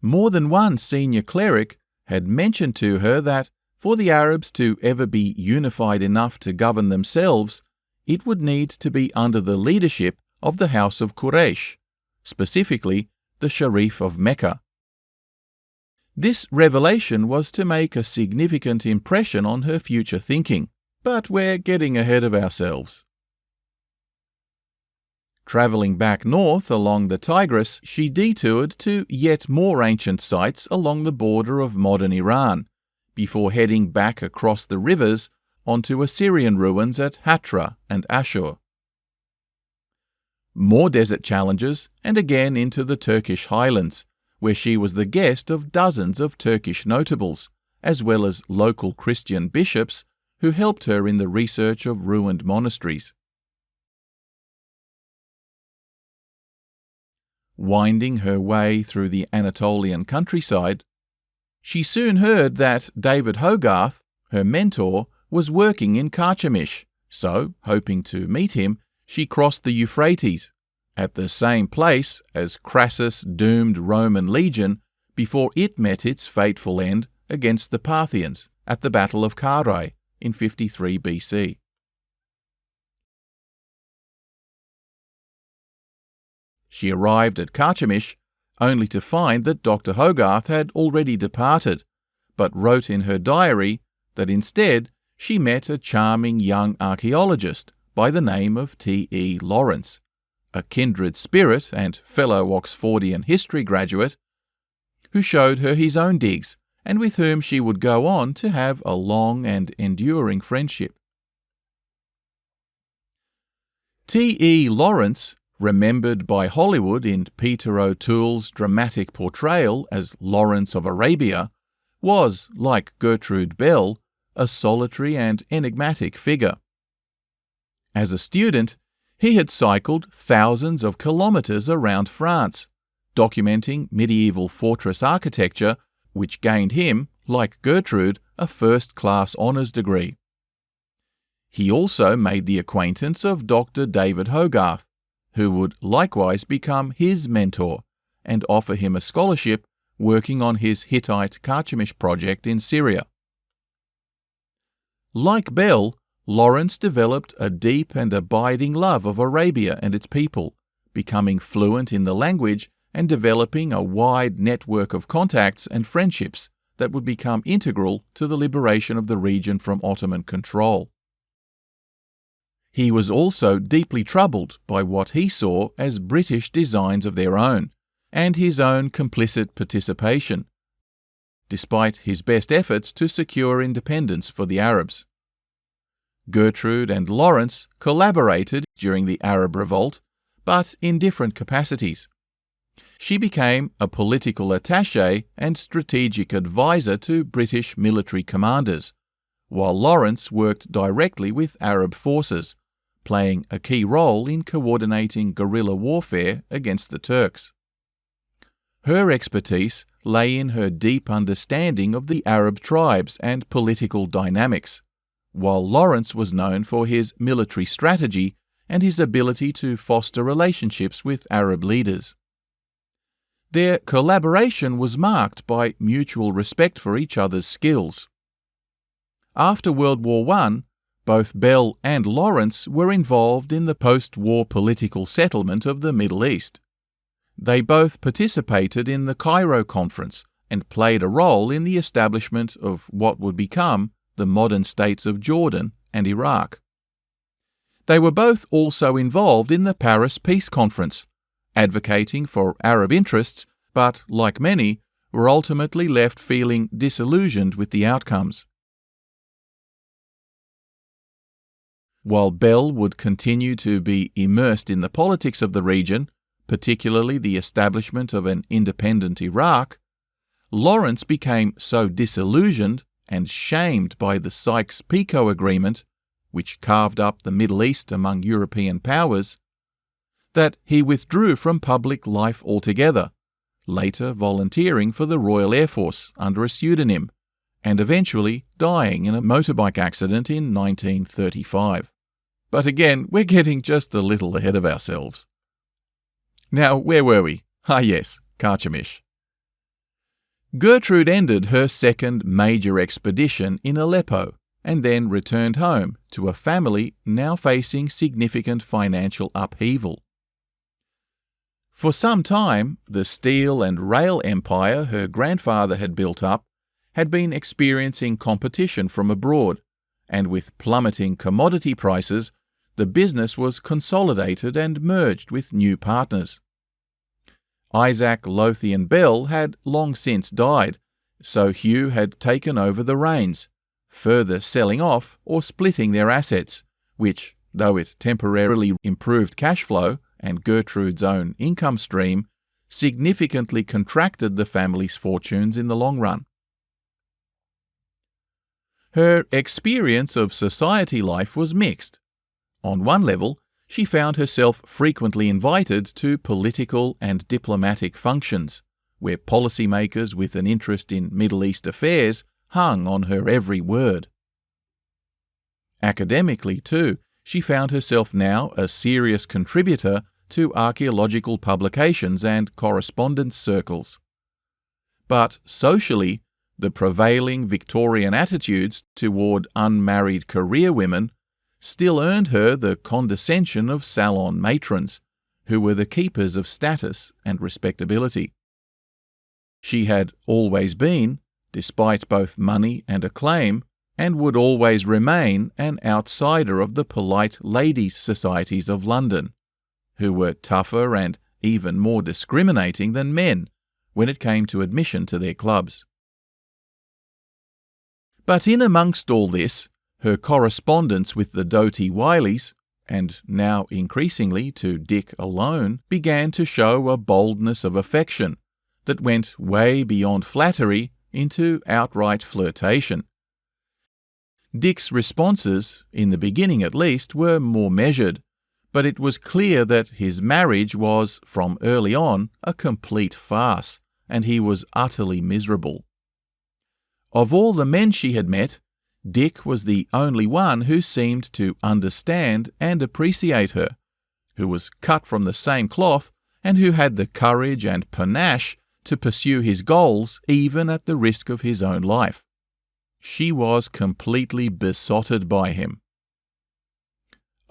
More than one senior cleric had mentioned to her that for the Arabs to ever be unified enough to govern themselves, it would need to be under the leadership of the House of Quraysh, specifically the Sharif of Mecca. This revelation was to make a significant impression on her future thinking, but we're getting ahead of ourselves. Travelling back north along the Tigris, she detoured to yet more ancient sites along the border of modern Iran, before heading back across the rivers onto Assyrian ruins at Hatra and Ashur. More desert challenges, and again into the Turkish highlands, where she was the guest of dozens of Turkish notables, as well as local Christian bishops who helped her in the research of ruined monasteries. Winding her way through the Anatolian countryside, she soon heard that David Hogarth, her mentor, was working in Carchemish, so, hoping to meet him, she crossed the Euphrates, at the same place as Crassus' doomed Roman legion before it met its fateful end against the Parthians at the Battle of Carrhae in 53 BC. She arrived at Carchemish only to find that Dr. Hogarth had already departed, but wrote in her diary that instead she met a charming young archaeologist by the name of TE Lawrence, a kindred spirit and fellow Oxfordian history graduate, who showed her his own digs and with whom she would go on to have a long and enduring friendship. TE Lawrence, remembered by Hollywood in Peter O'Toole's dramatic portrayal as Lawrence of Arabia, was, like Gertrude Bell, a solitary and enigmatic figure. As a student, he had cycled thousands of kilometres around France, documenting medieval fortress architecture, which gained him, like Gertrude, a first-class honours degree. He also made the acquaintance of Dr. David Hogarth, who would likewise become his mentor and offer him a scholarship working on his Hittite Carchemish project in Syria. Like Bell, Lawrence developed a deep and abiding love of Arabia and its people, becoming fluent in the language and developing a wide network of contacts and friendships that would become integral to the liberation of the region from Ottoman control. He was also deeply troubled by what he saw as British designs of their own, and his own complicit participation, despite his best efforts to secure independence for the Arabs. Gertrude and Lawrence collaborated during the Arab Revolt, but in different capacities. She became a political attaché and strategic advisor to British military commanders, while Lawrence worked directly with Arab forces, playing a key role in coordinating guerrilla warfare against the Turks. Her expertise lay in her deep understanding of the Arab tribes and political dynamics, while Lawrence was known for his military strategy and his ability to foster relationships with Arab leaders. Their collaboration was marked by mutual respect for each other's skills. After World War I, both Bell and Lawrence were involved in the post-war political settlement of the Middle East. They both participated in the Cairo Conference and played a role in the establishment of what would become the modern states of Jordan and Iraq. They were both also involved in the Paris Peace Conference, advocating for Arab interests, but, like many, were ultimately left feeling disillusioned with the outcomes. While Bell would continue to be immersed in the politics of the region, particularly the establishment of an independent Iraq, Lawrence became so disillusioned and shamed by the Sykes-Picot Agreement, which carved up the Middle East among European powers, that he withdrew from public life altogether, later volunteering for the Royal Air Force under a pseudonym, and eventually dying in a motorbike accident in 1935. But again, we're getting just a little ahead of ourselves. Now, where were we? Yes, Carchemish. Gertrude ended her second major expedition in Aleppo and then returned home to a family now facing significant financial upheaval. For some time, the steel and rail empire her grandfather had built up had been experiencing competition from abroad, and with plummeting commodity prices, the business was consolidated and merged with new partners. Isaac Lowthian Bell had long since died, so Hugh had taken over the reins, further selling off or splitting their assets, which, though it temporarily improved cash flow and Gertrude's own income stream, significantly contracted the family's fortunes in the long run. Her experience of society life was mixed. On one level, she found herself frequently invited to political and diplomatic functions, where policymakers with an interest in Middle East affairs hung on her every word. Academically, too, she found herself now a serious contributor to archaeological publications and correspondence circles. But socially, the prevailing Victorian attitudes toward unmarried career women still earned her the condescension of salon matrons, who were the keepers of status and respectability. She had always been, despite both money and acclaim, and would always remain an outsider of the polite ladies' societies of London, who were tougher and even more discriminating than men when it came to admission to their clubs. But in amongst all this, her correspondence with the doughty Wileys, and now increasingly to Dick alone, began to show a boldness of affection that went way beyond flattery into outright flirtation. Dick's responses, in the beginning at least, were more measured, but it was clear that his marriage was, from early on, a complete farce, and he was utterly miserable. Of all the men she had met, Dick was the only one who seemed to understand and appreciate her, who was cut from the same cloth, and who had the courage and panache to pursue his goals even at the risk of his own life. She was completely besotted by him.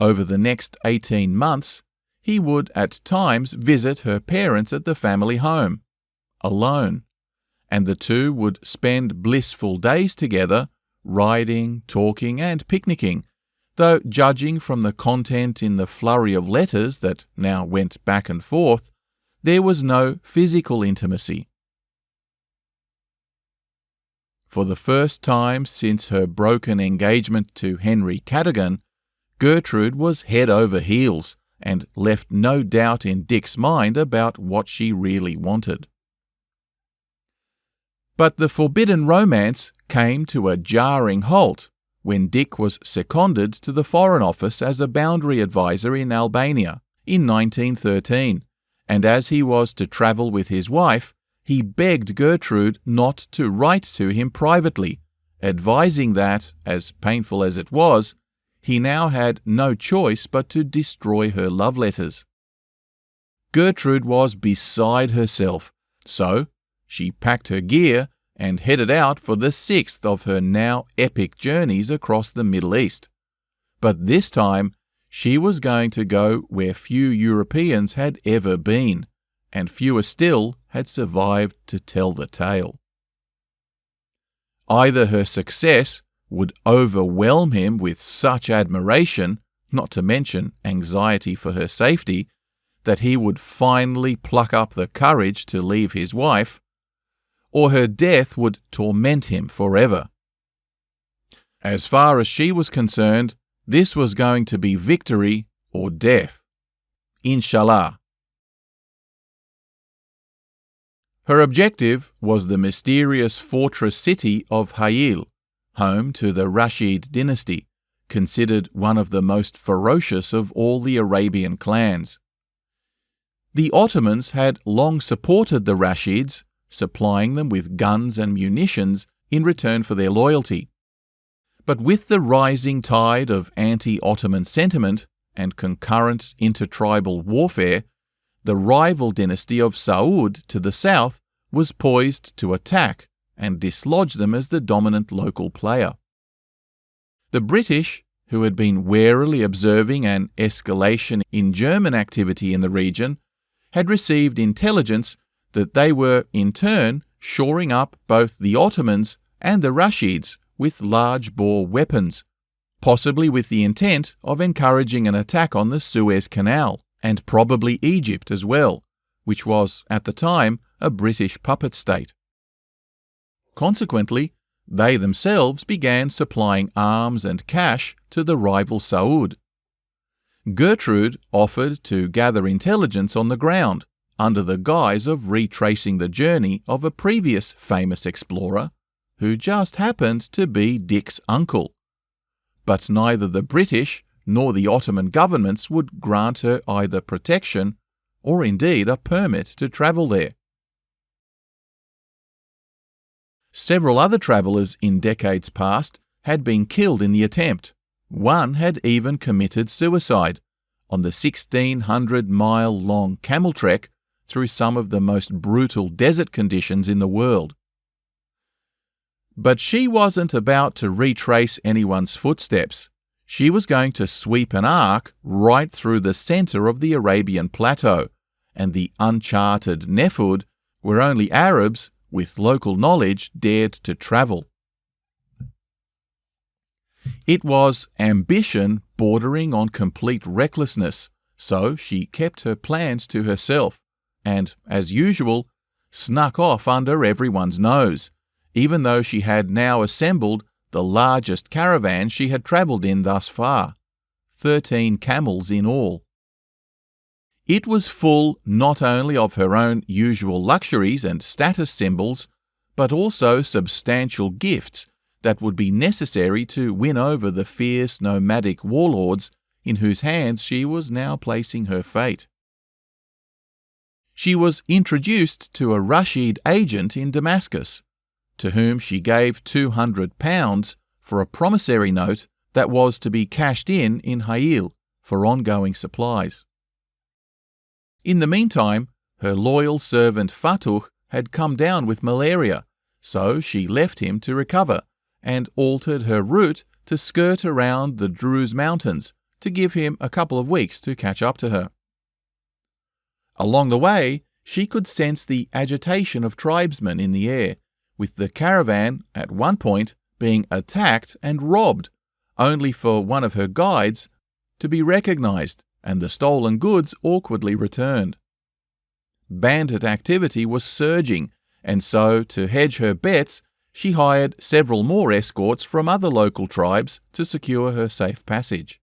Over the next 18 months, he would at times visit her parents at the family home, alone, and the two would spend blissful days together, riding, talking, and picnicking, though judging from the content in the flurry of letters that now went back and forth, there was no physical intimacy. For the first time since her broken engagement to Henry Cadogan, Gertrude was head over heels and left no doubt in Dick's mind about what she really wanted. But the forbidden romance came to a jarring halt when Dick was seconded to the Foreign Office as a boundary advisor in Albania in 1913, and as he was to travel with his wife, he begged Gertrude not to write to him privately, advising that, as painful as it was, he now had no choice but to destroy her love letters. Gertrude was beside herself, so she packed her gear and headed out for the 6th of her now epic journeys across the Middle East. But this time, she was going to go where few Europeans had ever been, and fewer still had survived to tell the tale. Either her success would overwhelm him with such admiration, not to mention anxiety for her safety, that he would finally pluck up the courage to leave his wife, or her death would torment him forever. As far as she was concerned, this was going to be victory or death. Inshallah. Her objective was the mysterious fortress city of Hayil, home to the Rashid dynasty, considered one of the most ferocious of all the Arabian clans. The Ottomans had long supported the Rashids, supplying them with guns and munitions in return for their loyalty. But with the rising tide of anti-Ottoman sentiment and concurrent intertribal warfare, the rival dynasty of Saud to the south was poised to attack and dislodge them as the dominant local player. The British, who had been warily observing an escalation in German activity in the region, had received intelligence that they were, in turn, shoring up both the Ottomans and the Rashids with large-bore weapons, possibly with the intent of encouraging an attack on the Suez Canal, and probably Egypt as well, which was, at the time, a British puppet state. Consequently, they themselves began supplying arms and cash to the rival Saud. Gertrude offered to gather intelligence on the ground, under the guise of retracing the journey of a previous famous explorer, who just happened to be Dick's uncle. But neither the British nor the Ottoman governments would grant her either protection or indeed a permit to travel there. Several other travellers in decades past had been killed in the attempt. One had even committed suicide on the 1,600-mile-long camel trek through some of the most brutal desert conditions in the world. But she wasn't about to retrace anyone's footsteps. She was going to sweep an arc right through the centre of the Arabian plateau and the uncharted Nefud, where only Arabs with local knowledge dared to travel. It was ambition bordering on complete recklessness, so she kept her plans to herself and, as usual, snuck off under everyone's nose, even though she had now assembled the largest caravan she had travelled in thus far, 13 camels in all. It was full not only of her own usual luxuries and status symbols, but also substantial gifts that would be necessary to win over the fierce nomadic warlords in whose hands she was now placing her fate. She was introduced to a Rashid agent in Damascus, to whom she gave £200 for a promissory note that was to be cashed in Hayil for ongoing supplies. In the meantime, her loyal servant Fatuh had come down with malaria, so she left him to recover and altered her route to skirt around the Druze mountains to give him a couple of weeks to catch up to her. Along the way, she could sense the agitation of tribesmen in the air, with the caravan, at one point, being attacked and robbed, only for one of her guides to be recognized and the stolen goods awkwardly returned. Bandit activity was surging, and so, to hedge her bets, she hired several more escorts from other local tribes to secure her safe passage.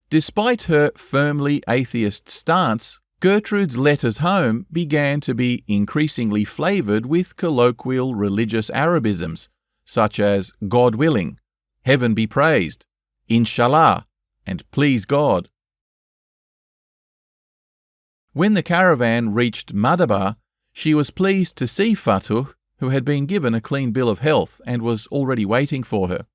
Despite her firmly atheist stance, Gertrude's letters home began to be increasingly flavoured with colloquial religious Arabisms, such as God willing, heaven be praised, inshallah, and please God. When the caravan reached Madaba, she was pleased to see Fatuh, who had been given a clean bill of health and was already waiting for her.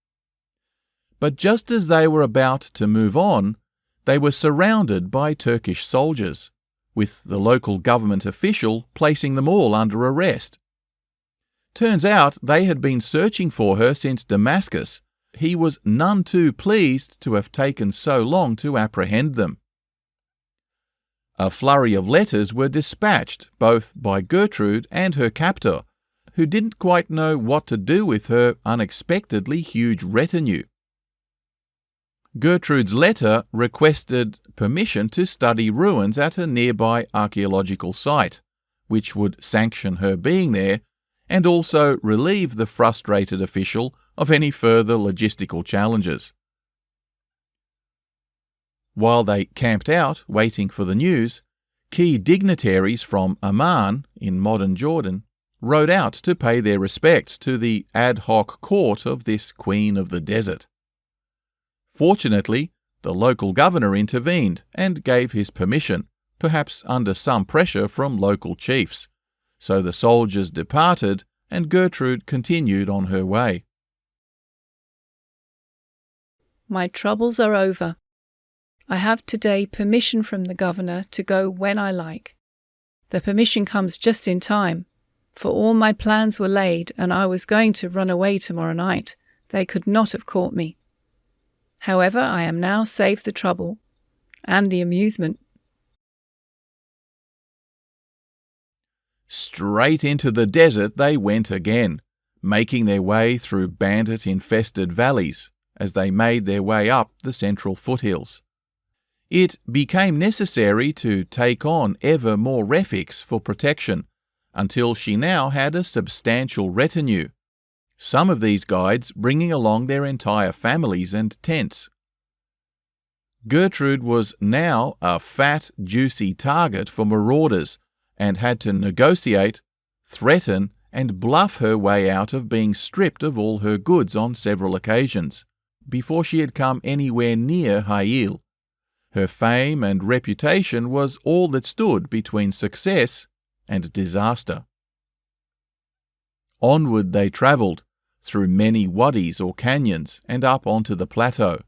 But just as they were about to move on, they were surrounded by Turkish soldiers, with the local government official placing them all under arrest. Turns out they had been searching for her since Damascus. He was none too pleased to have taken so long to apprehend them. A flurry of letters were dispatched both by Gertrude and her captor, who didn't quite know what to do with her unexpectedly huge retinue. Gertrude's letter requested permission to study ruins at a nearby archaeological site, which would sanction her being there and also relieve the frustrated official of any further logistical challenges. While they camped out waiting for the news, key dignitaries from Amman in modern Jordan rode out to pay their respects to the ad hoc court of this queen of the desert. Fortunately, the local governor intervened and gave his permission, perhaps under some pressure from local chiefs, so the soldiers departed and Gertrude continued on her way. My troubles are over. I have today permission from the governor to go when I like. The permission comes just in time, for all my plans were laid and I was going to run away tomorrow night. They could not have caught me. However, I am now saved the trouble and the amusement. Straight into the desert they went again, making their way through bandit-infested valleys as they made their way up the central foothills. It became necessary to take on ever more refugees for protection, until she now had a substantial retinue, some of these guides bringing along their entire families and tents. Gertrude was now a fat, juicy target for marauders and had to negotiate, threaten, and bluff her way out of being stripped of all her goods on several occasions, before she had come anywhere near Hayil. Her fame and reputation was all that stood between success and disaster. Onward they travelled, through many wadis or canyons and up onto the plateau,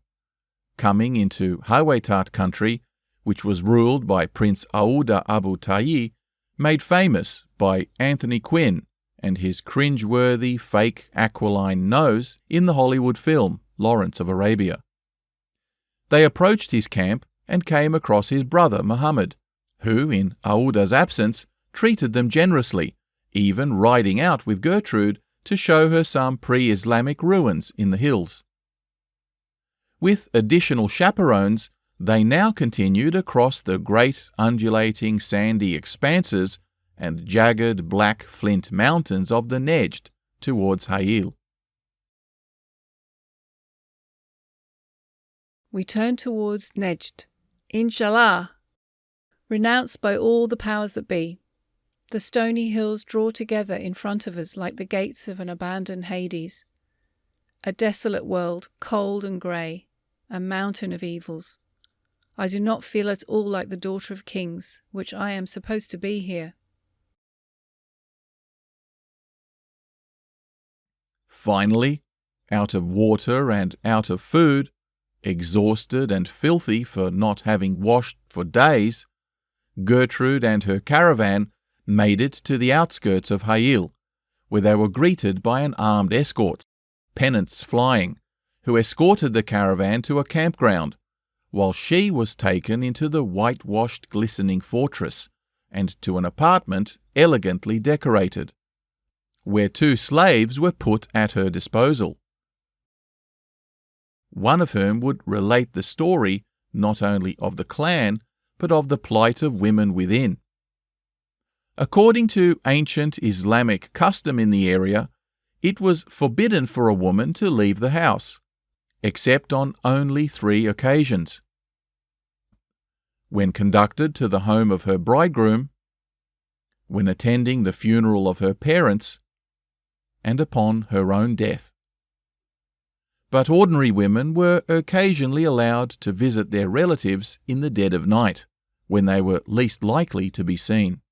coming into Hawaitat country, which was ruled by Prince Auda Abu Tayi, made famous by Anthony Quinn and his cringe-worthy fake aquiline nose in the Hollywood film Lawrence of Arabia. They approached his camp and came across his brother Muhammad, who, in Auda's absence, treated them generously, even riding out with Gertrude to show her some pre-Islamic ruins in the hills. With additional chaperones, they now continued across the great undulating sandy expanses and jagged black flint mountains of the Nejd towards Hayil. We turned towards Nejd, Inshallah, renounced by all the powers that be. The stony hills draw together in front of us like the gates of an abandoned Hades. A desolate world, cold and grey, a mountain of evils. I do not feel at all like the daughter of kings, which I am supposed to be here. Finally, out of water and out of food, exhausted and filthy for not having washed for days, Gertrude and her caravan made it to the outskirts of Hayil, where they were greeted by an armed escort, pennants flying, who escorted the caravan to a campground, while she was taken into the whitewashed glistening fortress and to an apartment elegantly decorated, where 2 slaves were put at her disposal, one of whom would relate the story not only of the clan, but of the plight of women within. According to ancient Islamic custom in the area, it was forbidden for a woman to leave the house, except on only 3 occasions: when conducted to the home of her bridegroom, when attending the funeral of her parents, and upon her own death. But ordinary women were occasionally allowed to visit their relatives in the dead of night, when they were least likely to be seen.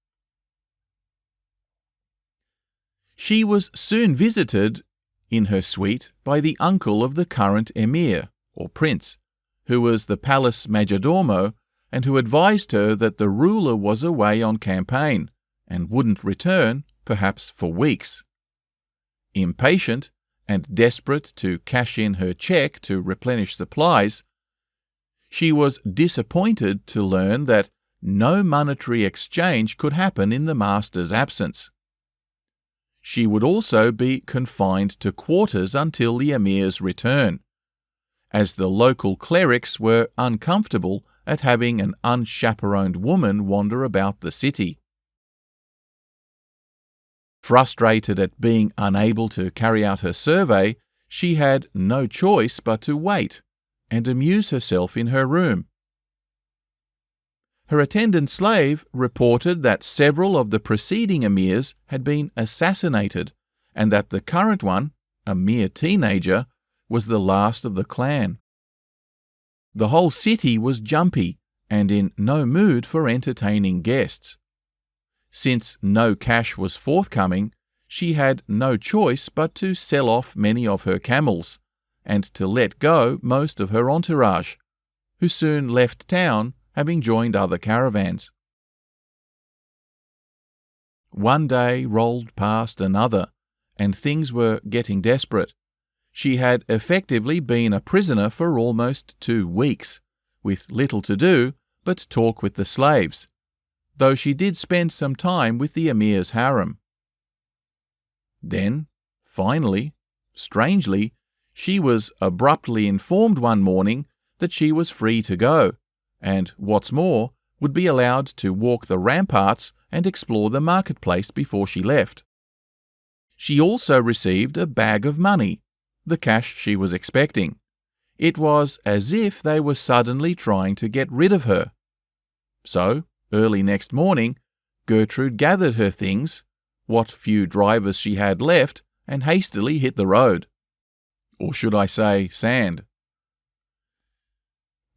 She was soon visited in her suite by the uncle of the current emir, or prince, who was the palace majordomo and who advised her that the ruler was away on campaign and wouldn't return, perhaps for weeks. Impatient and desperate to cash in her cheque to replenish supplies, she was disappointed to learn that no monetary exchange could happen in the master's absence. She would also be confined to quarters until the emir's return, as the local clerics were uncomfortable at having an unchaperoned woman wander about the city. Frustrated at being unable to carry out her survey, she had no choice but to wait and amuse herself in her room. Her attendant slave reported that several of the preceding emirs had been assassinated and that the current one, a mere teenager, was the last of the clan. The whole city was jumpy and in no mood for entertaining guests. Since no cash was forthcoming, she had no choice but to sell off many of her camels and to let go most of her entourage, who soon left town, having joined other caravans. One day rolled past another, and things were getting desperate. She had effectively been a prisoner for almost 2 weeks, with little to do but talk with the slaves, though she did spend some time with the emir's harem. Then, finally, strangely, she was abruptly informed one morning that she was free to go, and, what's more, would be allowed to walk the ramparts and explore the marketplace before she left. She also received a bag of money, the cash she was expecting. It was as if they were suddenly trying to get rid of her. So, early next morning, Gertrude gathered her things, what few drivers she had left, and hastily hit the road. Or should I say sand?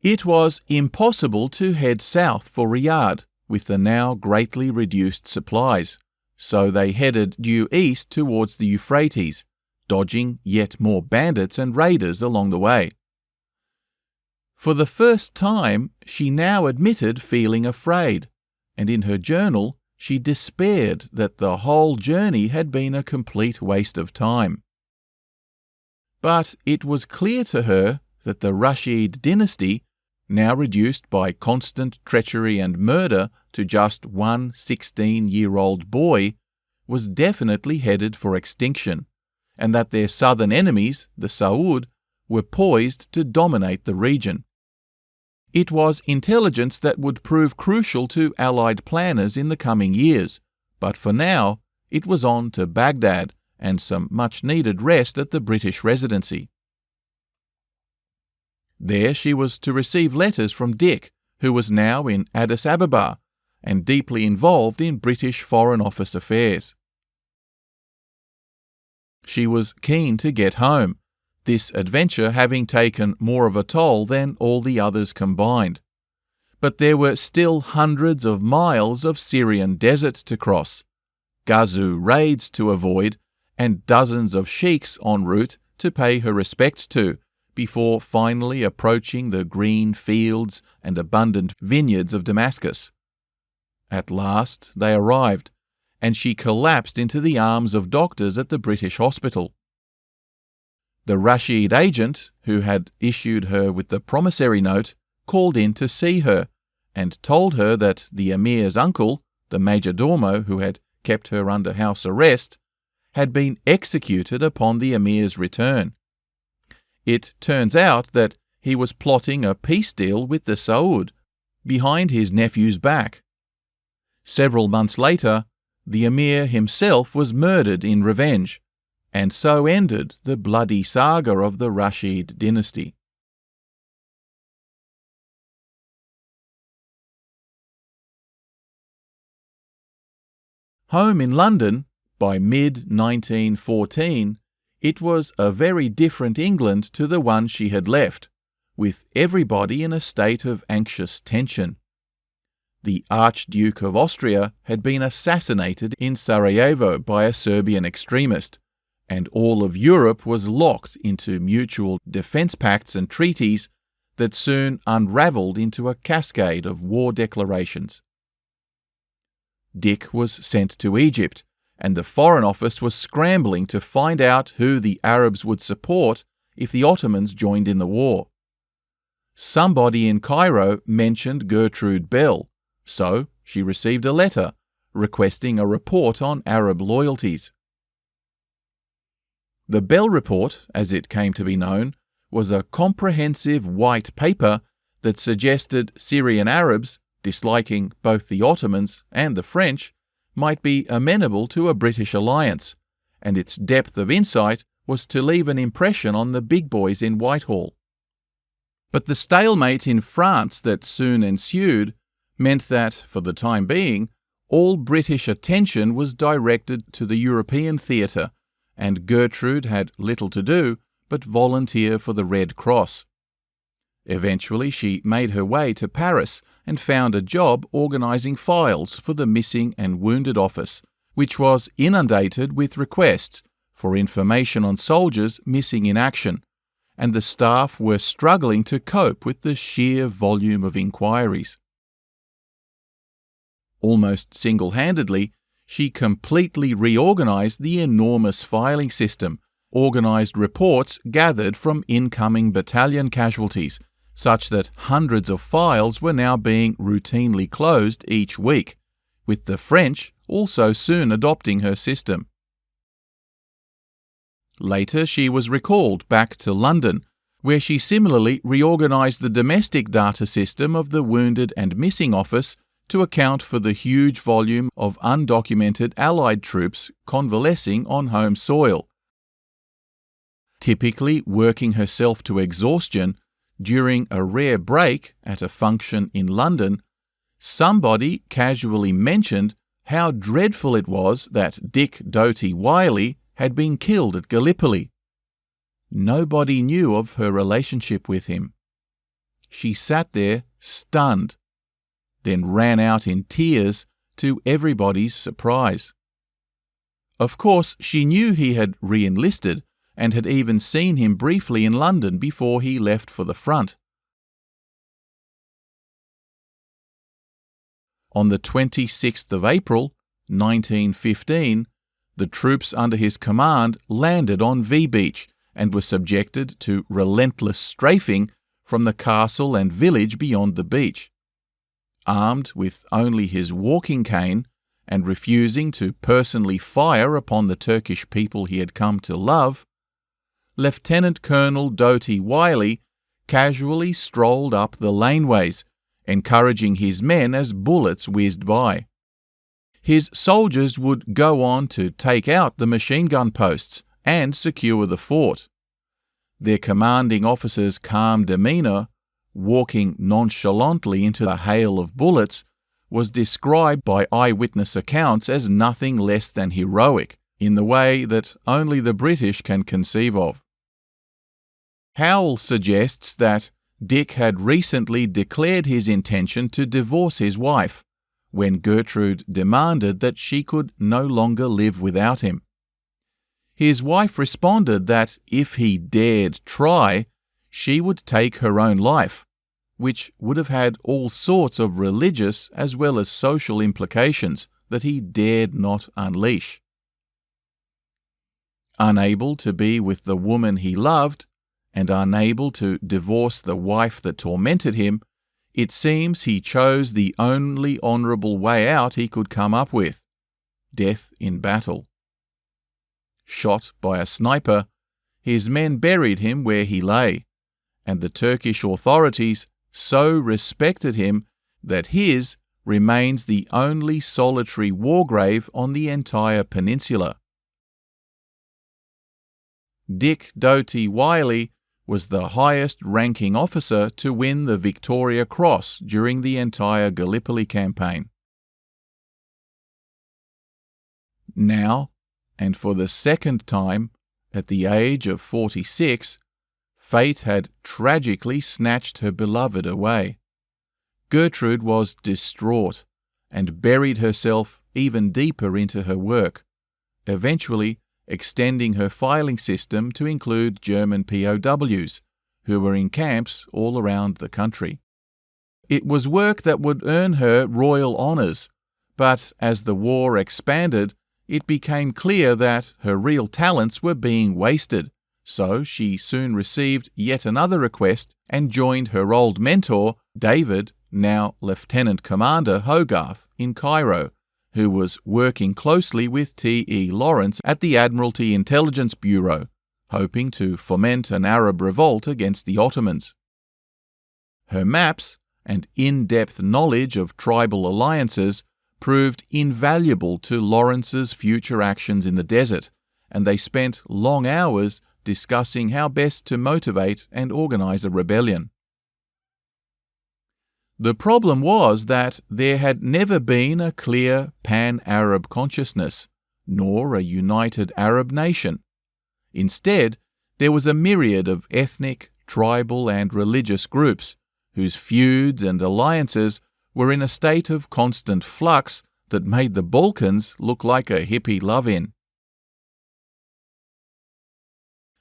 It was impossible to head south for Riyadh with the now greatly reduced supplies, so they headed due east towards the Euphrates, dodging yet more bandits and raiders along the way. For the first time, she now admitted feeling afraid, and in her journal she despaired that the whole journey had been a complete waste of time. But it was clear to her that the Rashid dynasty, now reduced by constant treachery and murder to just one 16-year-old boy, was definitely headed for extinction, and that their southern enemies, the Saud, were poised to dominate the region. It was intelligence that would prove crucial to Allied planners in the coming years, but for now it was on to Baghdad and some much-needed rest at the British Residency. There she was to receive letters from Dick, who was now in Addis Ababa and deeply involved in British Foreign Office affairs. She was keen to get home, this adventure having taken more of a toll than all the others combined. But there were still hundreds of miles of Syrian desert to cross, Ghazu raids to avoid, and dozens of sheikhs en route to pay her respects to, before finally approaching the green fields and abundant vineyards of Damascus. At last they arrived, and she collapsed into the arms of doctors at the British hospital. The Rashid agent, who had issued her with the promissory note, called in to see her, and told her that the emir's uncle, the major domo who had kept her under house arrest, had been executed upon the emir's return. It turns out that he was plotting a peace deal with the Saud, behind his nephew's back. Several months later, the emir himself was murdered in revenge, and so ended the bloody saga of the Rashid dynasty. Home in London, by mid-1914, it was a very different England to the one she had left, with everybody in a state of anxious tension. The Archduke of Austria had been assassinated in Sarajevo by a Serbian extremist, and all of Europe was locked into mutual defence pacts and treaties that soon unravelled into a cascade of war declarations. Dick was sent to Egypt, and the Foreign Office was scrambling to find out who the Arabs would support if the Ottomans joined in the war. Somebody in Cairo mentioned Gertrude Bell, so she received a letter requesting a report on Arab loyalties. The Bell Report, as it came to be known, was a comprehensive white paper that suggested Syrian Arabs, disliking both the Ottomans and the French, might be amenable to a British alliance, and its depth of insight was to leave an impression on the big boys in Whitehall. But the stalemate in France that soon ensued meant that, for the time being, all British attention was directed to the European theatre, and Gertrude had little to do but volunteer for the Red Cross. Eventually she made her way to Paris and found a job organising files for the Missing and Wounded Office, which was inundated with requests for information on soldiers missing in action, and the staff were struggling to cope with the sheer volume of inquiries. Almost single-handedly, she completely reorganised the enormous filing system, organised reports gathered from incoming battalion casualties, such that hundreds of files were now being routinely closed each week, with the French also soon adopting her system. Later, she was recalled back to London, where she similarly reorganised the domestic data system of the Wounded and Missing Office to account for the huge volume of undocumented Allied troops convalescing on home soil, typically working herself to exhaustion. During a rare break at a function in London, somebody casually mentioned how dreadful it was that Dick Doty Wiley had been killed at Gallipoli. Nobody knew of her relationship with him. She sat there stunned, then ran out in tears to everybody's surprise. Of course, she knew he had re-enlisted and had even seen him briefly in London before he left for the front. On the 26th of April, 1915, the troops under his command landed on V Beach and were subjected to relentless strafing from the castle and village beyond the beach. Armed with only his walking cane and refusing to personally fire upon the Turkish people he had come to love, Lieutenant Colonel Doty Wiley casually strolled up the laneways, encouraging his men as bullets whizzed by. His soldiers would go on to take out the machine gun posts and secure the fort. Their commanding officer's calm demeanour, walking nonchalantly into the hail of bullets, was described by eyewitness accounts as nothing less than heroic, in the way that only the British can conceive of. Hayil suggests that Dick had recently declared his intention to divorce his wife, when Gertrude demanded that she could no longer live without him. His wife responded that if he dared try, she would take her own life, which would have had all sorts of religious as well as social implications that he dared not unleash. Unable to be with the woman he loved, and unable to divorce the wife that tormented him, it seems he chose the only honourable way out he could come up with: death in battle. Shot by a sniper, his men buried him where he lay, and the Turkish authorities so respected him that his remains the only solitary war grave on the entire peninsula. Dick Doty Wiley was the highest-ranking officer to win the Victoria Cross during the entire Gallipoli campaign. Now, and for the second time, at the age of 46, fate had tragically snatched her beloved away. Gertrude was distraught and buried herself even deeper into her work, eventually extending her filing system to include German POWs, who were in camps all around the country. It was work that would earn her royal honours, but as the war expanded, it became clear that her real talents were being wasted, so she soon received yet another request and joined her old mentor, David, now Lieutenant Commander Hogarth, in Cairo, who was working closely with TE Lawrence at the Admiralty Intelligence Bureau, hoping to foment an Arab revolt against the Ottomans. Her maps and in-depth knowledge of tribal alliances proved invaluable to Lawrence's future actions in the desert, and they spent long hours discussing how best to motivate and organize a rebellion. The problem was that there had never been a clear pan-Arab consciousness, nor a united Arab nation. Instead, there was a myriad of ethnic, tribal, and religious groups, whose feuds and alliances were in a state of constant flux that made the Balkans look like a hippie love-in.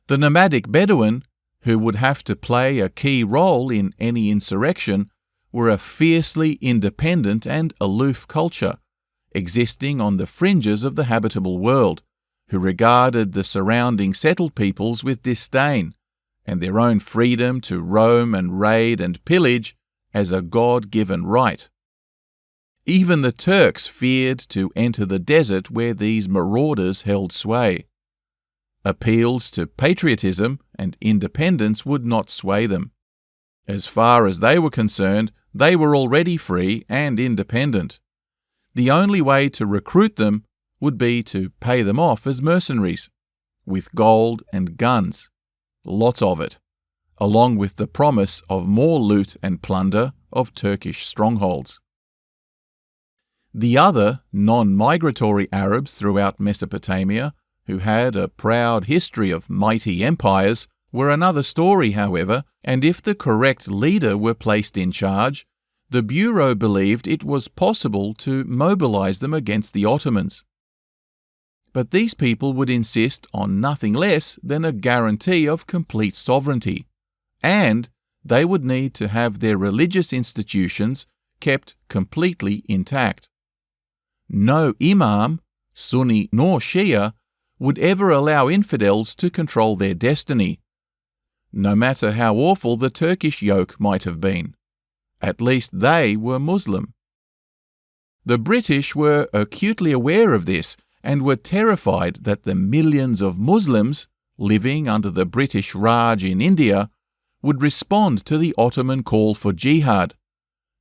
The nomadic Bedouin, who would have to play a key role in any insurrection, were a fiercely independent and aloof culture, existing on the fringes of the habitable world, who regarded the surrounding settled peoples with disdain, and their own freedom to roam and raid and pillage as a God-given right. Even the Turks feared to enter the desert where these marauders held sway. Appeals to patriotism and independence would not sway them. As far as they were concerned, they were already free and independent. The only way to recruit them would be to pay them off as mercenaries, with gold and guns, lots of it, along with the promise of more loot and plunder of Turkish strongholds. The other non-migratory Arabs throughout Mesopotamia, who had a proud history of mighty empires, were another story, however, and if the correct leader were placed in charge, the Bureau believed it was possible to mobilize them against the Ottomans. But these people would insist on nothing less than a guarantee of complete sovereignty, and they would need to have their religious institutions kept completely intact. No imam, Sunni nor Shia, would ever allow infidels to control their destiny, no matter how awful the Turkish yoke might have been. At least they were Muslim. The British were acutely aware of this and were terrified that the millions of Muslims living under the British Raj in India would respond to the Ottoman call for jihad,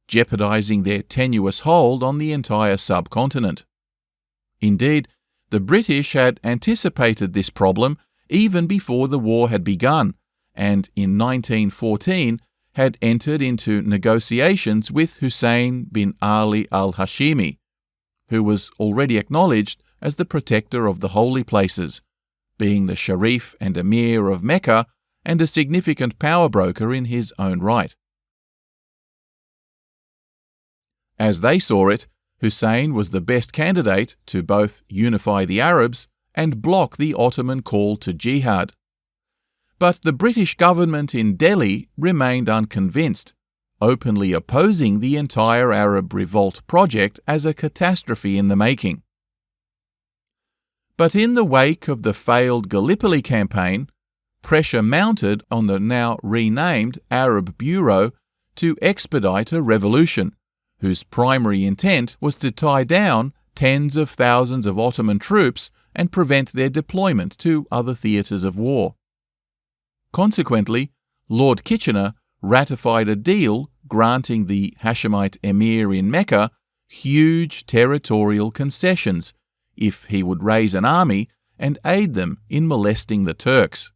jeopardizing their tenuous hold on the entire subcontinent. Indeed, the British had anticipated this problem even before the war had begun, and in 1914 had entered into negotiations with Hussein bin Ali al-Hashimi, who was already acknowledged as the protector of the holy places, being the Sharif and Emir of Mecca and a significant power broker in his own right. As they saw it, Hussein was the best candidate to both unify the Arabs and block the Ottoman call to jihad. But the British government in Delhi remained unconvinced, openly opposing the entire Arab Revolt project as a catastrophe in the making. But in the wake of the failed Gallipoli campaign, pressure mounted on the now renamed Arab Bureau to expedite a revolution, whose primary intent was to tie down tens of thousands of Ottoman troops and prevent their deployment to other theatres of war. Consequently, Lord Kitchener ratified a deal granting the Hashemite emir in Mecca huge territorial concessions if he would raise an army and aid them in molesting the Turks.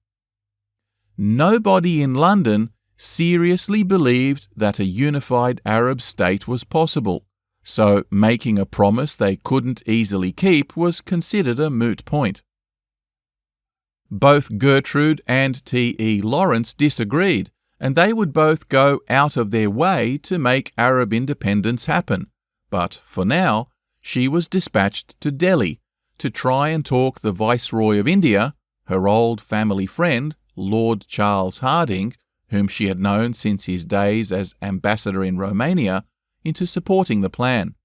Nobody in London seriously believed that a unified Arab state was possible, so making a promise they couldn't easily keep was considered a moot point. Both Gertrude and TE Lawrence disagreed, and they would both go out of their way to make Arab independence happen, but for now she was dispatched to Delhi to try and talk the Viceroy of India, her old family friend, Lord Charles Hardinge, whom she had known since his days as ambassador in Romania, into supporting the plan.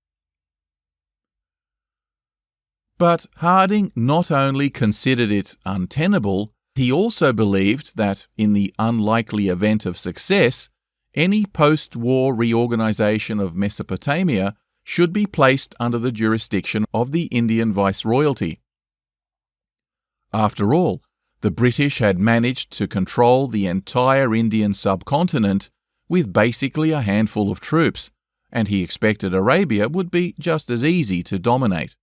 But Hardinge not only considered it untenable, he also believed that, in the unlikely event of success, any post-war reorganization of Mesopotamia should be placed under the jurisdiction of the Indian Viceroyalty. After all, the British had managed to control the entire Indian subcontinent with basically a handful of troops, and he expected Arabia would be just as easy to dominate.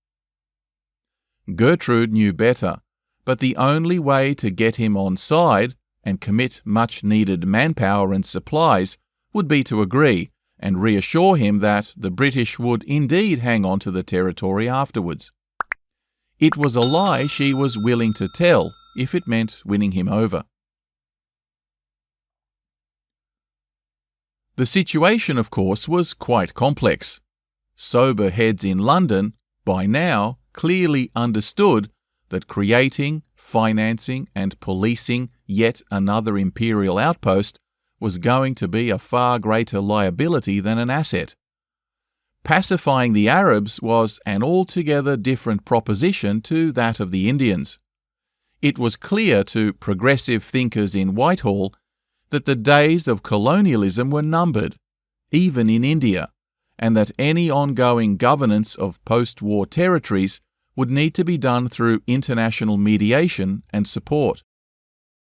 Gertrude knew better, but the only way to get him on side and commit much-needed manpower and supplies would be to agree and reassure him that the British would indeed hang on to the territory afterwards. It was a lie she was willing to tell if it meant winning him over. The situation, of course, was quite complex. Sober heads in London, by now, clearly understood that creating, financing, and policing yet another imperial outpost was going to be a far greater liability than an asset. Pacifying the Arabs was an altogether different proposition to that of the Indians. It was clear to progressive thinkers in Whitehall that the days of colonialism were numbered, even in India, and that any ongoing governance of post-war territories would need to be done through international mediation and support.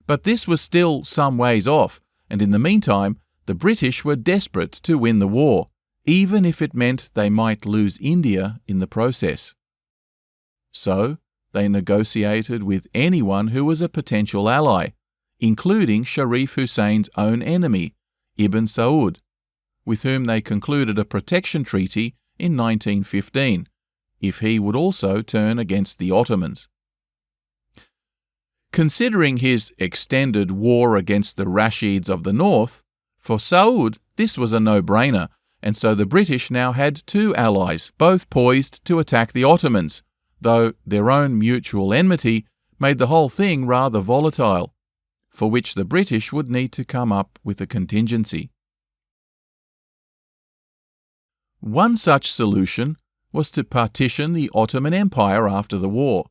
But this was still some ways off, and in the meantime, the British were desperate to win the war, even if it meant they might lose India in the process. So, they negotiated with anyone who was a potential ally, including Sharif Hussein's own enemy, Ibn Saud, with whom they concluded a protection treaty in 1915, if he would also turn against the Ottomans. Considering his extended war against the Rashids of the north, for Saud this was a no-brainer, and so the British now had two allies, both poised to attack the Ottomans, though their own mutual enmity made the whole thing rather volatile, for which the British would need to come up with a contingency. One such solution was to partition the Ottoman Empire after the war.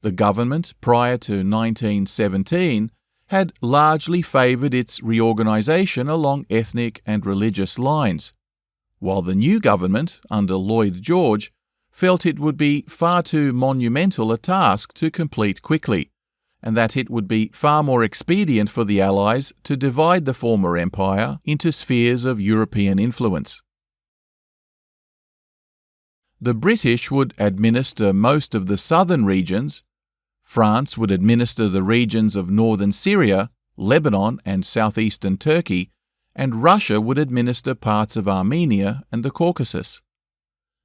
The government, prior to 1917, had largely favoured its reorganisation along ethnic and religious lines, while the new government, under Lloyd George, felt it would be far too monumental a task to complete quickly, and that it would be far more expedient for the Allies to divide the former empire into spheres of European influence. The British would administer most of the southern regions, France would administer the regions of northern Syria, Lebanon and southeastern Turkey, and Russia would administer parts of Armenia and the Caucasus.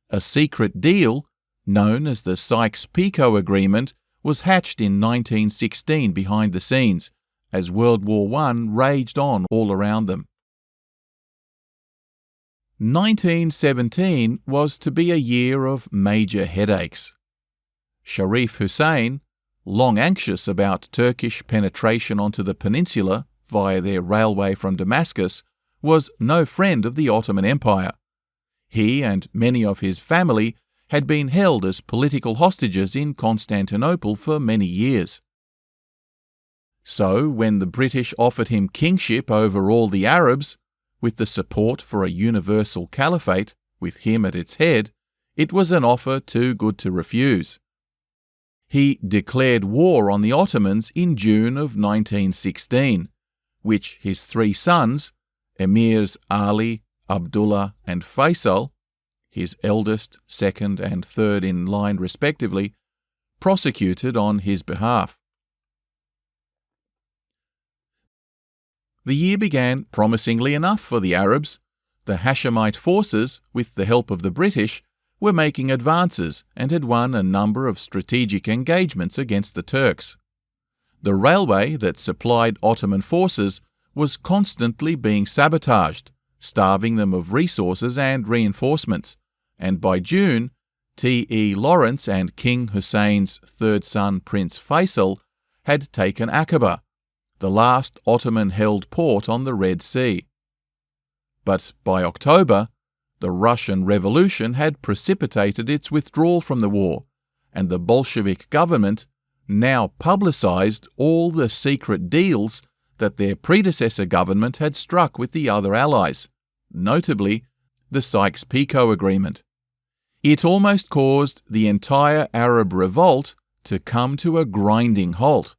A secret deal, known as the Sykes-Picot Agreement, was hatched in 1916 behind the scenes, as World War I raged on all around them. 1917 was to be a year of major headaches. Sharif Hussein, long anxious about Turkish penetration onto the peninsula via their railway from Damascus, was no friend of the Ottoman Empire. He and many of his family had been held as political hostages in Constantinople for many years. So, when the British offered him kingship over all the Arabs, with the support for a universal caliphate, with him at its head, it was an offer too good to refuse. He declared war on the Ottomans in June of 1916, which his three sons, Emirs Ali, Abdullah and Faisal, his eldest, second and third in line respectively, prosecuted on his behalf. The year began promisingly enough for the Arabs. The Hashemite forces, with the help of the British, were making advances and had won a number of strategic engagements against the Turks. The railway that supplied Ottoman forces was constantly being sabotaged, starving them of resources and reinforcements, and by June, TE Lawrence and King Hussein's third son Prince Faisal had taken Aqaba, the last Ottoman-held port on the Red Sea. But by October, the Russian Revolution had precipitated its withdrawal from the war, and the Bolshevik government now publicized all the secret deals that their predecessor government had struck with the other allies, notably the Sykes-Picot Agreement. It almost caused the entire Arab Revolt to come to a grinding halt,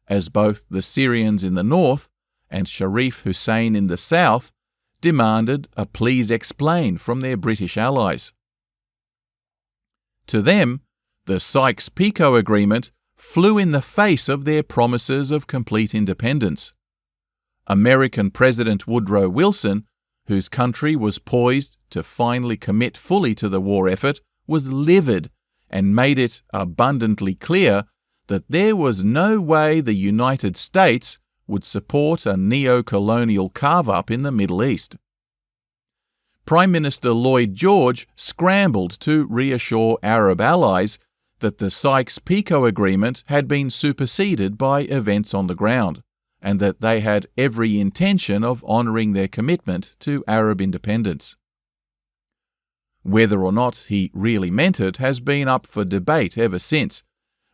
as both the Syrians in the north and Sharif Hussein in the south demanded a please explain from their British allies. To them, the Sykes-Picot Agreement flew in the face of their promises of complete independence. American President Woodrow Wilson, whose country was poised to finally commit fully to the war effort, was livid and made it abundantly clear that there was no way the United States would support a neo-colonial carve-up in the Middle East. Prime Minister Lloyd George scrambled to reassure Arab allies that the Sykes-Picot Agreement had been superseded by events on the ground, and that they had every intention of honouring their commitment to Arab independence. Whether or not he really meant it has been up for debate ever since,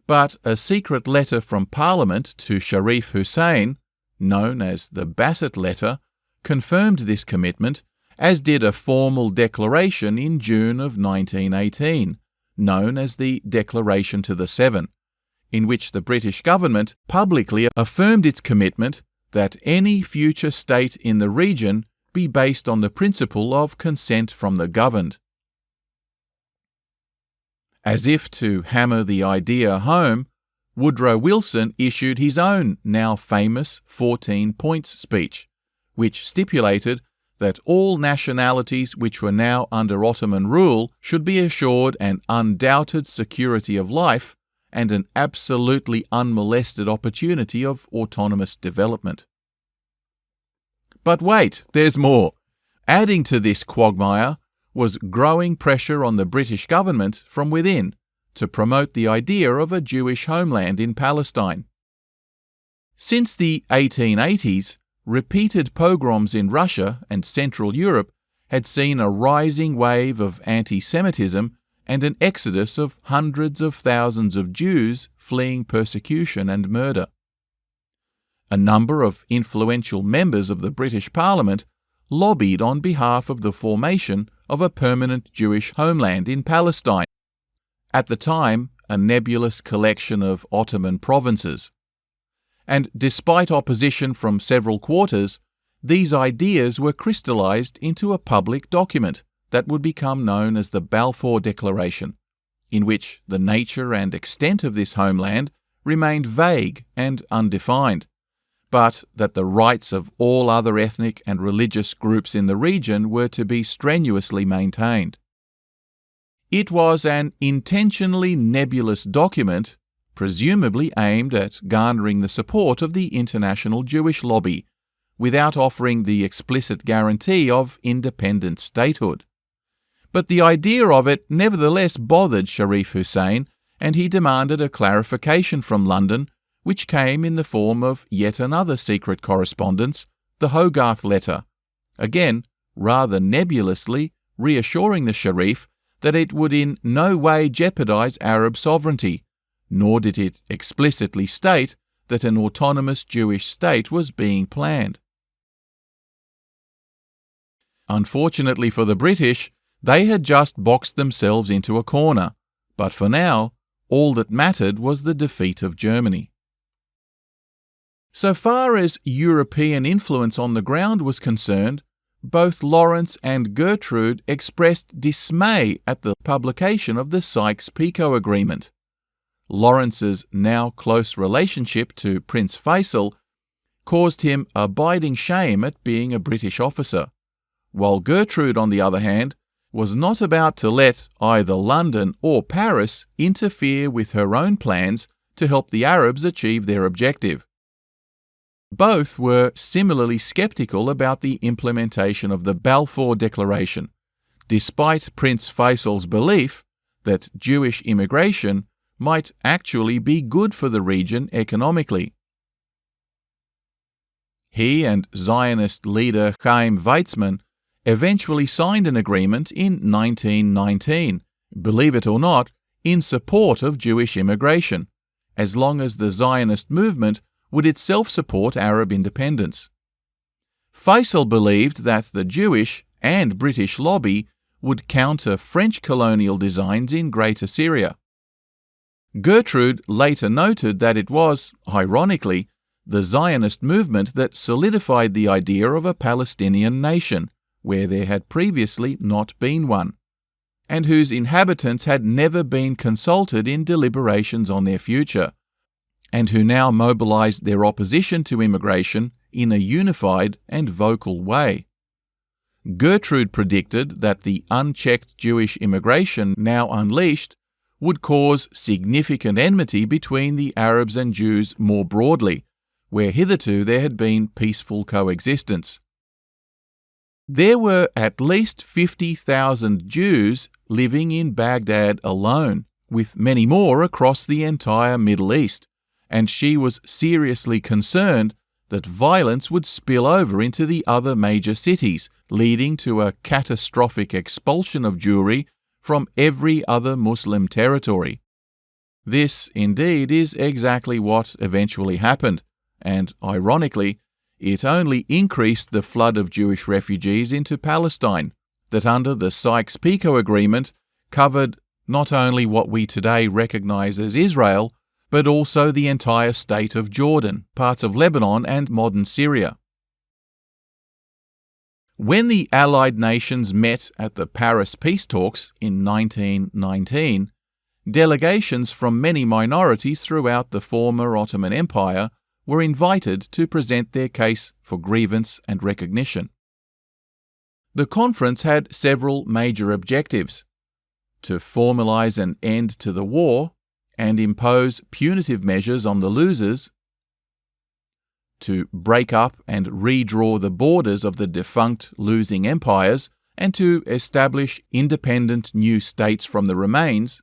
but a secret letter from Parliament to Sharif Hussein, known as the Bassett Letter, confirmed this commitment, as did a formal declaration in June of 1918, known as the Declaration to the Seven, in which the British government publicly affirmed its commitment that any future state in the region be based on the principle of consent from the governed. As if to hammer the idea home, Woodrow Wilson issued his own now famous 14 Points speech, which stipulated that all nationalities which were now under Ottoman rule should be assured an undoubted security of life and an absolutely unmolested opportunity of autonomous development. But wait, there's more. Adding to this quagmire was growing pressure on the British government from within to promote the idea of a Jewish homeland in Palestine. Since the 1880s, repeated pogroms in Russia and Central Europe had seen a rising wave of anti-Semitism and an exodus of hundreds of thousands of Jews fleeing persecution and murder. A number of influential members of the British Parliament lobbied on behalf of the formation of a permanent Jewish homeland in Palestine, at the time a nebulous collection of Ottoman provinces. And despite opposition from several quarters, these ideas were crystallized into a public document that would become known as the Balfour Declaration, in which the nature and extent of this homeland remained vague and undefined, but that the rights of all other ethnic and religious groups in the region were to be strenuously maintained. It was an intentionally nebulous document, presumably aimed at garnering the support of the international Jewish lobby, without offering the explicit guarantee of independent statehood. But the idea of it nevertheless bothered Sharif Hussein, and he demanded a clarification from London, which came in the form of yet another secret correspondence, the Hogarth Letter, again rather nebulously reassuring the Sharif that it would in no way jeopardize Arab sovereignty, nor did it explicitly state that an autonomous Jewish state was being planned. Unfortunately for the British, they had just boxed themselves into a corner, but for now, all that mattered was the defeat of Germany. So far as European influence on the ground was concerned, both Lawrence and Gertrude expressed dismay at the publication of the Sykes-Picot Agreement. Lawrence's now close relationship to Prince Faisal caused him abiding shame at being a British officer, while Gertrude, on the other hand, was not about to let either London or Paris interfere with her own plans to help the Arabs achieve their objective. Both were similarly skeptical about the implementation of the Balfour Declaration, despite Prince Faisal's belief that Jewish immigration might actually be good for the region economically. He and Zionist leader Chaim Weizmann eventually signed an agreement in 1919, believe it or not, in support of Jewish immigration, as long as the Zionist movement would itself support Arab independence. Faisal believed that the Jewish and British lobby would counter French colonial designs in Greater Syria. Gertrude later noted that it was, ironically, the Zionist movement that solidified the idea of a Palestinian nation, where there had previously not been one, and whose inhabitants had never been consulted in deliberations on their future, and who now mobilized their opposition to immigration in a unified and vocal way. Gertrude predicted that the unchecked Jewish immigration now unleashed would cause significant enmity between the Arabs and Jews more broadly, where hitherto there had been peaceful coexistence. There were at least 50,000 Jews living in Baghdad alone, with many more across the entire Middle East, and she was seriously concerned that violence would spill over into the other major cities, leading to a catastrophic expulsion of Jewry from every other Muslim territory. This, indeed, is exactly what eventually happened, and, ironically, it only increased the flood of Jewish refugees into Palestine that under the Sykes-Picot Agreement covered not only what we today recognize as Israel, but also the entire state of Jordan, parts of Lebanon and modern Syria. When the Allied nations met at the Paris peace talks in 1919, delegations from many minorities throughout the former Ottoman Empire were invited to present their case for grievance and recognition. The conference had several major objectives: to formalize an end to the war and impose punitive measures on the losers, to break up and redraw the borders of the defunct losing empires and to establish independent new states from the remains,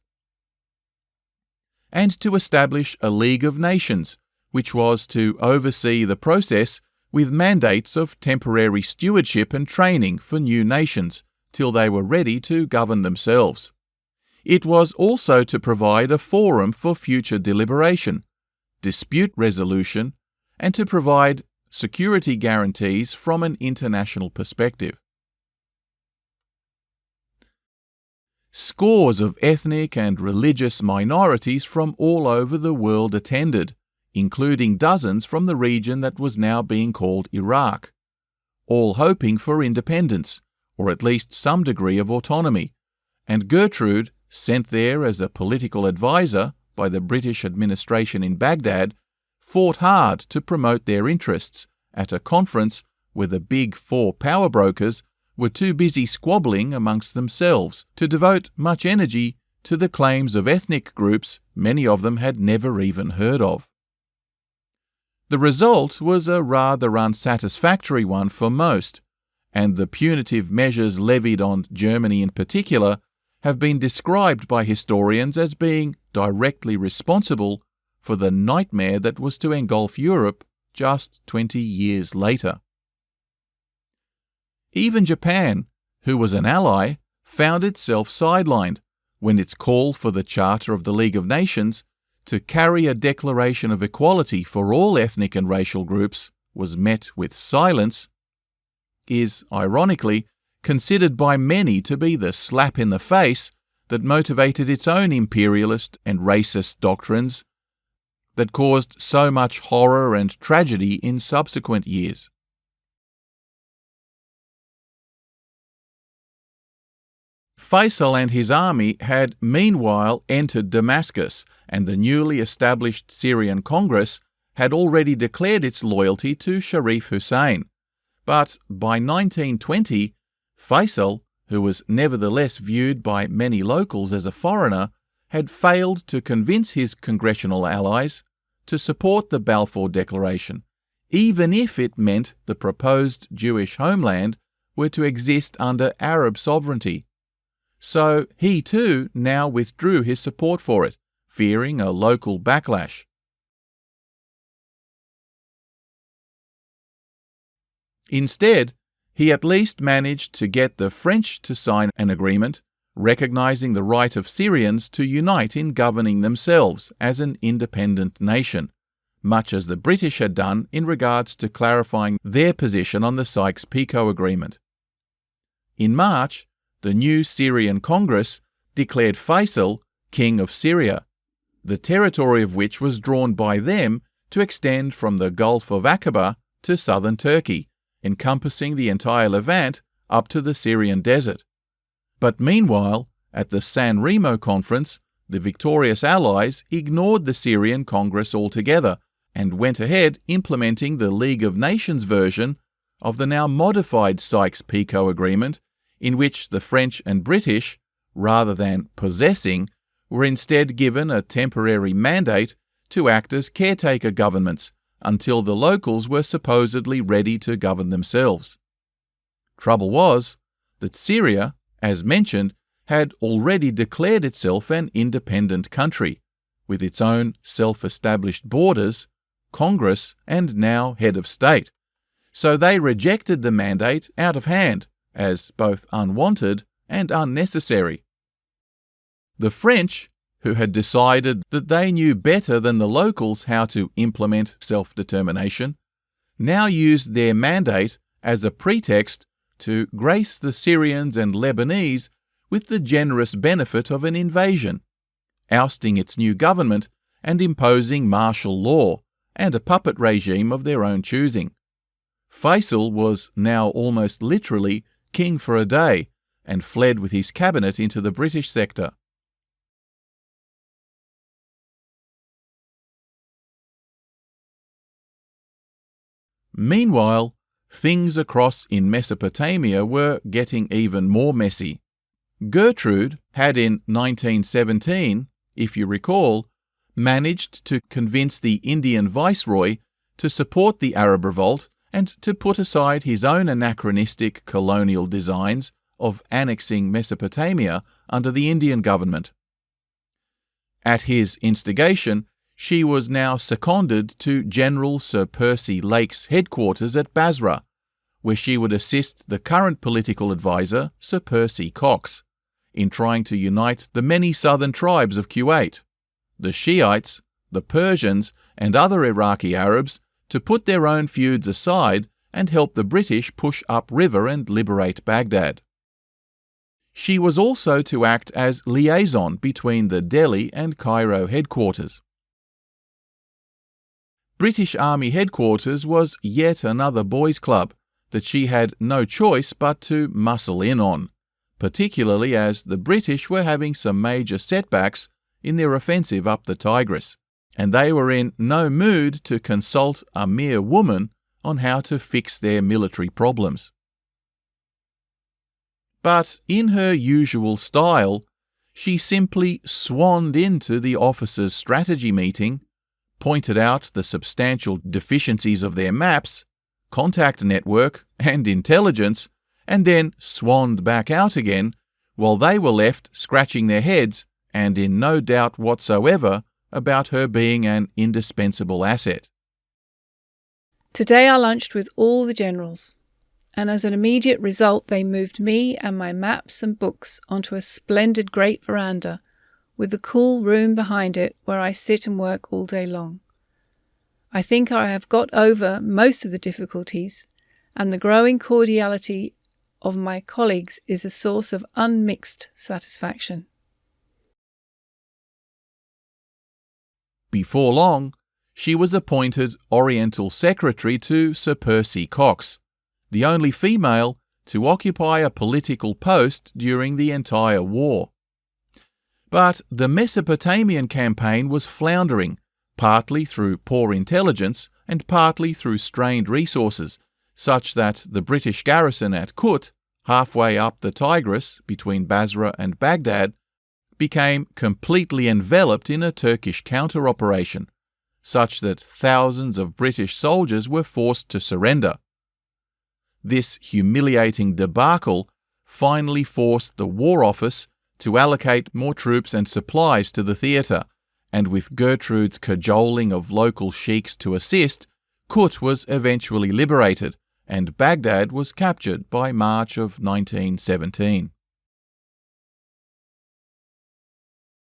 and to establish a League of Nations, which was to oversee the process with mandates of temporary stewardship and training for new nations till they were ready to govern themselves. It was also to provide a forum for future deliberation, dispute resolution, and to provide security guarantees from an international perspective. Scores of ethnic and religious minorities from all over the world attended, including dozens from the region that was now being called Iraq, all hoping for independence, or at least some degree of autonomy, and Gertrude, sent there as a political advisor by the British administration in Baghdad, fought hard to promote their interests at a conference where the big four power brokers were too busy squabbling amongst themselves to devote much energy to the claims of ethnic groups many of them had never even heard of. The result was a rather unsatisfactory one for most, and the punitive measures levied on Germany in particular have been described by historians as being directly responsible for the nightmare that was to engulf Europe just 20 years later. Even Japan, who was an ally, found itself sidelined when its call for the Charter of the League of Nations to carry a declaration of equality for all ethnic and racial groups was met with silence, is, ironically, considered by many to be the slap in the face that motivated its own imperialist and racist doctrines that caused so much horror and tragedy in subsequent years. Faisal and his army had meanwhile entered Damascus, and the newly established Syrian Congress had already declared its loyalty to Sharif Hussein. But by 1920, Faisal, who was nevertheless viewed by many locals as a foreigner, had failed to convince his congressional allies to support the Balfour Declaration, even if it meant the proposed Jewish homeland were to exist under Arab sovereignty. So he too now withdrew his support for it, fearing a local backlash. Instead, he at least managed to get the French to sign an agreement recognizing the right of Syrians to unite in governing themselves as an independent nation, much as the British had done in regards to clarifying their position on the Sykes-Picot Agreement. In March, the new Syrian Congress declared Faisal king of Syria, the territory of which was drawn by them to extend from the Gulf of Aqaba to southern Turkey, encompassing the entire Levant up to the Syrian desert. But meanwhile, at the San Remo conference, the victorious allies ignored the Syrian Congress altogether and went ahead implementing the League of Nations version of the now modified Sykes-Picot Agreement, in which the French and British, rather than possessing, were instead given a temporary mandate to act as caretaker governments until the locals were supposedly ready to govern themselves. Trouble was that Syria, as mentioned, had already declared itself an independent country, with its own self-established borders, Congress, and now head of state. So they rejected the mandate out of hand as both unwanted and unnecessary. The French, who had decided that they knew better than the locals how to implement self-determination, now used their mandate as a pretext to grace the Syrians and Lebanese with the generous benefit of an invasion, ousting its new government and imposing martial law and a puppet regime of their own choosing. Faisal was now almost literally king for a day and fled with his cabinet into the British sector. Meanwhile, things across in Mesopotamia were getting even more messy. Gertrude had in 1917, if you recall, managed to convince the Indian viceroy to support the Arab Revolt and to put aside his own anachronistic colonial designs of annexing Mesopotamia under the Indian government. At his instigation, she was now seconded to General Sir Percy Lake's headquarters at Basra, where she would assist the current political advisor, Sir Percy Cox, in trying to unite the many southern tribes of Kuwait, the Shiites, the Persians, and other Iraqi Arabs to put their own feuds aside and help the British push upriver and liberate Baghdad. She was also to act as liaison between the Delhi and Cairo headquarters. British Army headquarters was yet another boys' club that she had no choice but to muscle in on, particularly as the British were having some major setbacks in their offensive up the Tigris, and they were in no mood to consult a mere woman on how to fix their military problems. But in her usual style, she simply swanned into the officers' strategy meeting, pointed out the substantial deficiencies of their maps, contact network, and intelligence, and then swanned back out again, while they were left scratching their heads and in no doubt whatsoever about her being an indispensable asset. Today I lunched with all the generals, and as an immediate result they moved me and my maps and books onto a splendid great veranda with the cool room behind it where I sit and work all day long. I think I have got over most of the difficulties, and the growing cordiality of my colleagues is a source of unmixed satisfaction. Before long, she was appointed Oriental Secretary to Sir Percy Cox, the only female to occupy a political post during the entire war. But the Mesopotamian campaign was floundering, partly through poor intelligence and partly through strained resources, such that the British garrison at Kut, halfway up the Tigris between Basra and Baghdad, became completely enveloped in a Turkish counter-operation, such that thousands of British soldiers were forced to surrender. This humiliating debacle finally forced the War Office to allocate more troops and supplies to the theatre, and with Gertrude's cajoling of local sheiks to assist, Kut was eventually liberated, and Baghdad was captured by March of 1917.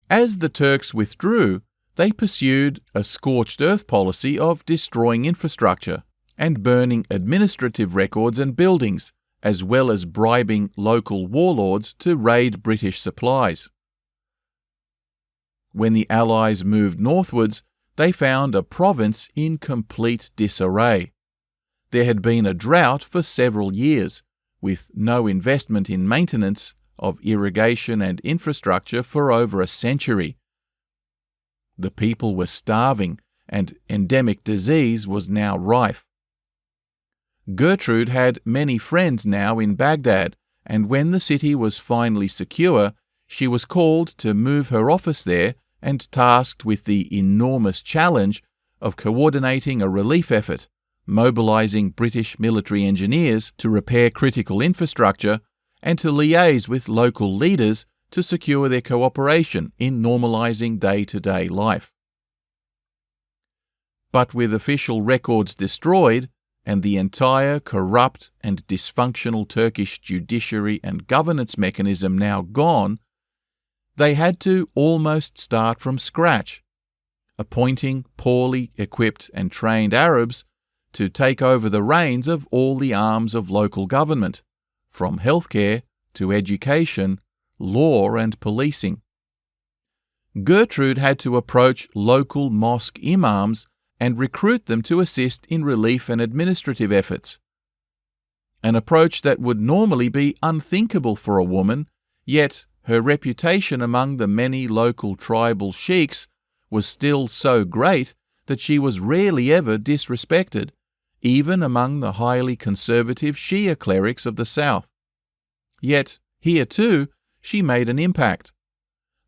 As the Turks withdrew, they pursued a scorched earth policy of destroying infrastructure and burning administrative records and buildings, as well as bribing local warlords to raid British supplies. When the Allies moved northwards, they found a province in complete disarray. There had been a drought for several years, with no investment in maintenance of irrigation and infrastructure for over a century. The people were starving, and endemic disease was now rife. Gertrude had many friends now in Baghdad, and when the city was finally secure, she was called to move her office there and tasked with the enormous challenge of coordinating a relief effort, mobilizing British military engineers to repair critical infrastructure and to liaise with local leaders to secure their cooperation in normalizing day-to-day life. But with official records destroyed and the entire corrupt and dysfunctional Turkish judiciary and governance mechanism now gone, they had to almost start from scratch, appointing poorly equipped and trained Arabs to take over the reins of all the arms of local government, from healthcare to education, law and policing. Gertrude had to approach local mosque imams and recruit them to assist in relief and administrative efforts. An approach that would normally be unthinkable for a woman, yet her reputation among the many local tribal sheiks was still so great that she was rarely ever disrespected, even among the highly conservative Shia clerics of the south. Yet, here too, she made an impact.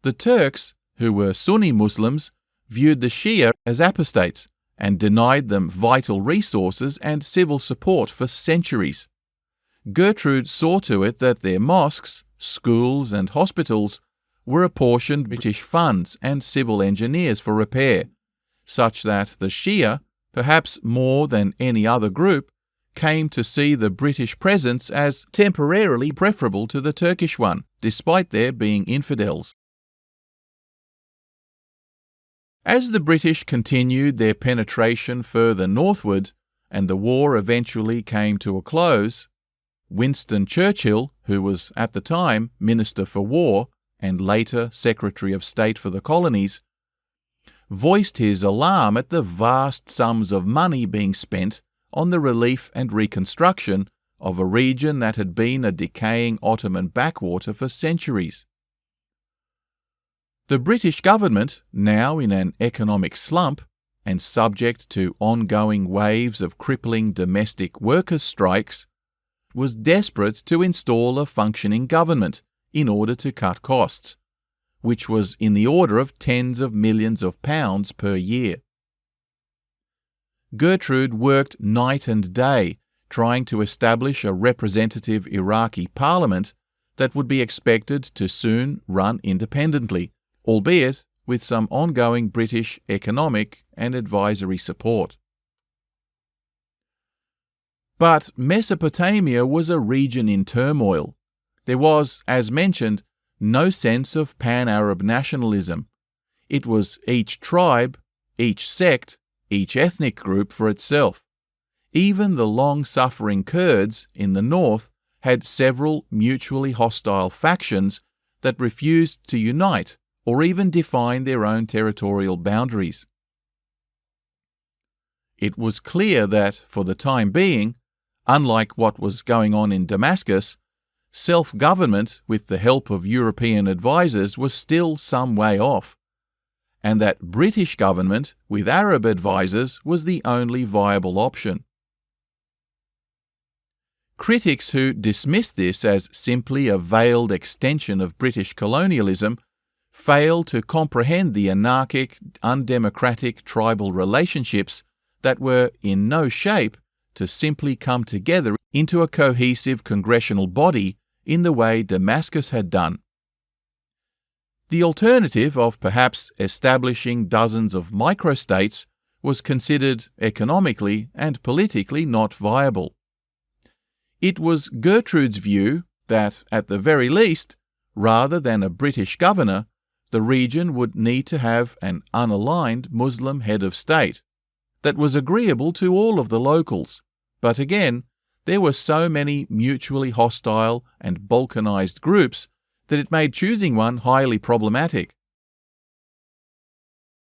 The Turks, who were Sunni Muslims, viewed the Shia as apostates and denied them vital resources and civil support for centuries. Gertrude saw to it that their mosques, schools and hospitals were apportioned British funds and civil engineers for repair, such that the Shia, perhaps more than any other group, came to see the British presence as temporarily preferable to the Turkish one, despite their being infidels. As the British continued their penetration further northward, and the war eventually came to a close, Winston Churchill, who was at the time Minister for War and later Secretary of State for the Colonies, voiced his alarm at the vast sums of money being spent on the relief and reconstruction of a region that had been a decaying Ottoman backwater for centuries. The British government, now in an economic slump and subject to ongoing waves of crippling domestic workers' strikes, was desperate to install a functioning government in order to cut costs, which was in the order of tens of millions of pounds per year. Gertrude worked night and day trying to establish a representative Iraqi parliament that would be expected to soon run independently, albeit with some ongoing British economic and advisory support. But Mesopotamia was a region in turmoil. There was, as mentioned, no sense of pan-Arab nationalism. It was each tribe, each sect, each ethnic group for itself. Even the long-suffering Kurds in the north had several mutually hostile factions that refused to unite or even define their own territorial boundaries. It was clear that, for the time being, unlike what was going on in Damascus, self-government with the help of European advisors was still some way off, and that British government with Arab advisors was the only viable option. Critics who dismissed this as simply a veiled extension of British colonialism fail to comprehend the anarchic, undemocratic tribal relationships that were in no shape to simply come together into a cohesive congressional body in the way Damascus had done. The alternative of perhaps establishing dozens of microstates was considered economically and politically not viable. It was Gertrude's view that, at the very least, rather than a British governor, the region would need to have an unaligned Muslim head of state that was agreeable to all of the locals. But again, there were so many mutually hostile and balkanized groups that it made choosing one highly problematic.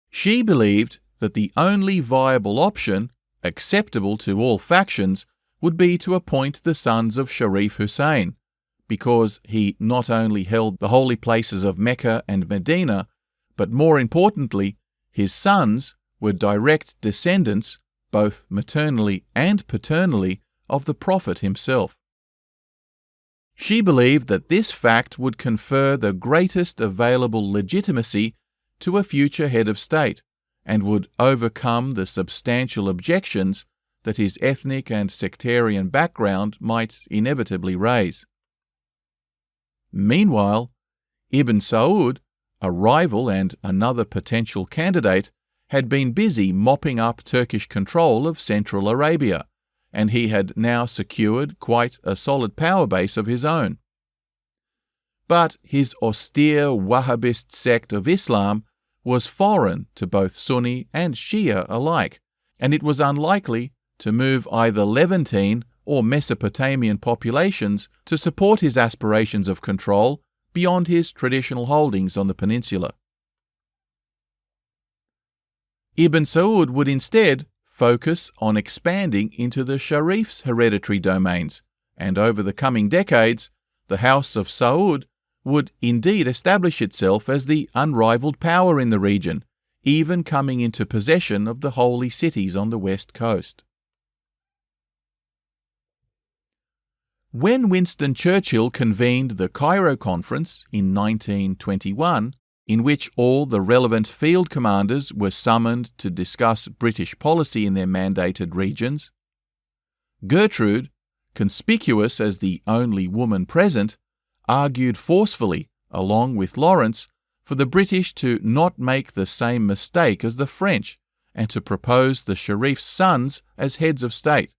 She believed that the only viable option, acceptable to all factions, would be to appoint the sons of Sharif Hussein, because he not only held the holy places of Mecca and Medina, but more importantly, his sons were direct descendants, both maternally and paternally, of the Prophet himself. She believed that this fact would confer the greatest available legitimacy to a future head of state and would overcome the substantial objections that his ethnic and sectarian background might inevitably raise. Meanwhile, Ibn Saud, a rival and another potential candidate, had been busy mopping up Turkish control of Central Arabia, and he had now secured quite a solid power base of his own. But his austere Wahhabist sect of Islam was foreign to both Sunni and Shia alike, and it was unlikely to move either Levantine or Mesopotamian populations to support his aspirations of control beyond his traditional holdings on the peninsula. Ibn Saud would instead focus on expanding into the Sharif's hereditary domains, and over the coming decades, the House of Saud would indeed establish itself as the unrivaled power in the region, even coming into possession of the holy cities on the west coast. When Winston Churchill convened the Cairo Conference in 1921, in which all the relevant field commanders were summoned to discuss British policy in their mandated regions, Gertrude, conspicuous as the only woman present, argued forcefully, along with Lawrence, for the British to not make the same mistake as the French and to propose the Sharif's sons as heads of state.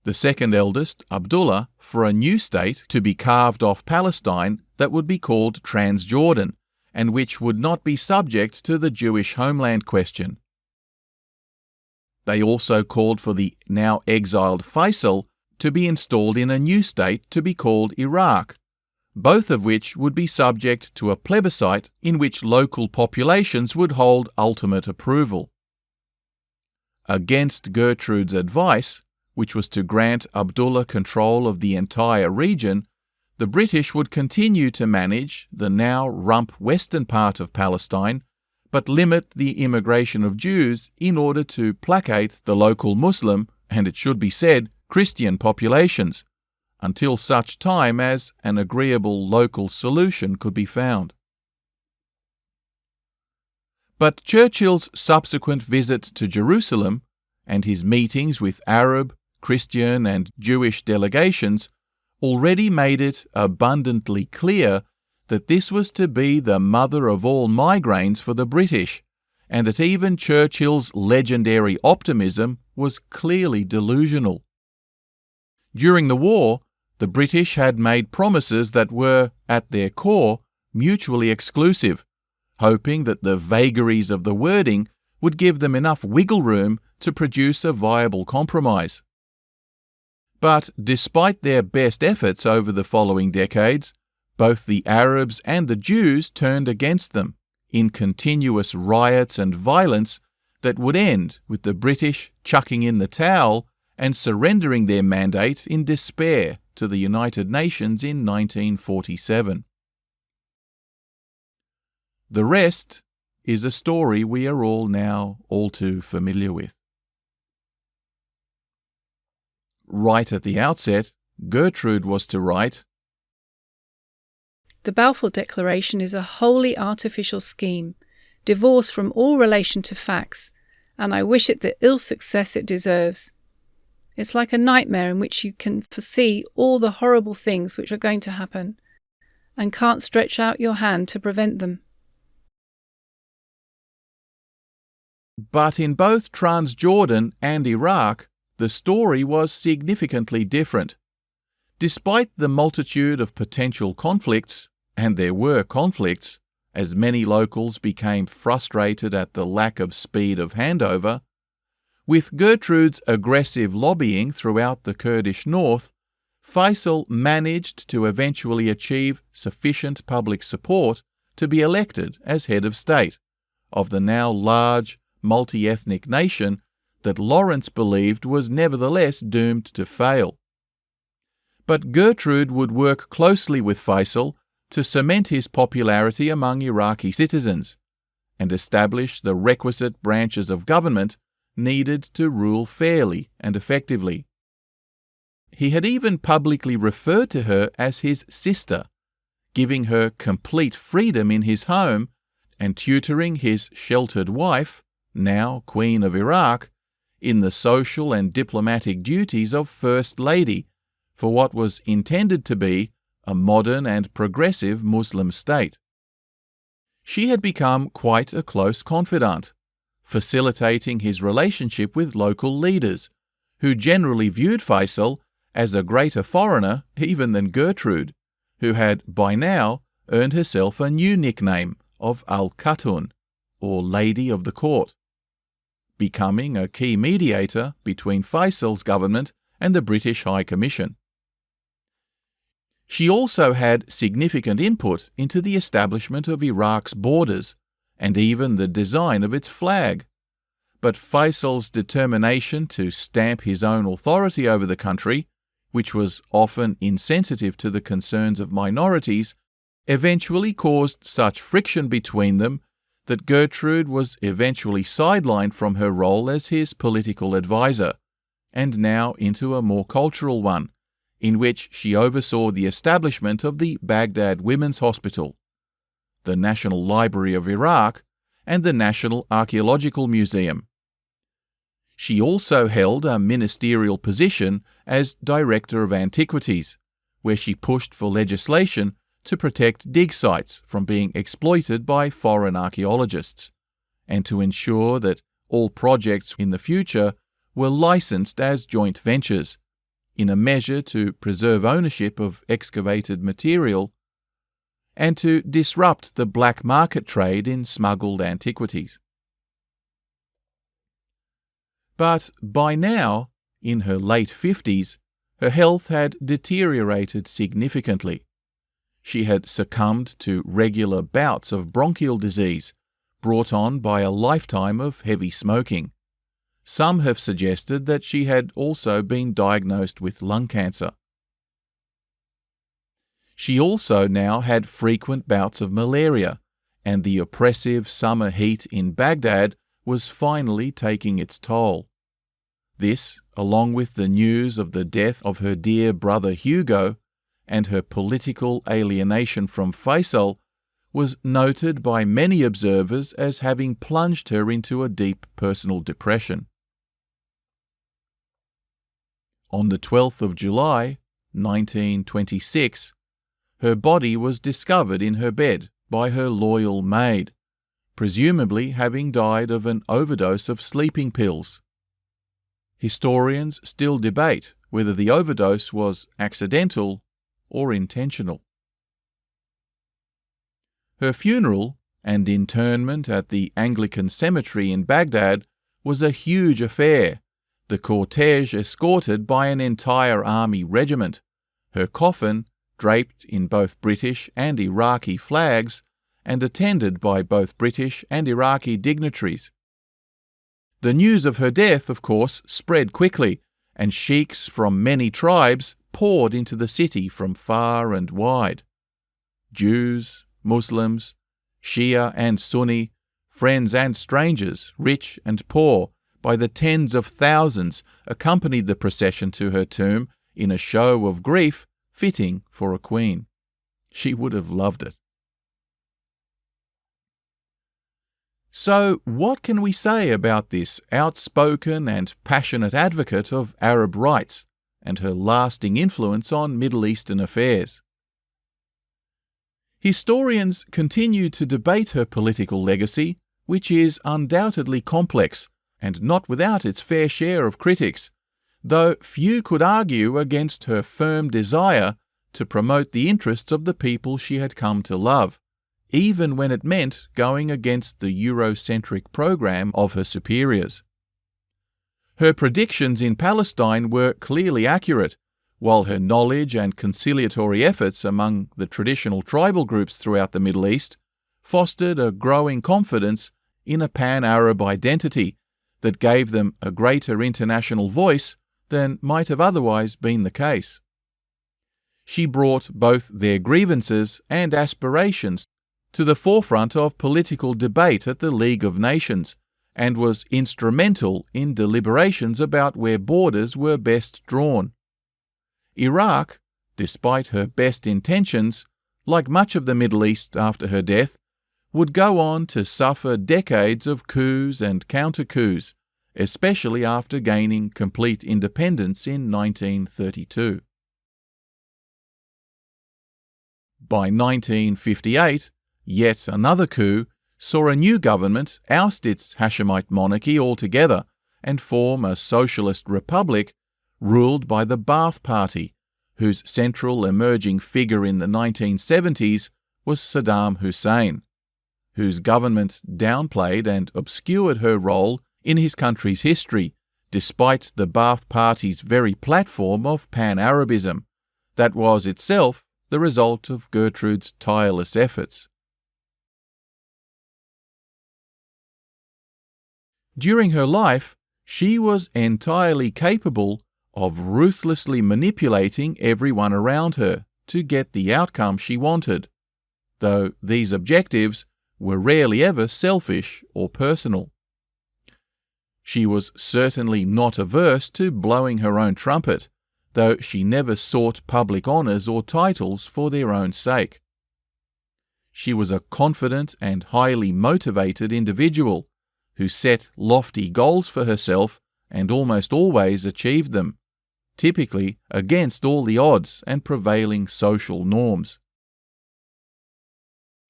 The second eldest, Abdullah, for a new state to be carved off Palestine that would be called Transjordan, and which would not be subject to the Jewish homeland question. They also called for the now exiled Faisal to be installed in a new state to be called Iraq, both of which would be subject to a plebiscite in which local populations would hold ultimate approval. Against Gertrude's advice, which was to grant Abdullah control of the entire region, the British would continue to manage the now rump western part of Palestine, but limit the immigration of Jews in order to placate the local Muslim, and it should be said, Christian populations, until such time as an agreeable local solution could be found. But Churchill's subsequent visit to Jerusalem and his meetings with Arab, Christian and Jewish delegations already made it abundantly clear that this was to be the mother of all migraines for the British, and that even Churchill's legendary optimism was clearly delusional. During the war, the British had made promises that were, at their core, mutually exclusive, hoping that the vagaries of the wording would give them enough wiggle room to produce a viable compromise. But despite their best efforts over the following decades, both the Arabs and the Jews turned against them in continuous riots and violence that would end with the British chucking in the towel and surrendering their mandate in despair to the United Nations in 1947. The rest is a story we are all now all too familiar with. Right at the outset, Gertrude was to write, "The Balfour Declaration is a wholly artificial scheme, divorced from all relation to facts, and I wish it the ill success it deserves. It's like a nightmare in which you can foresee all the horrible things which are going to happen, and can't stretch out your hand to prevent them." But in both Transjordan and Iraq, the story was significantly different. Despite the multitude of potential conflicts, and there were conflicts, as many locals became frustrated at the lack of speed of handover, with Gertrude's aggressive lobbying throughout the Kurdish north, Faisal managed to eventually achieve sufficient public support to be elected as head of state of the now large, multi-ethnic nation that Lawrence believed was nevertheless doomed to fail. But Gertrude would work closely with Faisal to cement his popularity among Iraqi citizens and establish the requisite branches of government needed to rule fairly and effectively. He had even publicly referred to her as his sister, giving her complete freedom in his home and tutoring his sheltered wife, now Queen of Iraq, in the social and diplomatic duties of First Lady for what was intended to be a modern and progressive Muslim state. She had become quite a close confidant, facilitating his relationship with local leaders, who generally viewed Faisal as a greater foreigner even than Gertrude, who had by now earned herself a new nickname of Al-Khatun, or Lady of the Court, becoming a key mediator between Faisal's government and the British High Commission. She also had significant input into the establishment of Iraq's borders and even the design of its flag. But Faisal's determination to stamp his own authority over the country, which was often insensitive to the concerns of minorities, eventually caused such friction between them that Gertrude was eventually sidelined from her role as his political advisor, and now into a more cultural one, in which she oversaw the establishment of the Baghdad Women's Hospital, the National Library of Iraq, and the National Archaeological Museum. She also held a ministerial position as Director of Antiquities, where she pushed for legislation to protect dig sites from being exploited by foreign archaeologists, and to ensure that all projects in the future were licensed as joint ventures, in a measure to preserve ownership of excavated material and to disrupt the black market trade in smuggled antiquities. But by now, in her late 50s, her health had deteriorated significantly. She had succumbed to regular bouts of bronchial disease brought on by a lifetime of heavy smoking. Some have suggested that she had also been diagnosed with lung cancer. She also now had frequent bouts of malaria, and the oppressive summer heat in Baghdad was finally taking its toll. This, along with the news of the death of her dear brother Hugo and her political alienation from Faisal, was noted by many observers as having plunged her into a deep personal depression. On the 12th of July, 1926, her body was discovered in her bed by her loyal maid, presumably having died of an overdose of sleeping pills. Historians still debate whether the overdose was accidental or intentional. Her funeral and interment at the Anglican cemetery in Baghdad was a huge affair, the cortege escorted by an entire army regiment, her coffin draped in both British and Iraqi flags and attended by both British and Iraqi dignitaries. The news of her death, of course, spread quickly, and sheikhs from many tribes poured into the city from far and wide. Jews, Muslims, Shia and Sunni, friends and strangers, rich and poor, by the tens of thousands accompanied the procession to her tomb in a show of grief fitting for a queen. She would have loved it. So, what can we say about this outspoken and passionate advocate of Arab rights and her lasting influence on Middle Eastern affairs? Historians continue to debate her political legacy, which is undoubtedly complex and not without its fair share of critics, though few could argue against her firm desire to promote the interests of the people she had come to love, even when it meant going against the Eurocentric program of her superiors. Her predictions in Palestine were clearly accurate, while her knowledge and conciliatory efforts among the traditional tribal groups throughout the Middle East fostered a growing confidence in a pan-Arab identity that gave them a greater international voice than might have otherwise been the case. She brought both their grievances and aspirations to the forefront of political debate at the League of Nations, and was instrumental in deliberations about where borders were best drawn. Iraq, despite her best intentions, like much of the Middle East after her death, would go on to suffer decades of coups and counter-coups, especially after gaining complete independence in 1932. By 1958, yet another coup saw a new government oust its Hashemite monarchy altogether and form a socialist republic ruled by the Ba'ath Party, whose central emerging figure in the 1970s was Saddam Hussein, whose government downplayed and obscured her role in his country's history, despite the Ba'ath Party's very platform of pan-Arabism, that was itself the result of Gertrude's tireless efforts. During her life, she was entirely capable of ruthlessly manipulating everyone around her to get the outcome she wanted, though these objectives were rarely ever selfish or personal. She was certainly not averse to blowing her own trumpet, though she never sought public honours or titles for their own sake. She was a confident and highly motivated individual who set lofty goals for herself and almost always achieved them, typically against all the odds and prevailing social norms.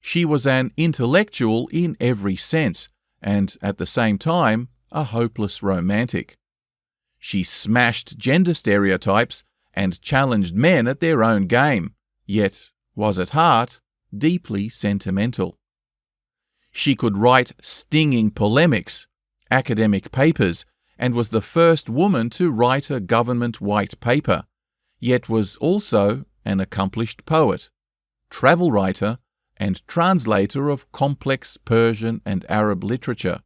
She was an intellectual in every sense, and at the same time, a hopeless romantic. She smashed gender stereotypes and challenged men at their own game, yet was at heart deeply sentimental. She could write stinging polemics, academic papers, and was the first woman to write a government white paper, yet was also an accomplished poet, travel writer, and translator of complex Persian and Arab literature.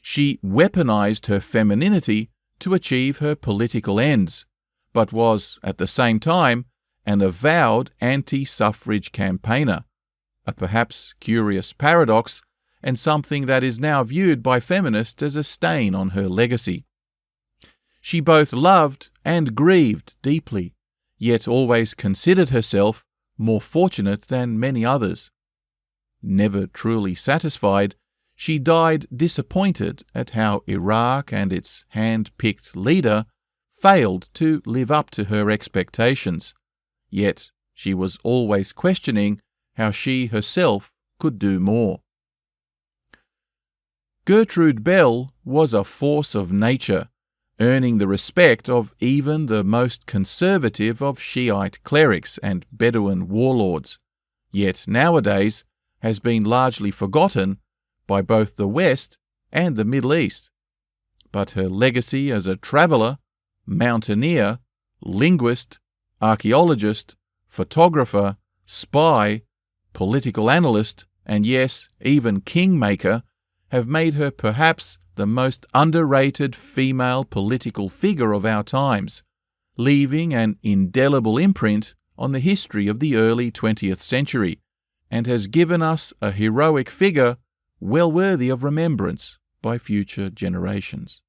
She weaponized her femininity to achieve her political ends, but was, at the same time, an avowed anti-suffrage campaigner, a perhaps curious paradox and something that is now viewed by feminists as a stain on her legacy. She both loved and grieved deeply, yet always considered herself more fortunate than many others. Never truly satisfied, she died disappointed at how Iraq and its hand-picked leader failed to live up to her expectations, yet she was always questioning how she herself could do more. Gertrude Bell was a force of nature, earning the respect of even the most conservative of Shiite clerics and Bedouin warlords, yet nowadays has been largely forgotten by both the West and the Middle East. But her legacy as a traveller, mountaineer, linguist, archaeologist, photographer, spy, political analyst, and yes, even kingmaker, have made her perhaps the most underrated female political figure of our times, leaving an indelible imprint on the history of the early 20th century, and has given us a heroic figure well worthy of remembrance by future generations.